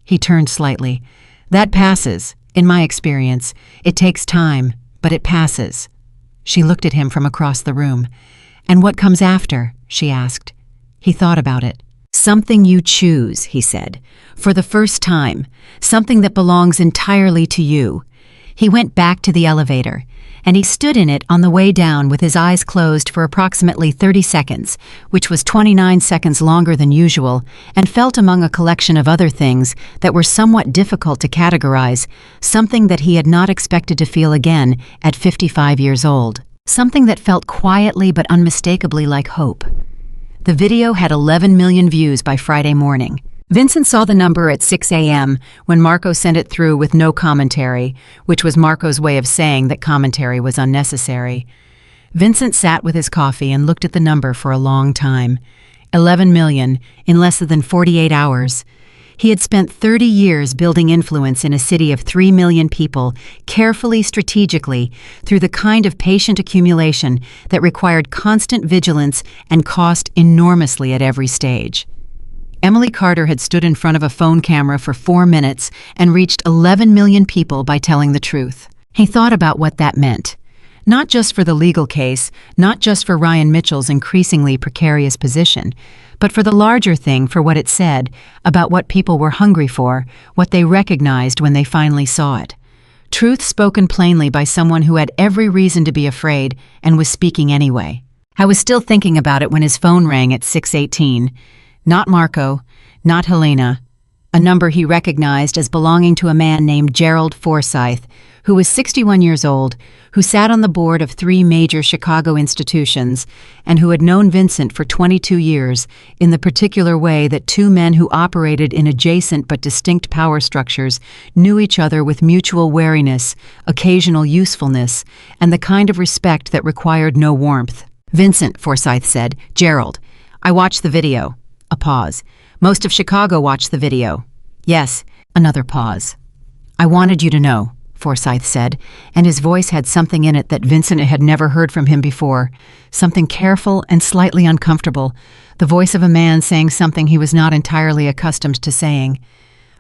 He turned slightly. "That passes, in my experience. It takes time, but it passes." She looked at him from across the room. "And what comes after?" she asked. He thought about it. "Something you choose," he said. "For the first time. Something that belongs entirely to you." He went back to the elevator, and he stood in it on the way down with his eyes closed for approximately 30 seconds, which was 29 seconds longer than usual, and felt among a collection of other things that were somewhat difficult to categorize, something that he had not expected to feel again at 55 years old. Something that felt quietly but unmistakably like hope. The video had 11 million views by Friday morning. Vincent saw the number at 6 a.m. when Marco sent it through with no commentary, which was Marco's way of saying that commentary was unnecessary. Vincent sat with his coffee and looked at the number for a long time. 11 million in less than 48 hours. He had spent 30 years building influence in a city of 3 million people, carefully, strategically, through the kind of patient accumulation that required constant vigilance and cost enormously at every stage. Emily Carter had stood in front of a phone camera for 4 minutes and reached 11 million people by telling the truth. He thought about what that meant. Not just for the legal case, not just for Ryan Mitchell's increasingly precarious position, but for the larger thing, for what it said about what people were hungry for, what they recognized when they finally saw it. Truth spoken plainly by someone who had every reason to be afraid and was speaking anyway. I was still thinking about it when his phone rang at 6:18. Not Marco, not Helena. A number he recognized as belonging to a man named Gerald Forsyth, who was 61 years old, who sat on the board of 3 major Chicago institutions, and who had known Vincent for 22 years in the particular way that 2 men who operated in adjacent but distinct power structures knew each other with mutual wariness, occasional usefulness, and the kind of respect that required no warmth. "Vincent," Forsyth said. "Gerald. I watched the video." A pause. "Most of Chicago watched the video." "Yes." Another pause. "I wanted you to know," Forsyth said, and his voice had something in it that Vincent had never heard from him before, something careful and slightly uncomfortable, the voice of a man saying something he was not entirely accustomed to saying.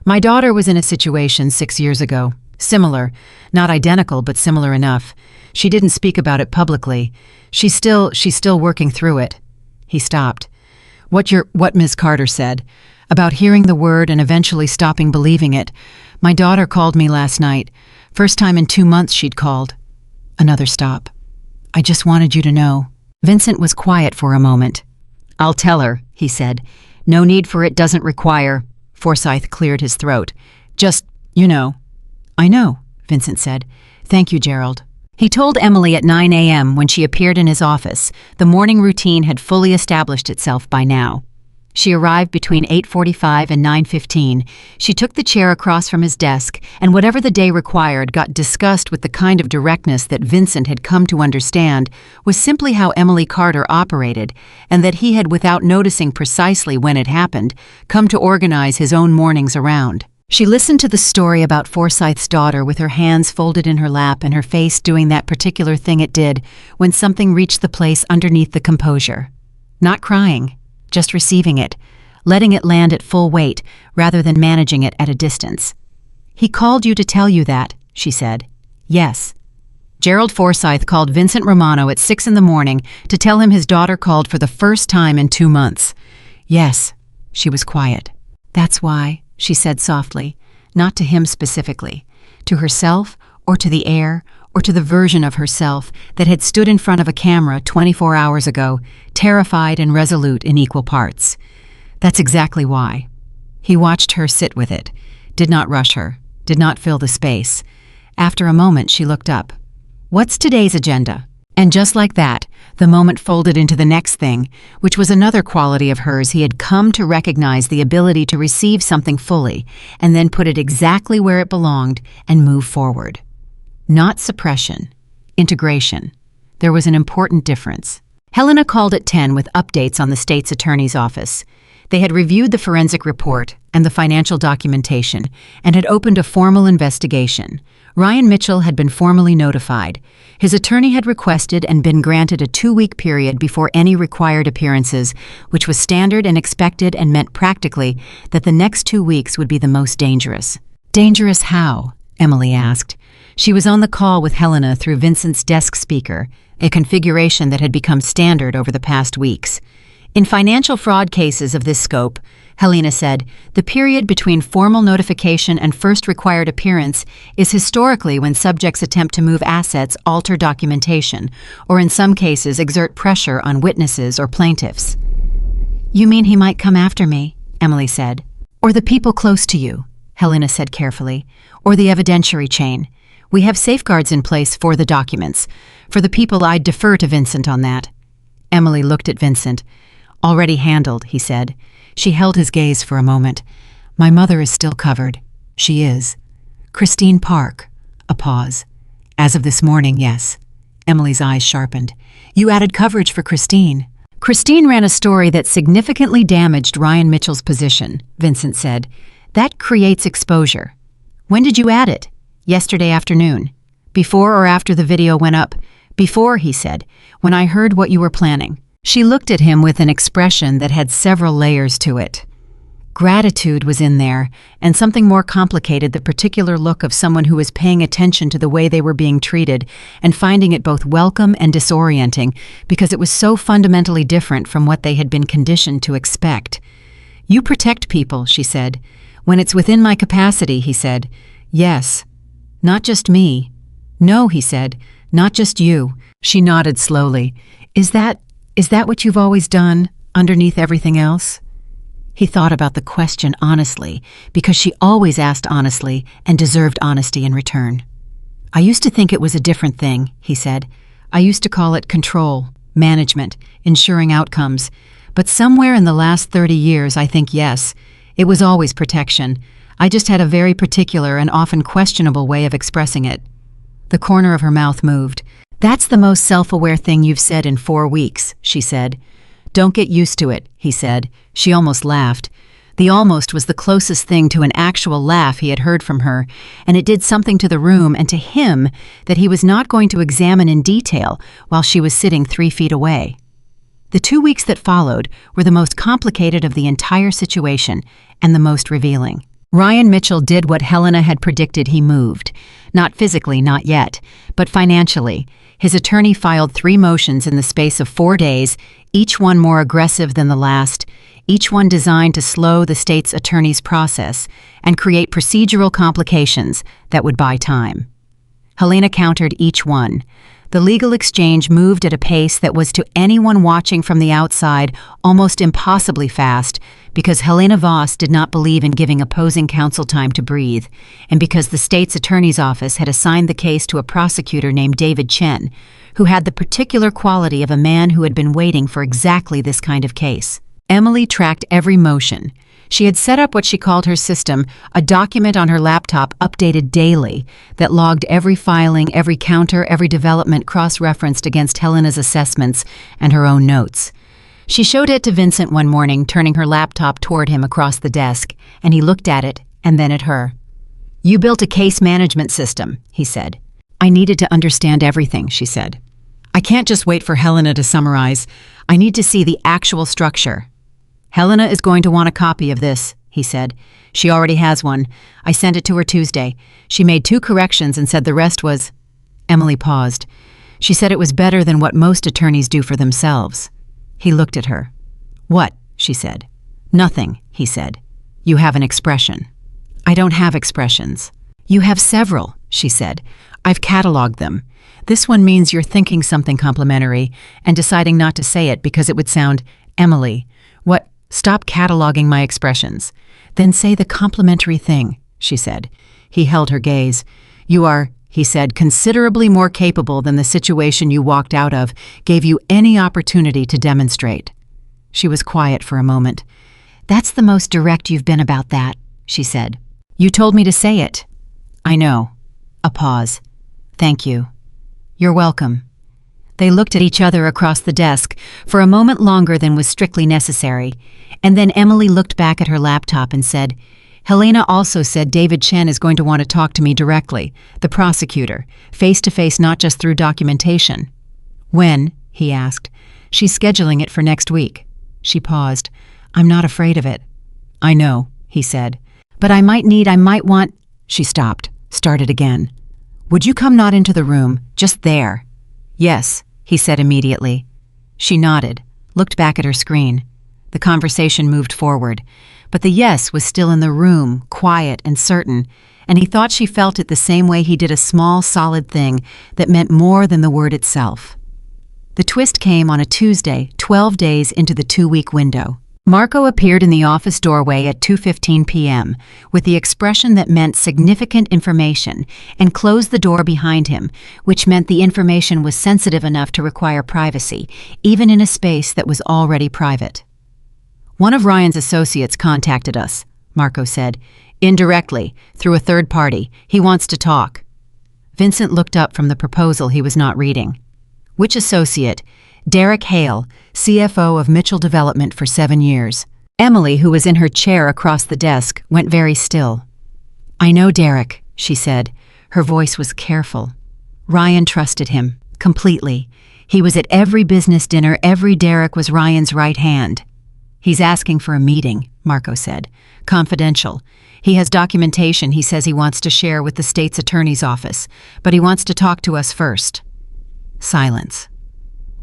"My daughter was in a situation 6 years ago. Similar. Not identical, but similar enough. She didn't speak about it publicly. She's still working through it." He stopped. What Ms. Carter said, about hearing the word and eventually stopping believing it. "My daughter called me last night. First time in 2 months she'd called." Another stop. "I just wanted you to know." Vincent was quiet for a moment. "I'll tell her," he said. "No need for it, doesn't require." Forsyth cleared his throat. "Just, you know." "I know," Vincent said. "Thank you, Gerald." He told Emily at 9 a.m. when she appeared in his office. The morning routine had fully established itself by now. She arrived between 8:45 and 9:15. She took the chair across from his desk, and whatever the day required got discussed with the kind of directness that Vincent had come to understand was simply how Emily Carter operated, and that he had, without noticing precisely when it happened, come to organize his own mornings around. She listened to the story about Forsyth's daughter with her hands folded in her lap and her face doing that particular thing it did when something reached the place underneath the composure. Not crying, just receiving it, letting it land at full weight rather than managing it at a distance. "He called you to tell you that," she said. "Yes." Gerald Forsyth called Vincent Romano at 6 in the morning to tell him his daughter called for the first time in 2 months. "Yes." She was quiet. "That's why," she said softly, not to him specifically, to herself or to the air or to the version of herself that had stood in front of a camera 24 hours ago, terrified and resolute in equal parts. "That's exactly why." He watched her sit with it, did not rush her, did not fill the space. After a moment, she looked up. "What's today's agenda?" And just like that, the moment folded into the next thing, which was another quality of hers. He had come to recognize the ability to receive something fully and then put it exactly where it belonged and move forward. Not suppression, integration. There was an important difference. Helena called at 10 with updates on the state's attorney's office. They had reviewed the forensic report and the financial documentation and had opened a formal investigation. Ryan Mitchell had been formally notified. His attorney had requested and been granted a 2-week period before any required appearances, which was standard and expected and meant practically that the next 2 weeks would be the most dangerous. Dangerous how? Emily asked. She was on the call with Helena through Vincent's desk speaker, a configuration that had become standard over the past weeks. In financial fraud cases of this scope, Helena said, the period between formal notification and first required appearance is historically when subjects attempt to move assets, alter documentation, or in some cases exert pressure on witnesses or plaintiffs. "You mean he might come after me?" Emily said. "Or the people close to you," Helena said carefully, "or the evidentiary chain. We have safeguards in place for the documents. For the people, I'd defer to Vincent on that." Emily looked at Vincent. "Already handled," he said. She held his gaze for a moment. "My mother is still covered." "She is." "Christine Park." A pause. "As of this morning, yes." Emily's eyes sharpened. "You added coverage for Christine." Christine ran a story that significantly damaged Ryan Mitchell's position, Vincent said. That creates exposure. When did you add it? Yesterday afternoon. Before or after the video went up? Before, he said, when I heard what you were planning. She looked at him with an expression that had several layers to it. Gratitude was in there, and something more complicated, the particular look of someone who was paying attention to the way they were being treated and finding it both welcome and disorienting because it was so fundamentally different from what they had been conditioned to expect. You protect people, she said. When it's within my capacity, he said. Yes. Not just me. No, he said. Not just you. She nodded slowly. Is that what you've always done, underneath everything else? He thought about the question honestly, because she always asked honestly and deserved honesty in return. I used to think it was a different thing, he said. I used to call it control, management, ensuring outcomes. But somewhere in the last 30 years, I think yes, it was always protection. I just had a very particular and often questionable way of expressing it. The corner of her mouth moved. That's the most self-aware thing you've said in 4 weeks, she said. Don't get used to it, he said. She almost laughed. The almost was the closest thing to an actual laugh he had heard from her, and it did something to the room and to him that he was not going to examine in detail while she was sitting 3 feet away. The 2 weeks that followed were the most complicated of the entire situation and the most revealing. Ryan Mitchell did what Helena had predicted. He moved. Not physically, not yet, but financially. His attorney filed 3 motions in the space of 4 days, each one more aggressive than the last, each one designed to slow the state's attorney's process and create procedural complications that would buy time. Helena countered each one. The legal exchange moved at a pace that was to anyone watching from the outside almost impossibly fast, because Helena Voss did not believe in giving opposing counsel time to breathe, and because the state's attorney's office had assigned the case to a prosecutor named David Chen, who had the particular quality of a man who had been waiting for exactly this kind of case. Emily tracked every motion. She had set up what she called her system, a document on her laptop updated daily that logged every filing, every counter, every development cross-referenced against Helena's assessments and her own notes. She showed it to Vincent one morning, turning her laptop toward him across the desk, and he looked at it and then at her. You built a case management system, he said. I needed to understand everything, she said. I can't just wait for Helena to summarize. I need to see the actual structure. Helena is going to want a copy of this, he said. She already has one. I sent it to her Tuesday. She made 2 corrections and said the rest was... Emily paused. She said it was better than what most attorneys do for themselves. He looked at her. What? She said. Nothing, he said. You have an expression. I don't have expressions. You have several, she said. I've cataloged them. This one means you're thinking something complimentary and deciding not to say it because it would sound, Emily, what? Stop cataloging my expressions. Then say the complimentary thing, she said. He held her gaze. You are, he said, considerably more capable than the situation you walked out of gave you any opportunity to demonstrate. She was quiet for a moment. That's the most direct you've been about that, she said. You told me to say it. I know. A pause. Thank you. You're welcome. They looked at each other across the desk for a moment longer than was strictly necessary, and then Emily looked back at her laptop and said, Helena also said David Chen is going to want to talk to me directly, the prosecutor, face-to-face, not just through documentation. When? He asked. She's scheduling it for next week. She paused. I'm not afraid of it. I know, he said. But I might want... She stopped, started again. Would you come not into the room, just there? Yes, he said immediately. She nodded, looked back at her screen. The conversation moved forward, but the yes was still in the room, quiet and certain, and he thought she felt it the same way he did a small, solid thing that meant more than the word itself. The twist came on a Tuesday, 12 days into the 2-week window. Marco appeared in the office doorway at 2:15 p.m. with the expression that meant significant information and closed the door behind him, which meant the information was sensitive enough to require privacy, even in a space that was already private. One of Ryan's associates contacted us, Marco said, indirectly, through a third party. He wants to talk. Vincent looked up from the proposal he was not reading. Which associate? Derek Hale, CFO of Mitchell Development for 7 years. Emily, who was in her chair across the desk, went very still. "I know Derek," she said. Her voice was careful. Ryan trusted him, completely. He was at every business dinner. Derek was Ryan's right hand. "He's asking for a meeting," Marco said. "Confidential. He has documentation he says he wants to share with the state's attorney's office, but he wants to talk to us first." Silence.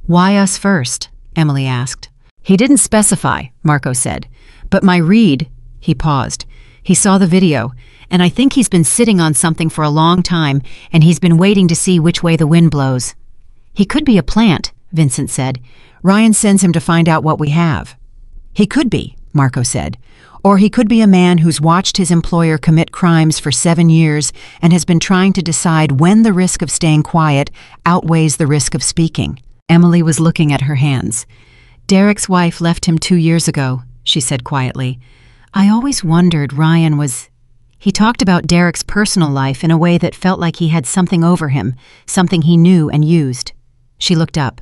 "Why us first?" Emily asked. "He didn't specify," Marco said. "But my read—" He paused. "He saw the video, and I think he's been sitting on something for a long time, and he's been waiting to see which way the wind blows." "He could be a plant," Vincent said. "Ryan sends him to find out what we have." "He could be," Marco said. "Or he could be a man who's watched his employer commit crimes for 7 years and has been trying to decide when the risk of staying quiet outweighs the risk of speaking." Emily was looking at her hands. "Derek's wife left him 2 years ago," she said quietly. "I always wondered Ryan was—" He talked about Derek's personal life in a way that felt like he had something over him, something he knew and used. She looked up.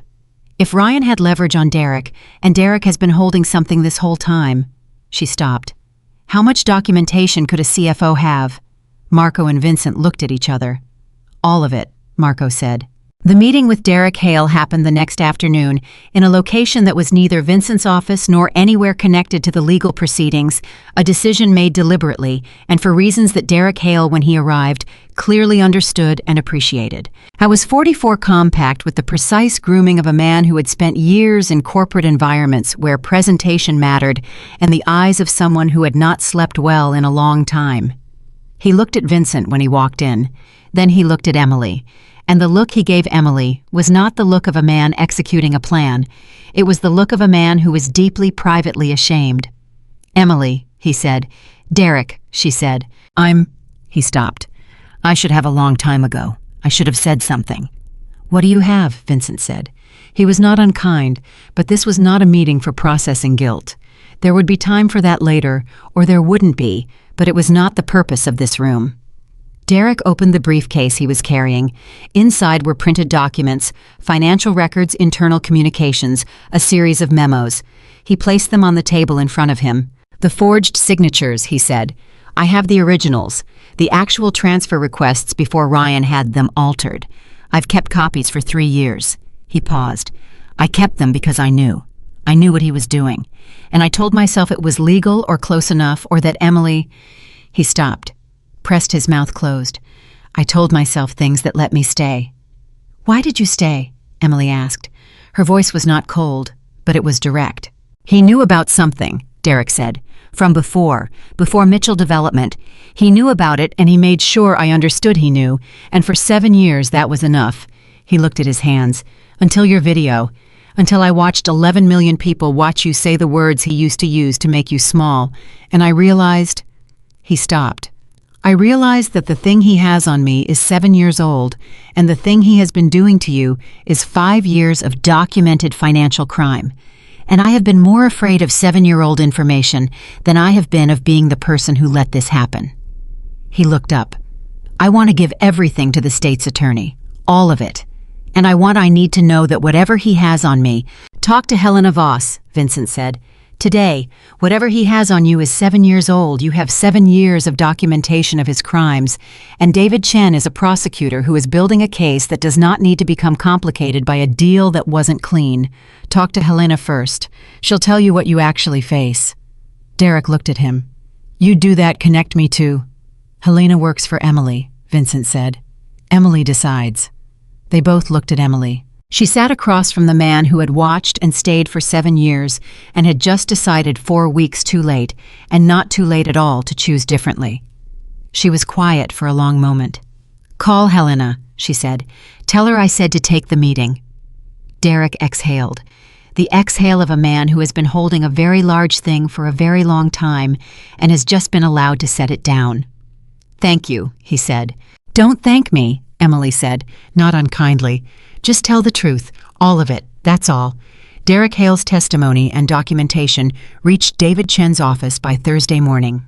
"If Ryan had leverage on Derek, and Derek has been holding something this whole time—" She stopped. "How much documentation could a CFO have?" Marco and Vincent looked at each other. "All of it," Marco said. The meeting with Derek Hale happened the next afternoon in a location that was neither Vincent's office nor anywhere connected to the legal proceedings, a decision made deliberately and for reasons that Derek Hale, when he arrived, clearly understood and appreciated. It was 44 compact with the precise grooming of a man who had spent years in corporate environments where presentation mattered and the eyes of someone who had not slept well in a long time. He looked at Vincent when he walked in. Then he looked at Emily. And the look he gave Emily was not the look of a man executing a plan. It was the look of a man who was deeply, privately ashamed. "Emily," he said. "Derek," she said. He stopped. "I should have a long time ago. I should have said something." "What do you have?" Vincent said. He was not unkind, but this was not a meeting for processing guilt. There would be time for that later, or there wouldn't be, but it was not the purpose of this room. Derek opened the briefcase he was carrying. Inside were printed documents, financial records, internal communications, a series of memos. He placed them on the table in front of him. "The forged signatures," he said. "I have the originals, the actual transfer requests before Ryan had them altered. I've kept copies for 3 years." He paused. "I kept them because I knew. I knew what he was doing. And I told myself it was legal or close enough or that Emily—" He stopped. Pressed his mouth closed. "I told myself things that let me stay." "Why did you stay?" Emily asked. Her voice was not cold, but it was direct. "He knew about something," Derek said, "from before Mitchell Development. He knew about it and he made sure I understood he knew, and for 7 years that was enough." He looked at his hands. "Until your video. Until I watched 11 million people watch you say the words he used to use to make you small, and I realized—" He stopped. "I realized that the thing he has on me is 7 years old, and the thing he has been doing to you is 5 years of documented financial crime. And I have been more afraid of 7-year-old information than I have been of being the person who let this happen." He looked up. "I want to give everything to the state's attorney. All of it. And I need to know that whatever he has on me—" "Talk to Helena Voss," Vincent said. "Today, whatever he has on you is 7 years old. You have 7 years of documentation of his crimes. And David Chen is a prosecutor who is building a case that does not need to become complicated by a deal that wasn't clean. Talk to Helena first. She'll tell you what you actually face." Derek looked at him. "You do that, connect me to—" "Helena works for Emily," Vincent said. "Emily decides." They both looked at Emily. She sat across from the man who had watched and stayed for 7 years and had just decided 4 weeks too late, and not too late at all, to choose differently. She was quiet for a long moment. "Call Helena," she said. "Tell her I said to take the meeting." Derek exhaled. The exhale of a man who has been holding a very large thing for a very long time and has just been allowed to set it down. "Thank you," he said. "Don't thank me," Emily said, not unkindly. "Just tell the truth, all of it, that's all." Derek Hale's testimony and documentation reached David Chen's office by Thursday morning.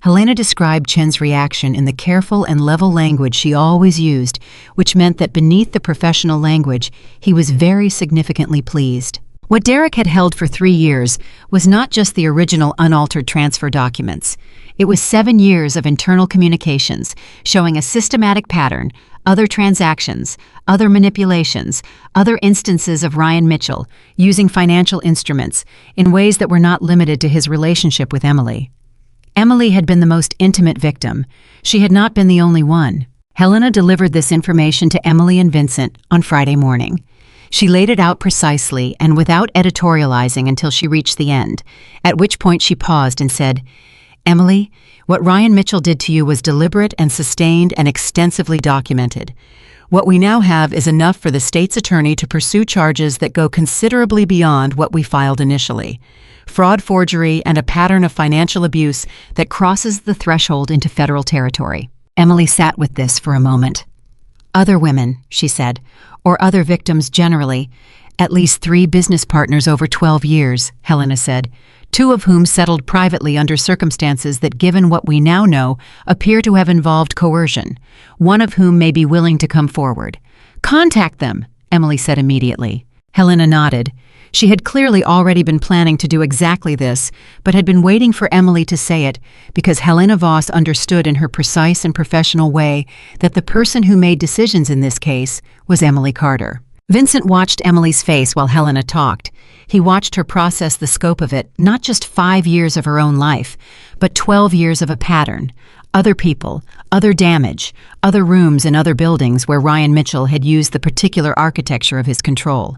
Helena described Chen's reaction in the careful and level language she always used, which meant that beneath the professional language, he was very significantly pleased. What Derek had held for 3 years was not just the original unaltered transfer documents. It was 7 years of internal communications, showing a systematic pattern, other transactions, other manipulations, other instances of Ryan Mitchell using financial instruments in ways that were not limited to his relationship with Emily. Emily had been the most intimate victim. She had not been the only one. Helena delivered this information to Emily and Vincent on Friday morning. She laid it out precisely and without editorializing until she reached the end, at which point she paused and said, "Emily, what Ryan Mitchell did to you was deliberate and sustained and extensively documented. What we now have is enough for the state's attorney to pursue charges that go considerably beyond what we filed initially. Fraud, forgery, and a pattern of financial abuse that crosses the threshold into federal territory." Emily sat with this for a moment. "Other women," she said, "or other victims generally. At least 3 business partners over 12 years, Helena said, 2 of whom settled privately under circumstances that, given what we now know, appear to have involved coercion, one of whom may be willing to come forward. Contact them," Emily said immediately. Helena nodded. She had clearly already been planning to do exactly this, but had been waiting for Emily to say it because Helena Voss understood in her precise and professional way that the person who made decisions in this case was Emily Carter. Vincent watched Emily's face while Helena talked. He watched her process the scope of it, not just 5 years of her own life, but 12 years of a pattern. Other people, other damage, other rooms in other buildings where Ryan Mitchell had used the particular architecture of his control.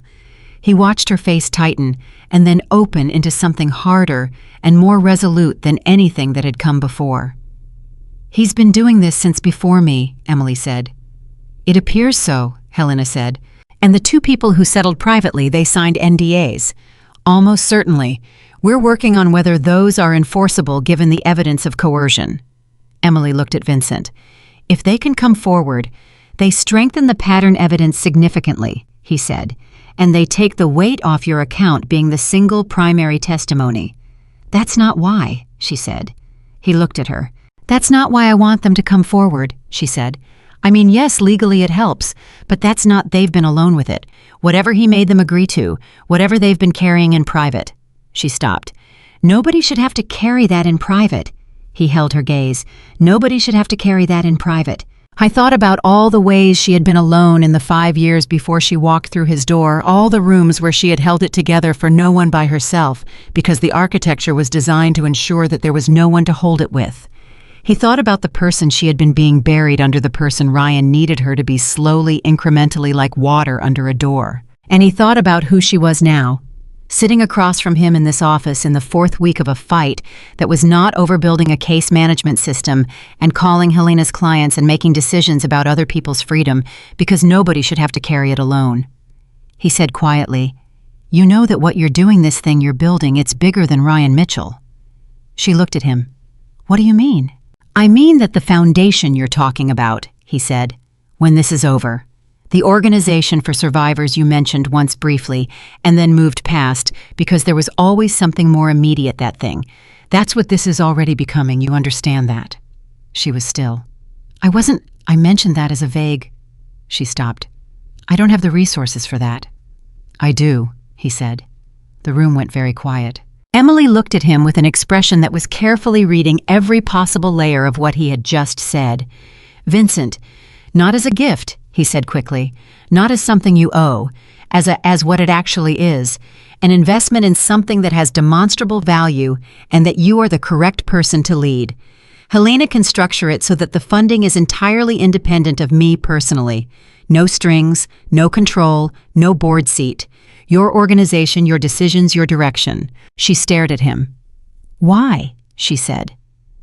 He watched her face tighten and then open into something harder and more resolute than anything that had come before. "He's been doing this since before me," Emily said. "It appears so," Helena said. "And the 2 people who settled privately, they signed NDAs. Almost certainly. We're working on whether those are enforceable given the evidence of coercion." Emily looked at Vincent. "If they can come forward, they strengthen the pattern evidence significantly," he said, "and they take the weight off your account being the single primary testimony." "That's not why," she said. He looked at her. "That's not why I want them to come forward," she said. "I mean, yes, legally it helps, but that's not they've been alone with it. Whatever he made them agree to, whatever they've been carrying in private." She stopped. "Nobody should have to carry that in private." He held her gaze. "Nobody should have to carry that in private. I thought about all the ways she had been alone in the 5 years before she walked through his door, all the rooms where she had held it together for no one by herself, because the architecture was designed to ensure that there was no one to hold it with. He thought about the person she had been being buried under, the person Ryan needed her to be, slowly, incrementally, like water under a door. And he thought about who she was now, sitting across from him in this office in the 4th week of a fight that was not over building a case management system and calling Helena's clients and making decisions about other people's freedom because nobody should have to carry it alone. He said quietly, "You know that what you're doing, this thing you're building, it's bigger than Ryan Mitchell." She looked at him. "What do you mean?" "I mean that the foundation you're talking about," he said, "when this is over. The organization for survivors you mentioned once briefly and then moved past because there was always something more immediate, that thing. That's what this is already becoming, you understand that?" She was still. I mentioned that as a vague." She stopped. "I don't have the resources for that." "I do," he said. The room went very quiet. Emily looked at him with an expression that was carefully reading every possible layer of what he had just said. "Vincent, not as a gift," he said quickly, "not as something you owe, as what it actually is, an investment in something that has demonstrable value and that you are the correct person to lead. Helena can structure it so that the funding is entirely independent of me personally. No strings, no control, no board seat. Your organization, your decisions, your direction." She stared at him. "Why?" she said.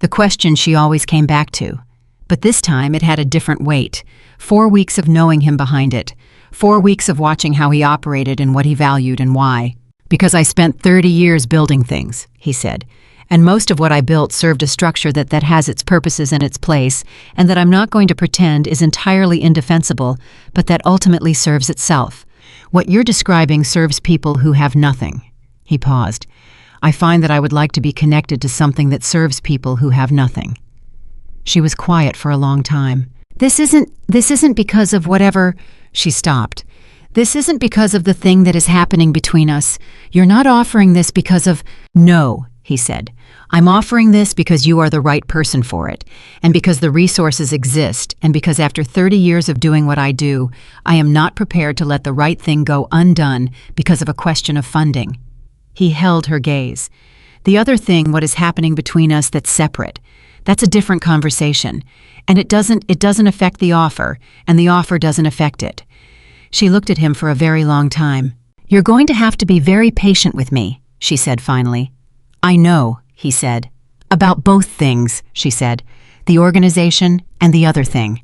The question she always came back to. But this time it had a different weight. 4 weeks of knowing him behind it. 4 weeks of watching how he operated and what he valued and why. "Because I spent 30 years building things," he said. "And most of what I built served a structure that has its purposes and its place, and that I'm not going to pretend is entirely indefensible, but that ultimately serves itself. What you're describing serves people who have nothing." He paused. I find that I would like to be connected to something that serves people who have nothing." She was quiet for a long time. This isn't because of whatever." She stopped. "This isn't because of the thing that is happening between us. You're not offering this because of—" "No," he said. "I'm offering this because you are the right person for it, and because the resources exist, and because after 30 years of doing what I do, I am not prepared to let the right thing go undone because of a question of funding." He held her gaze. "The other thing, what is happening between us that's separate, that's a different conversation, and it doesn't affect the offer, and the offer doesn't affect it." She looked at him for a very long time. "You're going to have to be very patient with me," she said finally. "I know," he said. "About both things," she said. "The organization and the other thing."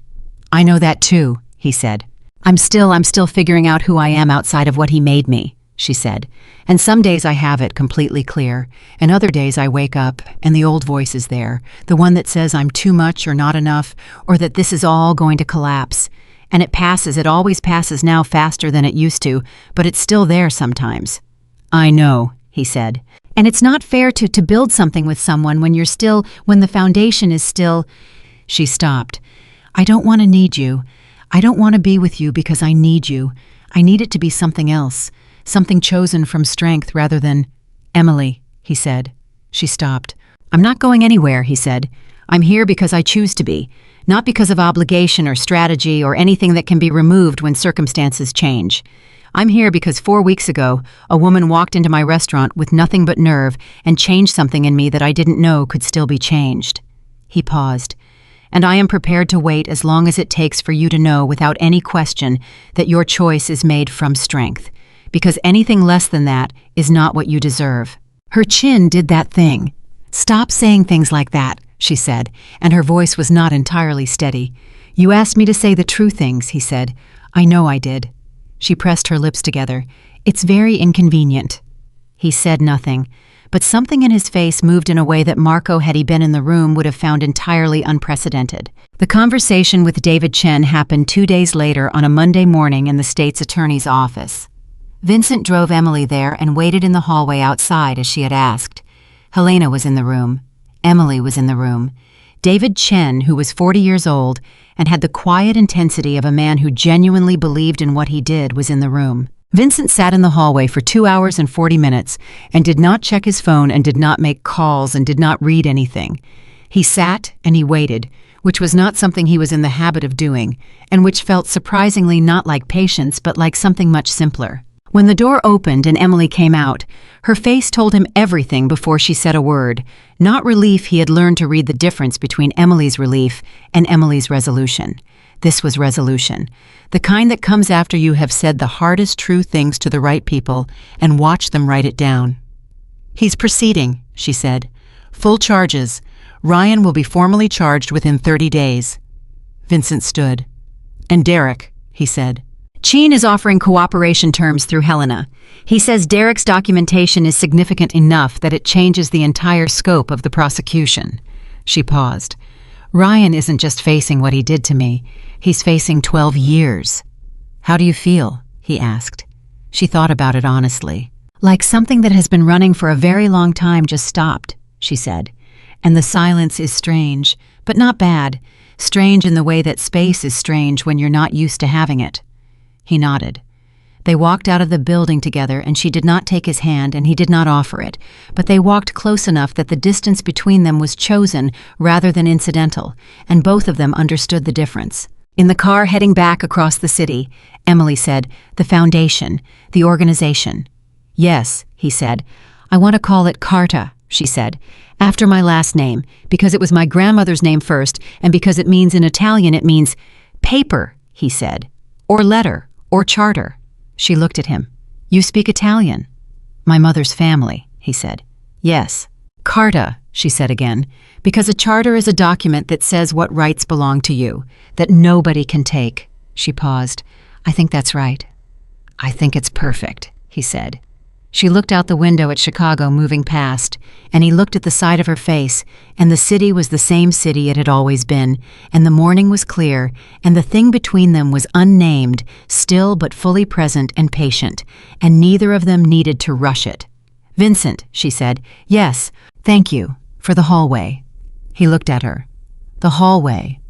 "I know that too," he said. I'm still figuring out who I am outside of what he made me," she said. "And some days I have it completely clear, and other days I wake up and the old voice is there, the one that says I'm too much or not enough, or that this is all going to collapse. And it always passes now faster than it used to, but it's still there sometimes." "I know," he said. "And it's not fair to build something with someone when the foundation is still—" She stopped. "I don't want to need you. I don't want to be with you because I need you. I need it to be something else, something chosen from strength rather than—" "Emily," he said. She stopped. "I'm not going anywhere," he said. "I'm here because I choose to be, not because of obligation or strategy or anything that can be removed when circumstances change. I'm here because 4 weeks ago, a woman walked into my restaurant with nothing but nerve and changed something in me that I didn't know could still be changed." He paused. "And I am prepared to wait as long as it takes for you to know without any question that your choice is made from strength, because anything less than that is not what you deserve." Her chin did that thing. "Stop saying things like that," she said, and her voice was not entirely steady. "You asked me to say the true things," he said. "I know I did." She pressed her lips together. "It's very inconvenient." He said nothing, but something in his face moved in a way that Marco, had he been in the room, would have found entirely unprecedented. The conversation with David Chen happened 2 days later on a Monday morning in the state's attorney's office. Vincent drove Emily there and waited in the hallway outside as she had asked. Helena was in the room. Emily was in the room. David Chen, who was 40 years old and had the quiet intensity of a man who genuinely believed in what he did, was in the room. Vincent sat in the hallway for 2 hours and 40 minutes and did not check his phone and did not make calls and did not read anything. He sat and he waited, which was not something he was in the habit of doing, and which felt surprisingly not like patience but like something much simpler. When the door opened and Emily came out, her face told him everything before she said a word. Not relief. He had learned to read the difference between Emily's relief and Emily's resolution. This was resolution, the kind that comes after you have said the hardest true things to the right people and watch them write it down. "He's proceeding," she said. "Full charges. Ryan will be formally charged within 30 days. Vincent stood. "And Derek," he said. "Cheen is offering cooperation terms through Helena. He says Derek's documentation is significant enough that it changes the entire scope of the prosecution." She paused. "Ryan isn't just facing what he did to me. He's facing 12 years. "How do you feel?" he asked. She thought about it honestly. "Like something that has been running for a very long time just stopped," she said. "And the silence is strange, but not bad. Strange in the way that space is strange when you're not used to having it." He nodded. They walked out of the building together, and she did not take his hand and he did not offer it, but they walked close enough that the distance between them was chosen rather than incidental, and both of them understood the difference. In the car heading back across the city, Emily said, "The foundation, the organization." "Yes," he said. "I want to call it Carta," she said, "after my last name, because it was my grandmother's name first, and because it means in Italian it means paper," he said, "or letter, or charter." She looked at him. "You speak Italian?" "My mother's family," he said. "Yes." "Carta," she said again, "because a charter is a document that says what rights belong to you, that nobody can take." She paused. "I think that's right." "I think it's perfect," he said. She looked out the window at Chicago moving past, and he looked at the side of her face, and the city was the same city it had always been, and the morning was clear, and the thing between them was unnamed, still but fully present and patient, and neither of them needed to rush it. "Vincent," she said. "Yes, thank you. For the hallway." He looked at her. "The hallway."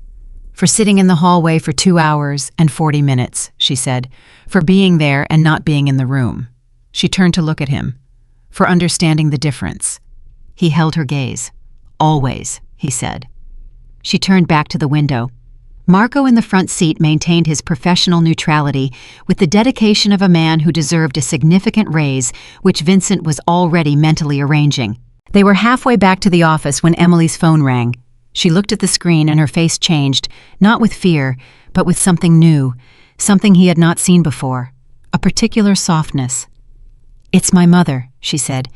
"For sitting in the hallway for 2 hours and 40 minutes, she said. "For being there and not being in the room." She turned to look at him. "For understanding the difference." He held her gaze. "Always," he said. She turned back to the window. Marco in the front seat maintained his professional neutrality with the dedication of a man who deserved a significant raise, which Vincent was already mentally arranging. They were halfway back to the office when Emily's phone rang. She looked at the screen and her face changed, not with fear, but with something new, something he had not seen before, a particular softness. "It's my mother," she said.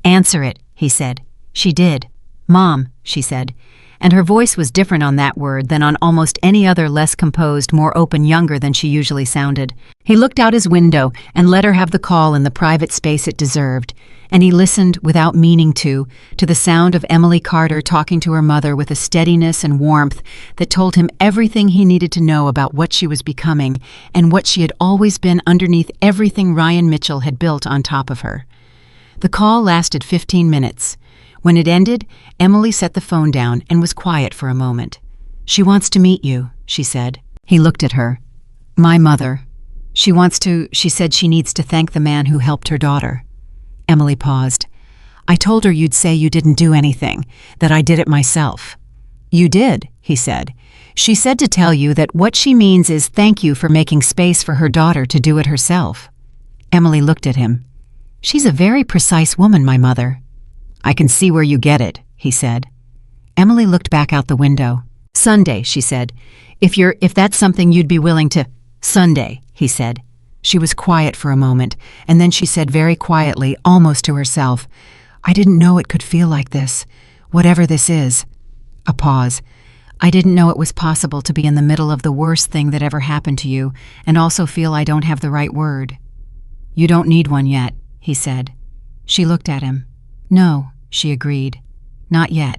"Answer it," he said. She did. "Mom," she said. And her voice was different on that word than on almost any other, less composed, more open, younger than she usually sounded. He looked out his window and let her have the call in the private space it deserved, and he listened, without meaning to the sound of Emily Carter talking to her mother with a steadiness and warmth that told him everything he needed to know about what she was becoming and what she had always been underneath everything Ryan Mitchell had built on top of her. The call lasted 15 minutes. When it ended, Emily set the phone down and was quiet for a moment. "She wants to meet you," she said. He looked at her. "My mother. She said she needs to thank the man who helped her daughter." Emily paused. "I told her you'd say you didn't do anything, that I did it myself." "You did," he said. "She said to tell you that what she means is thank you for making space for her daughter to do it herself." Emily looked at him. "She's a very precise woman, my mother." "I can see where you get it," he said. Emily looked back out the window. "Sunday," she said. If that's something you'd be willing to—" "Sunday," he said. She was quiet for a moment, and then she said very quietly, almost to herself, "I didn't know it could feel like this, whatever this is." A pause. "I didn't know it was possible to be in the middle of the worst thing that ever happened to you and also feel I don't have the right word." "You don't need one yet," he said. She looked at him. "No," she agreed. "Not yet."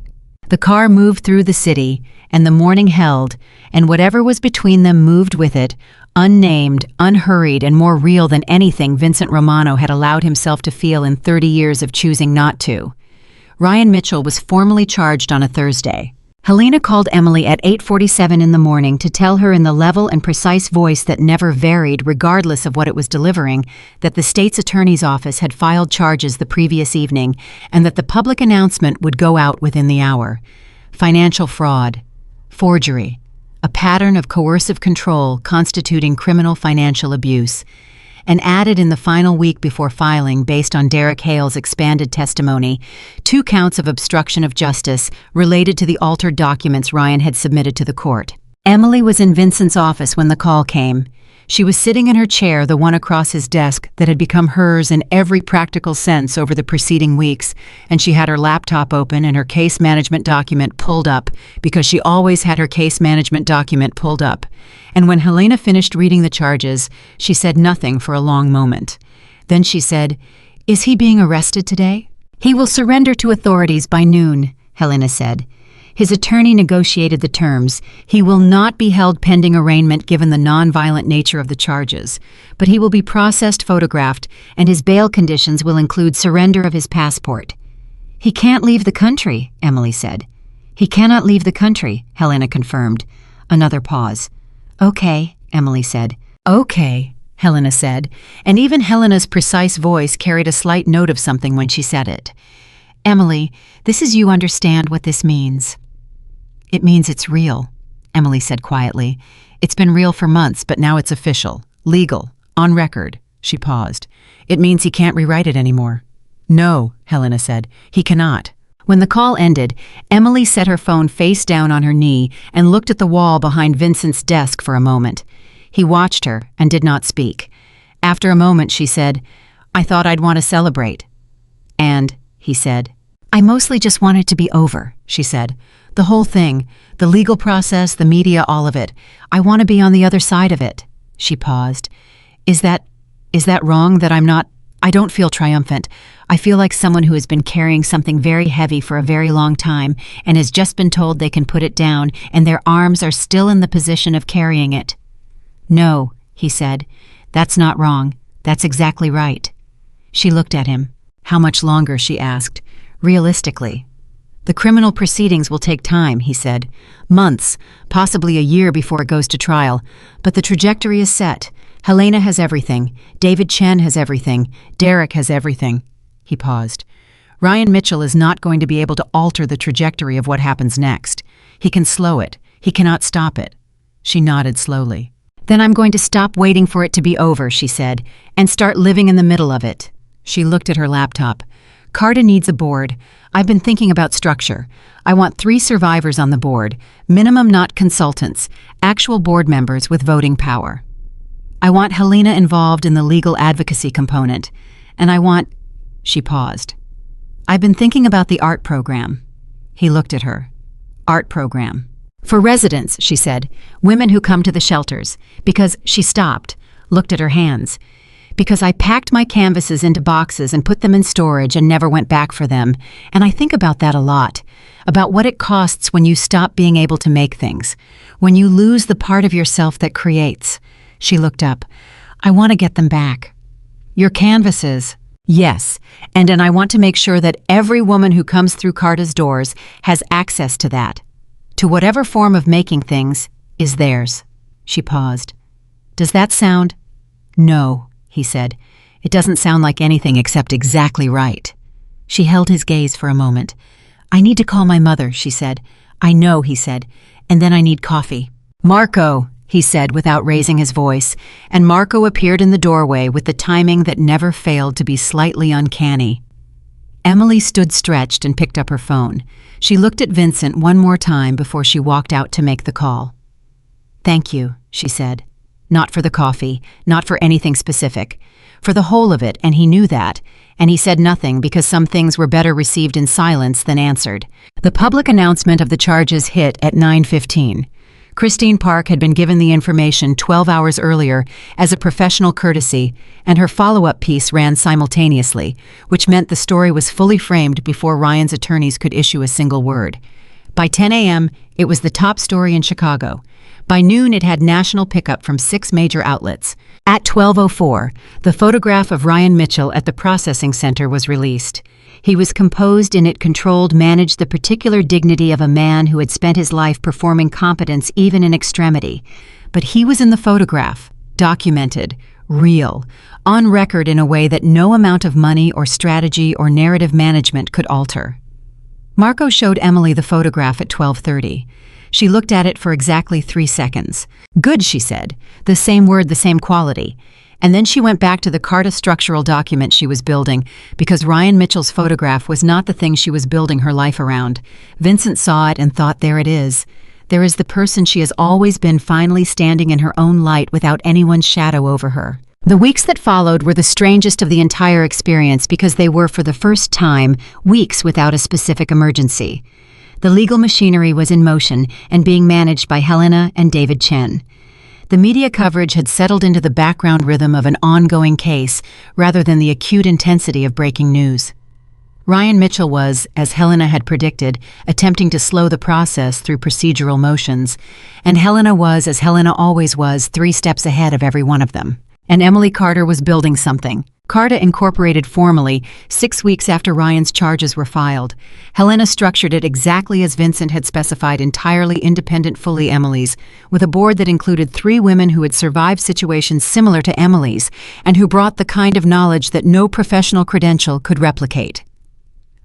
The car moved through the city, and the morning held, and whatever was between them moved with it, unnamed, unhurried, and more real than anything Vincent Romano had allowed himself to feel in 30 years of choosing not to. Ryan Mitchell was formally charged on a Thursday. Helena called Emily at 8:47 in the morning to tell her in the level and precise voice that never varied regardless of what it was delivering, that the state's attorney's office had filed charges the previous evening and that the public announcement would go out within the hour. Financial fraud, forgery, a pattern of coercive control constituting criminal financial abuse, and added in the final week before filing, based on Derek Hale's expanded testimony, 2 counts of obstruction of justice related to the altered documents Ryan had submitted to the court. Emily was in Vincent's office when the call came. She was sitting in her chair, the one across his desk that had become hers in every practical sense over the preceding weeks, and she had her laptop open and her case management document pulled up, because she always had her case management document pulled up. And when Helena finished reading the charges, she said nothing for a long moment. Then she said, "Is he being arrested today?" "He will surrender to authorities by noon," Helena said. His attorney negotiated the terms. He will not be held pending arraignment given the non-violent nature of the charges, but he will be processed, photographed, and his bail conditions will include surrender of his passport. "He can't leave the country," Emily said. "He cannot leave the country," Helena confirmed. Another pause. "Okay," Emily said. "Okay," Helena said, and even Helena's precise voice carried a slight note of something when she said it. "Emily, this is you understand what this means." "It means it's real," Emily said quietly. "It's been real for months, but now it's official, legal, on record." She paused. "It means he can't rewrite it anymore." "No," Helena said. "He cannot." When the call ended, Emily set her phone face down on her knee and looked at the wall behind Vincent's desk for a moment. He watched her and did not speak. After a moment, she said, "I thought I'd want to celebrate." "And," he said. "I mostly just want it to be over," she said. "The whole thing, the legal process, the media, all of it. I want to be on the other side of it." She paused. Is that wrong that I don't feel triumphant. I feel like someone who has been carrying something very heavy for a very long time and has just been told they can put it down and their arms are still in the position of carrying it." "No," he said. "That's not wrong. That's exactly right." She looked at him. How much longer, she asked. Realistically. The criminal proceedings will take time, he said. Months, possibly a year before it goes to trial. But the trajectory is set. Helena has everything. David Chen has everything. Derek has everything. He paused. Ryan Mitchell is not going to be able to alter the trajectory of what happens next. He can slow it. He cannot stop it. She nodded slowly. Then I'm going to stop waiting for it to be over, she said, and start living in the middle of it. She looked at her laptop. Carta needs a board. I've been thinking about structure. I want 3 survivors on the board, minimum not consultants, actual board members with voting power. I want Helena involved in the legal advocacy component, and I want... She paused. I've been thinking about the art program. He looked at her. Art program. For residents, she said, women who come to the shelters, because she stopped, looked at her hands. Because I packed my canvases into boxes and put them in storage and never went back for them, and I think about that a lot, about what it costs when you stop being able to make things, when you lose the part of yourself that creates. She looked up. I want to get them back. Your canvases. Yes, and I want to make sure that every woman who comes through Carta's doors has access to that. To whatever form of making things is theirs. She paused. Does that sound? No, he said. It doesn't sound like anything except exactly right. She held his gaze for a moment. I need to call my mother, she said. I know, he said, and then I need coffee. Marco, he said without raising his voice, and Marco appeared in the doorway with the timing that never failed to be slightly uncanny. Emily stood stretched and picked up her phone. She looked at Vincent one more time before she walked out to make the call. Thank you, she said. Not for the coffee, not for anything specific. For the whole of it, and he knew that, and he said nothing because some things were better received in silence than answered. The public announcement of the charges hit at 9:15. Christine Park had been given the information 12 hours earlier as a professional courtesy, and her follow-up piece ran simultaneously, which meant the story was fully framed before Ryan's attorneys could issue a single word. By 10 a.m., it was the top story in Chicago. By noon, it had national pickup from 6 major outlets. At 12:04, the photograph of Ryan Mitchell at the processing center was released. He was composed in it, controlled, managed the particular dignity of a man who had spent his life performing competence even in extremity. But he was in the photograph, documented, real, on record in a way that no amount of money or strategy or narrative management could alter. Marco showed Emily the photograph at 12:30. She looked at it for exactly 3 seconds. Good, she said. The same word, the same quality. And then she went back to the Carta structural document she was building, because Ryan Mitchell's photograph was not the thing she was building her life around. Vincent saw it and thought, there it is. There is the person she has always been, finally standing in her own light without anyone's shadow over her. The weeks that followed were the strangest of the entire experience because they were, for the first time, weeks without a specific emergency. The legal machinery was in motion and being managed by Helena and David Chen. The media coverage had settled into the background rhythm of an ongoing case rather than the acute intensity of breaking news. Ryan Mitchell was, as Helena had predicted, attempting to slow the process through procedural motions, and Helena was, as Helena always was, 3 steps ahead of every one of them. And Emily Carter was building something. Carta incorporated formally 6 weeks after Ryan's charges were filed. Helena structured it exactly as Vincent had specified, entirely independent, fully Emily's, with a board that included 3 women who had survived situations similar to Emily's and who brought the kind of knowledge that no professional credential could replicate.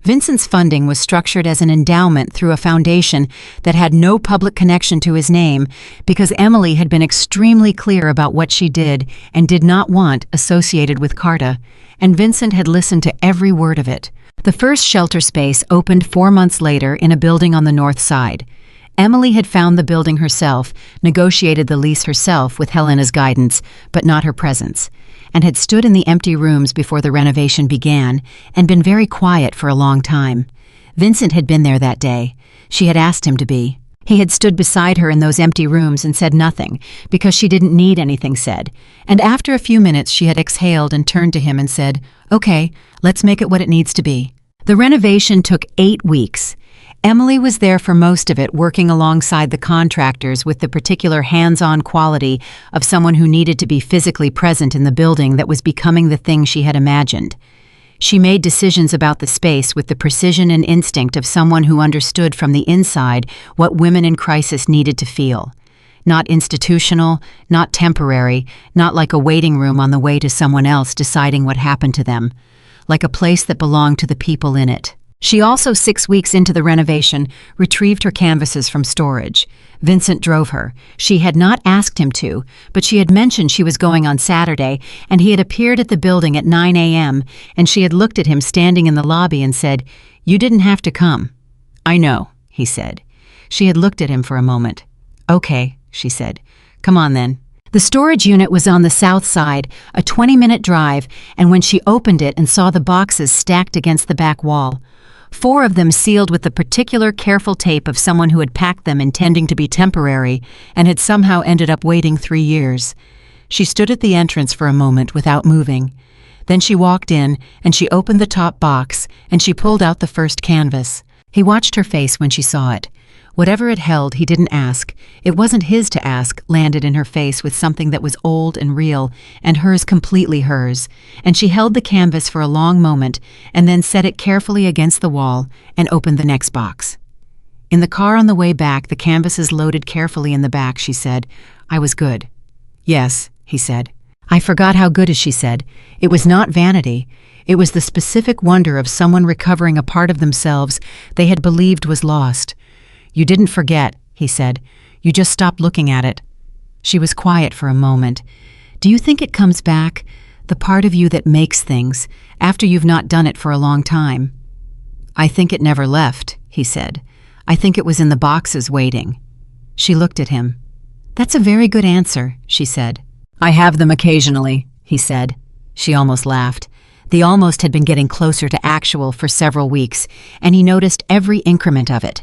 Vincent's funding was structured as an endowment through a foundation that had no public connection to his name because Emily had been extremely clear about what she did and did not want associated with Carta, and Vincent had listened to every word of it. The first shelter space opened 4 months later in a building on the north side. Emily had found the building herself, negotiated the lease herself with Helena's guidance, but not her presence, and had stood in the empty rooms before the renovation began and been very quiet for a long time. Vincent had been there that day. She had asked him to be. He had stood beside her in those empty rooms and said nothing, because she didn't need anything said. And after a few minutes she had exhaled and turned to him and said, "Okay, let's make it what it needs to be." The renovation took 8 weeks. Emily was there for most of it, working alongside the contractors with the particular hands-on quality of someone who needed to be physically present in the building that was becoming the thing she had imagined. She made decisions about the space with the precision and instinct of someone who understood from the inside what women in crisis needed to feel. Not institutional, not temporary, not like a waiting room on the way to someone else deciding what happened to them. Like a place that belonged to the people in it. She also, 6 weeks into the renovation, retrieved her canvases from storage. Vincent drove her. She had not asked him to, but she had mentioned she was going on Saturday, and he had appeared at the building at 9 a.m., and she had looked at him standing in the lobby and said, "You didn't have to come." "I know," he said. She had looked at him for a moment. "Okay," she said. "Come on then." The storage unit was on the south side, a 20-minute drive, and when she opened it and saw the boxes stacked against the back wall, 4 of them sealed with the particular careful tape of someone who had packed them intending to be temporary and had somehow ended up waiting 3 years. She stood at the entrance for a moment without moving. Then she walked in, and she opened the top box, and she pulled out the first canvas. He watched her face when she saw it. Whatever it held, he didn't ask. It wasn't his to ask, landed in her face with something that was old and real, and hers completely hers. And she held the canvas for a long moment, and then set it carefully against the wall, and opened the next box. In the car on the way back, the canvases loaded carefully in the back, she said, "I was good." "Yes," he said. "I forgot how good," as she said. It was not vanity. It was the specific wonder of someone recovering a part of themselves they had believed was lost. "You didn't forget," he said. "You just stopped looking at it." She was quiet for a moment. "Do you think it comes back, the part of you that makes things, after you've not done it for a long time?" "I think it never left," he said. "I think it was in the boxes waiting." She looked at him. "That's a very good answer," she said. "I have them occasionally," he said. She almost laughed. The almost had been getting closer to actual for several weeks, and he noticed every increment of it.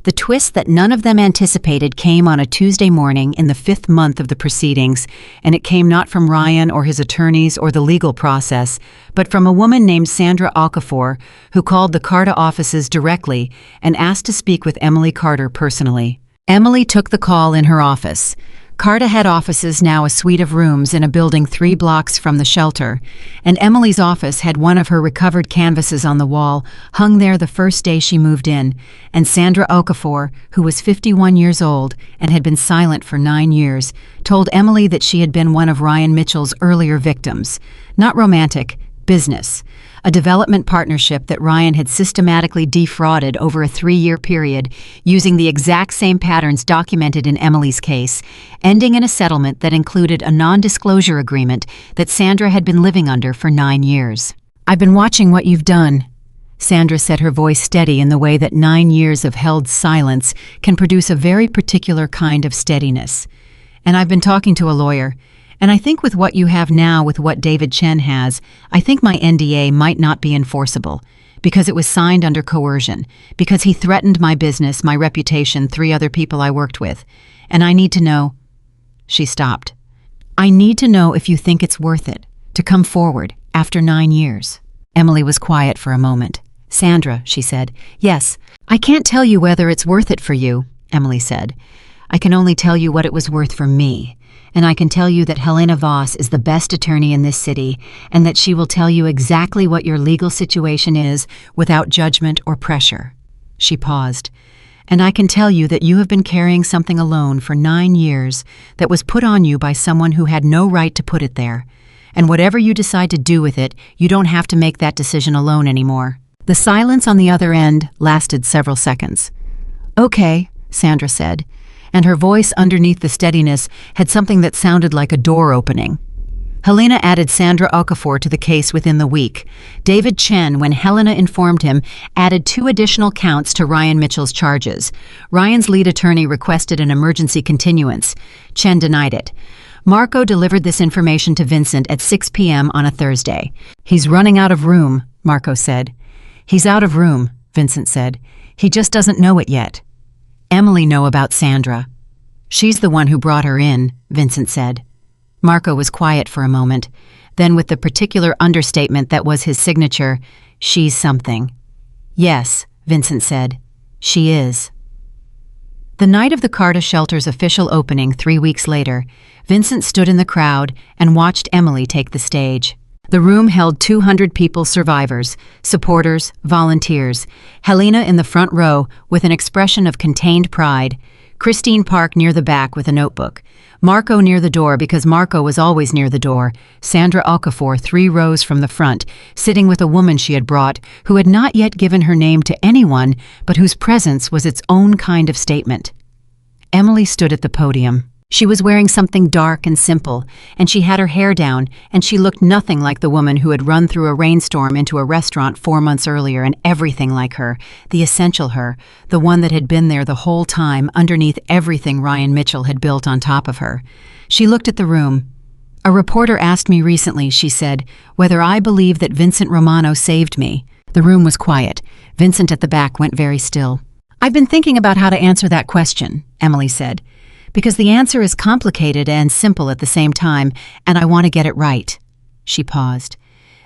The twist that none of them anticipated came on a Tuesday morning in the 5th month of the proceedings, and it came not from Ryan or his attorneys or the legal process, but from a woman named Sandra Okafor, who called the Carta offices directly and asked to speak with Emily Carter personally. Emily took the call in her office. Carta had offices, now a suite of rooms in a building 3 blocks from the shelter, and Emily's office had one of her recovered canvases on the wall, hung there the first day she moved in, and Sandra Okafor, who was 51 years old and had been silent for 9 years, told Emily that she had been one of Ryan Mitchell's earlier victims. Not romantic, business. A development partnership that Ryan had systematically defrauded over a 3-year period, using the exact same patterns documented in Emily's case, ending in a settlement that included a non-disclosure agreement that Sandra had been living under for 9 years. "I've been watching what you've done." Sandra said, her voice steady in the way that 9 years of held silence can produce a very particular kind of steadiness. "And I've been talking to a lawyer. And I think with what you have now, with what David Chen has, I think my NDA might not be enforceable, because it was signed under coercion, because he threatened my business, my reputation, 3 other people I worked with. And I need to know—" She stopped. "I need to know if you think it's worth it, to come forward, after 9 years. Emily was quiet for a moment. "Sandra," she said. "Yes, I can't tell you whether it's worth it for you," Emily said. "I can only tell you what it was worth for me. And I can tell you that Helena Voss is the best attorney in this city, and that she will tell you exactly what your legal situation is without judgment or pressure." She paused. "And I can tell you that you have been carrying something alone for 9 years that was put on you by someone who had no right to put it there. And whatever you decide to do with it, you don't have to make that decision alone anymore." The silence on the other end lasted several seconds. "Okay," Sandra said, and her voice underneath the steadiness had something that sounded like a door opening. Helena added Sandra Okafor to the case within the week. David Chen, when Helena informed him, added 2 additional counts to Ryan Mitchell's charges. Ryan's lead attorney requested an emergency continuance. Chen denied it. Marco delivered this information to Vincent at 6 p.m. on a Thursday. "He's running out of room," Marco said. "He's out of room," Vincent said. "He just doesn't know it yet." "Emily know about Sandra." "She's the one who brought her in," Vincent said. Marco was quiet for a moment. Then, with the particular understatement that was his signature, "She's something." "Yes," Vincent said. "She is." The night of the Carta shelter's official opening 3 weeks later, Vincent stood in the crowd and watched Emily take the stage. The room held 200 people, survivors, supporters, volunteers. Helena in the front row with an expression of contained pride. Christine Park near the back with a notebook. Marco near the door because Marco was always near the door. Sandra Okafor 3 rows from the front, sitting with a woman she had brought, who had not yet given her name to anyone, but whose presence was its own kind of statement. Emily stood at the podium. She was wearing something dark and simple, and she had her hair down, and she looked nothing like the woman who had run through a rainstorm into a restaurant 4 months earlier, and everything like her, the essential her, the one that had been there the whole time underneath everything Ryan Mitchell had built on top of her. She looked at the room. "A reporter asked me recently," she said, "whether I believe that Vincent Romano saved me." The room was quiet. Vincent at the back went very still. "I've been thinking about how to answer that question," Emily said. "Because the answer is complicated and simple at the same time, and I want to get it right." She paused.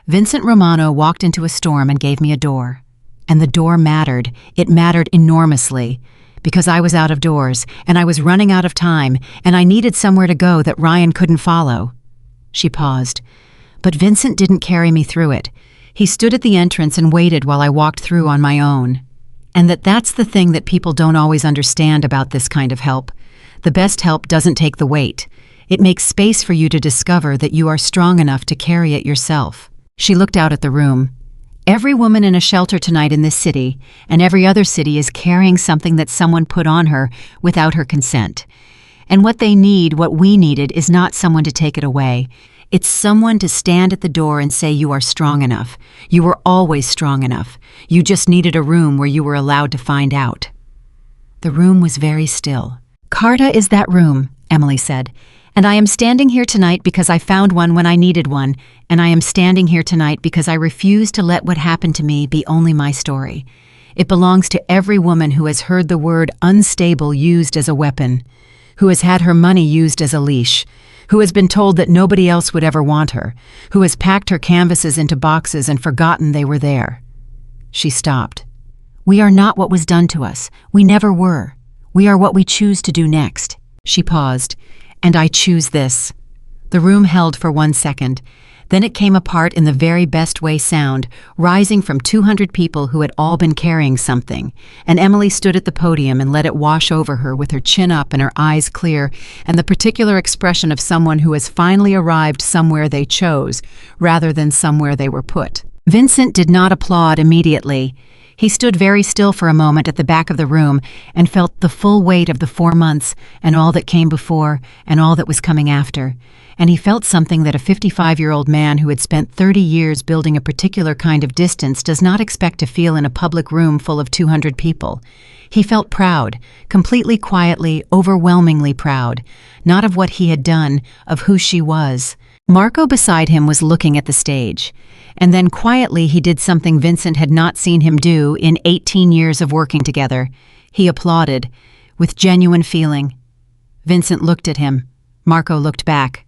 "Vincent Romano walked into a storm and gave me a door. And the door mattered. It mattered enormously. Because I was out of doors, and I was running out of time, and I needed somewhere to go that Ryan couldn't follow." She paused. "But Vincent didn't carry me through it. He stood at the entrance and waited while I walked through on my own. And that's the thing that people don't always understand about this kind of help. The best help doesn't take the weight. It makes space for you to discover that you are strong enough to carry it yourself." She looked out at the room. "Every woman in a shelter tonight in this city, and every other city, is carrying something that someone put on her without her consent. And what they need, what we needed, is not someone to take it away. It's someone to stand at the door and say you are strong enough. You were always strong enough. You just needed a room where you were allowed to find out." The room was very still. "Carta is that room," Emily said. "And I am standing here tonight because I found one when I needed one, and I am standing here tonight because I refuse to let what happened to me be only my story. It belongs to every woman who has heard the word unstable used as a weapon, who has had her money used as a leash, who has been told that nobody else would ever want her, who has packed her canvases into boxes and forgotten they were there." She stopped. "We are not what was done to us. We never were. We are what we choose to do next." She paused. "And I choose this." The room held for 1 second. Then it came apart in the very best way sound, rising from 200 people who had all been carrying something. And Emily stood at the podium and let it wash over her with her chin up and her eyes clear, and the particular expression of someone who has finally arrived somewhere they chose, rather than somewhere they were put. Vincent did not applaud immediately. He stood very still for a moment at the back of the room and felt the full weight of the 4 months and all that came before and all that was coming after. And he felt something that a 55-year-old man who had spent 30 years building a particular kind of distance does not expect to feel in a public room full of 200 people. He felt proud, completely quietly, overwhelmingly proud, not of what he had done, of who she was. Marco beside him was looking at the stage. And then quietly he did something Vincent had not seen him do in 18 years of working together. He applauded, with genuine feeling. Vincent looked at him. Marco looked back.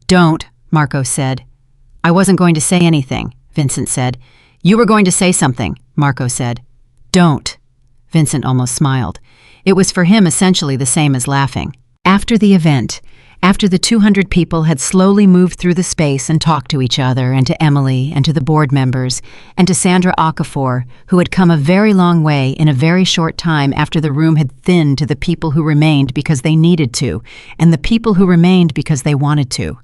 "Don't," Marco said. "I wasn't going to say anything," Vincent said. "You were going to say something," Marco said. "Don't." Vincent almost smiled. It was for him essentially the same as laughing. After the event, after the 200 people had slowly moved through the space and talked to each other and to Emily and to the board members and to Sandra Okafor, who had come a very long way in a very short time after the room had thinned to the people who remained because they needed to, and the people who remained because they wanted to.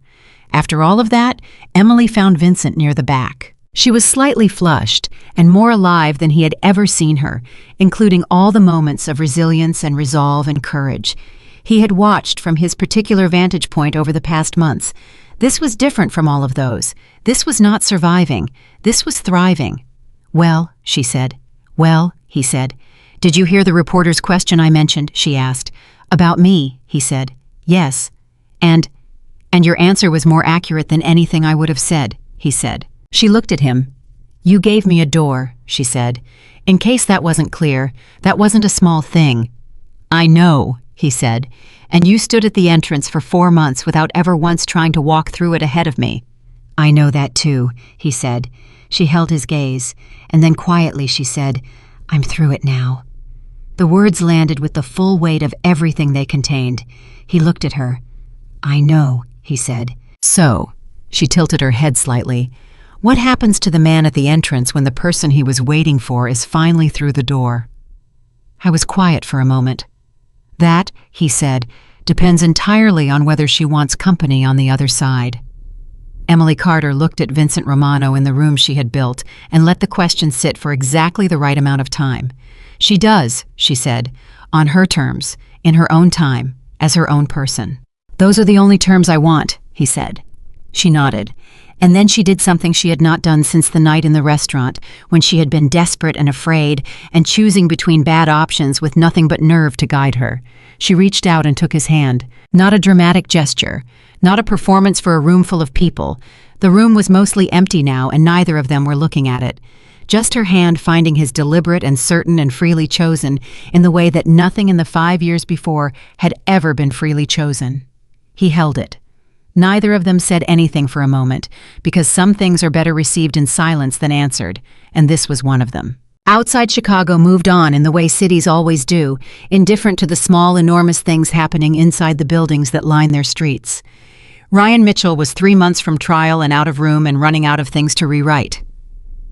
After all of that, Emily found Vincent near the back. She was slightly flushed and more alive than he had ever seen her, including all the moments of resilience and resolve and courage. He had watched from his particular vantage point over the past months. This was different from all of those. This was not surviving. This was thriving. "Well," she said. "Well," he said. "Did you hear the reporter's question I mentioned?" she asked. "About me," he said. "Yes. And your answer was more accurate than anything I would have said," he said. She looked at him. "You gave me a door," she said. "In case that wasn't clear, that wasn't a small thing." "I know," he said, "and you stood at the entrance for 4 months without ever once trying to walk through it ahead of me." "I know that too," he said. She held his gaze, and then quietly she said, "I'm through it now." The words landed with the full weight of everything they contained. He looked at her. "I know," he said. "So," she tilted her head slightly, What happens to the man at the entrance when the person he was waiting for is finally through the door? I was quiet for a moment. That, he said, depends entirely on whether she wants company on the other side. Emily Carter looked at Vincent Romano in the room she had built and let the question sit for exactly the right amount of time. She does, she said, on her terms, in her own time, as her own person. Those are the only terms I want, he said. She nodded, and then she did something she had not done since the night in the restaurant, when she had been desperate and afraid and choosing between bad options with nothing but nerve to guide her. She reached out and took his hand. Not a dramatic gesture, not a performance for a room full of people. The room was mostly empty now, and neither of them were looking at it. Just her hand finding his deliberate and certain and freely chosen in the way that nothing in the 5 years before had ever been freely chosen. He held it. Neither of them said anything for a moment, because some things are better received in silence than answered, and this was one of them. Outside Chicago moved on in the way cities always do, indifferent to the small, enormous things happening inside the buildings that line their streets. Ryan Mitchell was 3 months from trial and out of room and running out of things to rewrite.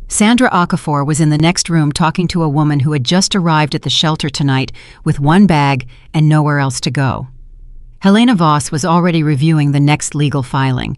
Sandra Okafor was in the next room talking to a woman who had just arrived at the shelter tonight with one bag and nowhere else to go. Helena Voss was already reviewing the next legal filing.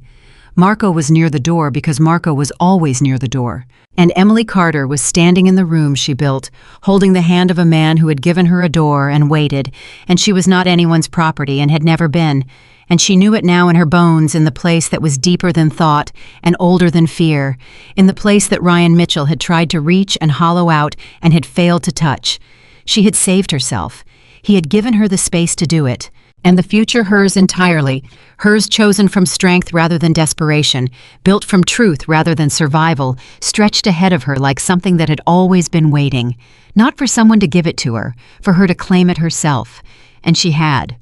Marco was near the door because Marco was always near the door. And Emily Carter was standing in the room she built, holding the hand of a man who had given her a door and waited, and she was not anyone's property and had never been, and she knew it now in her bones, in the place that was deeper than thought and older than fear, in the place that Ryan Mitchell had tried to reach and hollow out and had failed to touch. She had saved herself. He had given her the space to do it. And the future hers entirely, hers chosen from strength rather than desperation, built from truth rather than survival, stretched ahead of her like something that had always been waiting, not for someone to give it to her, for her to claim it herself. And she had.